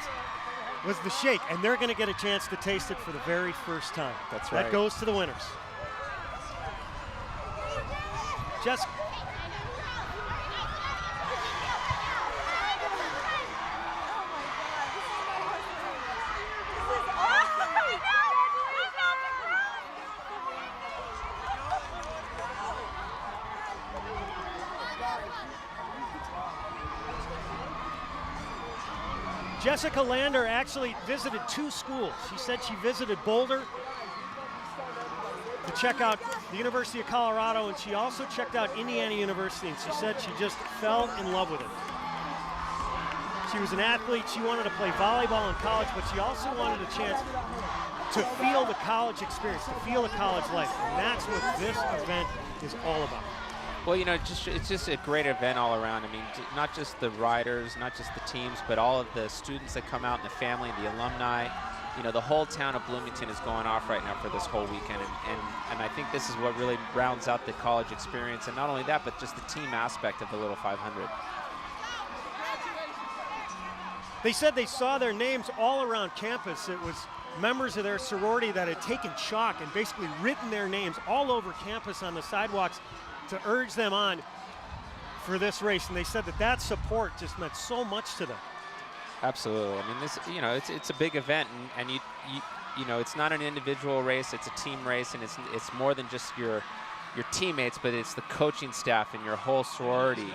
the shake, and they're going to get a chance to taste it for the very first time. That's right. That goes to the winners. Just Jessica Lander actually visited 2 schools. She said she visited Boulder to check out the University of Colorado, and she also checked out Indiana University, and she said she just fell in love with it. She was an athlete. She wanted to play volleyball in college, but she also wanted a chance to feel the college experience, to feel the college life, and that's what this event is all about. Well, you know, it's just a great event all around. I mean, not just the riders, not just the teams, but all of the students that come out and the family and the alumni. You know, the whole town of Bloomington is going off right now for this whole weekend, and I think this is what really rounds out the college experience, and not only that, but just the team aspect of the Little 500. They said they saw their names all around campus. It was members of their sorority that had taken chalk and basically written their names all over campus on the sidewalks to urge them on for this race, and they said that support just meant so much to them. Absolutely. I mean, this, you know, it's a big event, and you know, it's not an individual race; it's a team race, and it's more than just your teammates, but it's the coaching staff and your whole sorority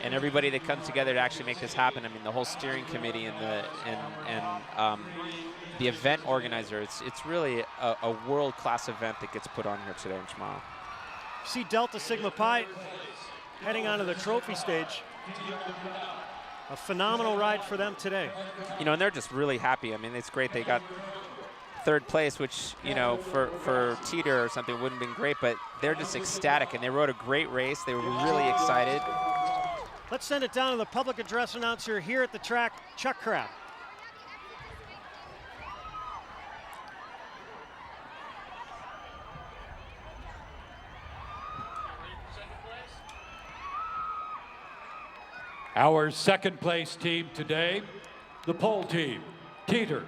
and everybody that comes together to actually make this happen. I mean, the whole steering committee and the event organizer. It's really a world-class event that gets put on here today and tomorrow. See Delta Sigma Pi heading onto the trophy stage. A phenomenal ride for them today. You know, and they're just really happy. I mean, it's great. They got 3rd place, which, you know, for Teeter or something wouldn't have been great, but they're just ecstatic, and they rode a great race. They were really excited. Let's send it down to the public address announcer here at the track, Chuck Crabb. Our 2nd place team today, the pole team, Teeter,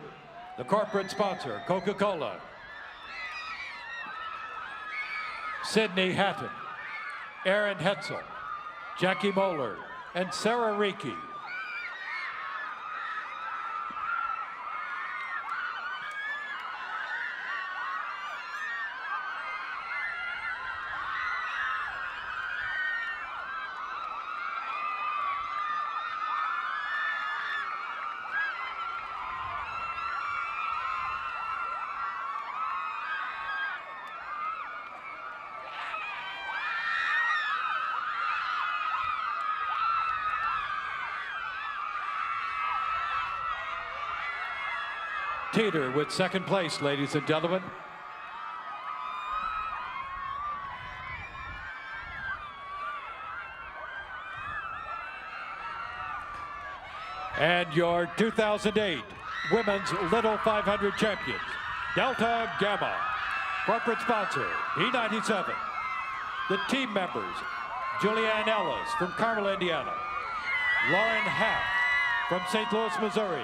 the corporate sponsor, Coca-Cola. Sydney Hatton, Aaron Hetzel, Jackie Moeller, and Sarah Reiki. Teeter with 2nd place, ladies and gentlemen. And your 2008 Women's Little 500 champions, Delta Gamma. Corporate sponsor, E97. The team members, Julianne Ellis from Carmel, Indiana. Lauren Haff from St. Louis, Missouri.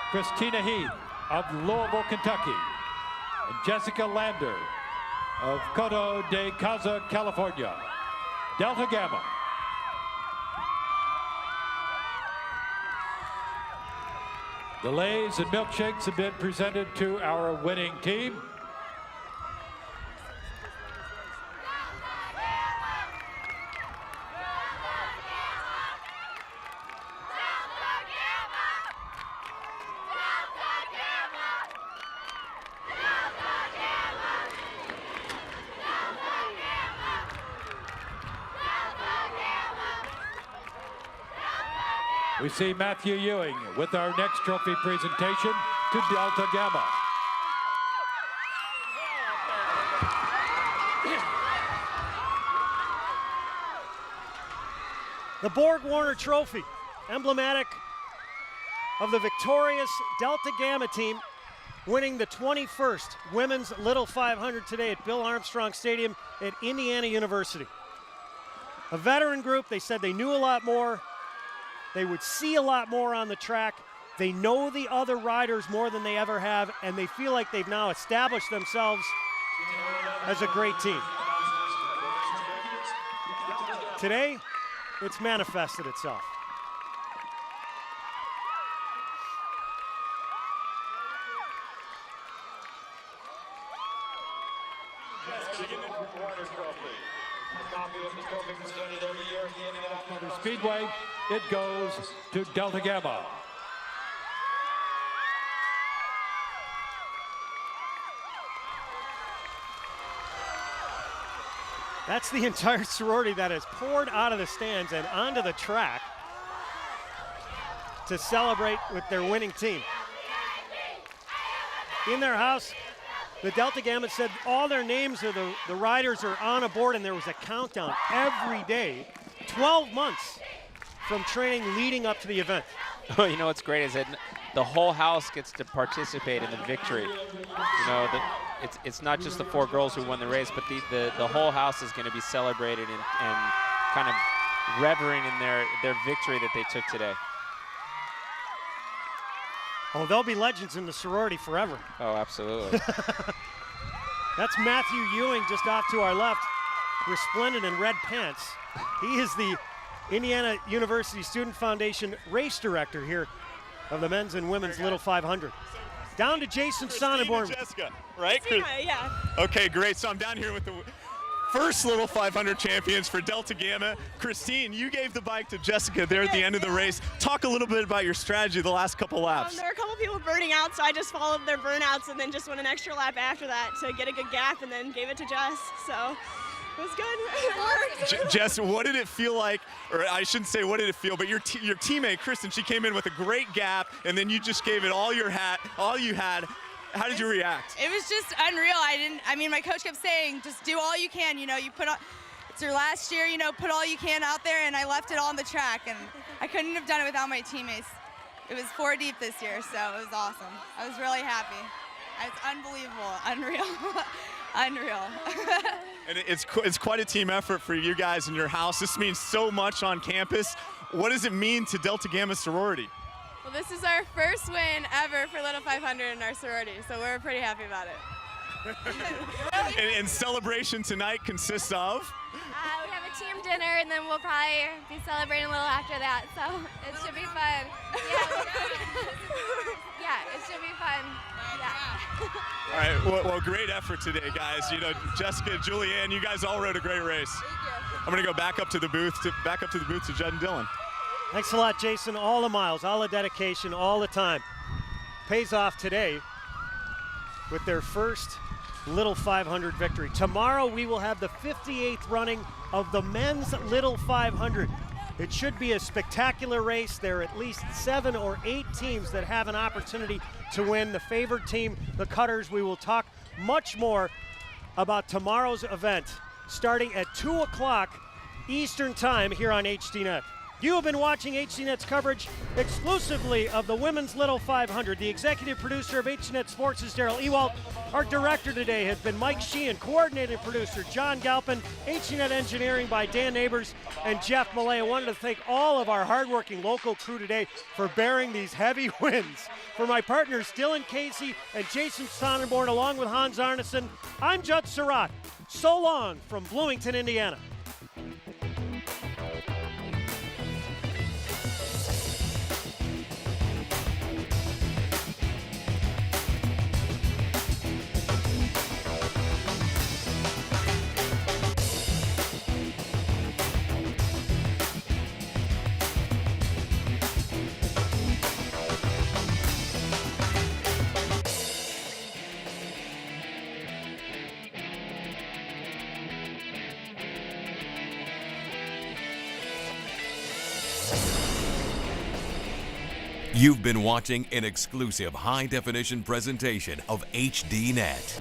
Christina Heath of Louisville, Kentucky, and Jessica Lander of Coto de Caza, California. Delta Gamma. The Lays and milkshakes have been presented to our winning team. We see Matthew Ewing with our next trophy presentation to Delta Gamma. The Borg Warner Trophy, emblematic of the victorious Delta Gamma team, winning the 21st Women's Little 500 today at Bill Armstrong Stadium at Indiana University. A veteran group, they said they knew a lot more. They would see a lot more on the track. They know the other riders more than they ever have, and they feel like they've now established themselves as a great team. Today, it's manifested itself. For Speedway, it goes to Delta Gamma. That's the entire sorority that has poured out of the stands and onto the track to celebrate with their winning team. In their house, the Delta Gamma said all their names of the riders are on a board, and there was a countdown every day, 12 months from training leading up to the event. Oh, you know what's great is that the whole house gets to participate in the victory. You know, it's not just the 4 girls who won the race, but the whole house is going to be celebrated and kind of revering in their victory that they took today. Oh, they'll be legends in the sorority forever. Oh, absolutely. That's Matthew Ewing just off to our left, resplendent in red pants. He is the Indiana University Student Foundation race director here of the men's and women's Little 500. Down to Jason Sonnenborn. Jessica, right? Yeah. Okay, great. So I'm down here with the first Little 500 champions for Delta Gamma. Christine, you gave the bike to Jessica there at the end of the race. Talk a little bit about your strategy the last couple laps. There were a couple people burning out, so I just followed their burnouts and then just went an extra lap after that to get a good gap and then gave it to Jess. So it was good. It worked. Jess, what did it feel like, or I shouldn't say what did it feel, but your teammate, Kristen, she came in with a great gap, and then you just gave it all you had. How did you react? It was just unreal. I mean, my coach kept saying, just do all you can. You know, it's your last year, you know, put all you can out there, and I left it all on the track, and I couldn't have done it without my teammates. It was 4 deep this year, so it was awesome. I was really happy. It's unbelievable, unreal, unreal. And it's quite a team effort for you guys in your house. This means so much on campus. What does it mean to Delta Gamma sorority? Well, this is our first win ever for Little 500 in our sorority, so we're pretty happy about it. And celebration tonight consists of? We have a team dinner, and then we'll probably be celebrating a little after that, so it should be fun. Yeah, it should be fun. Yeah. All right, well, great effort today, guys. You know, Jessica, Julianne, you guys all rode a great race. I'm gonna go back up to the booth to Judd and Dylan. Thanks a lot, Jason. All the miles, all the dedication, all the time. Pays off today with their first Little 500 victory. Tomorrow we will have the 58th running of the men's Little 500. It should be a spectacular race. There are at least 7 or 8 teams that have an opportunity to win. The favored team, the Cutters. We will talk much more about tomorrow's event starting at 2 o'clock Eastern Time here on HDNet. You have been watching HDNet's coverage exclusively of the Women's Little 500. The executive producer of HDNet Sports is Daryl Ewald. Our director today has been Mike Sheehan, coordinating producer John Galpin, HDNet engineering by Dan Neighbors and Jeff Millay. I wanted to thank all of our hardworking local crew today for bearing these heavy winds. For my partners Dylan Casey and Jason Sonnenborn, along with Hans Arneson, I'm Judd Surratt. So long from Bloomington, Indiana. You've been watching an exclusive high-definition presentation of HDNet.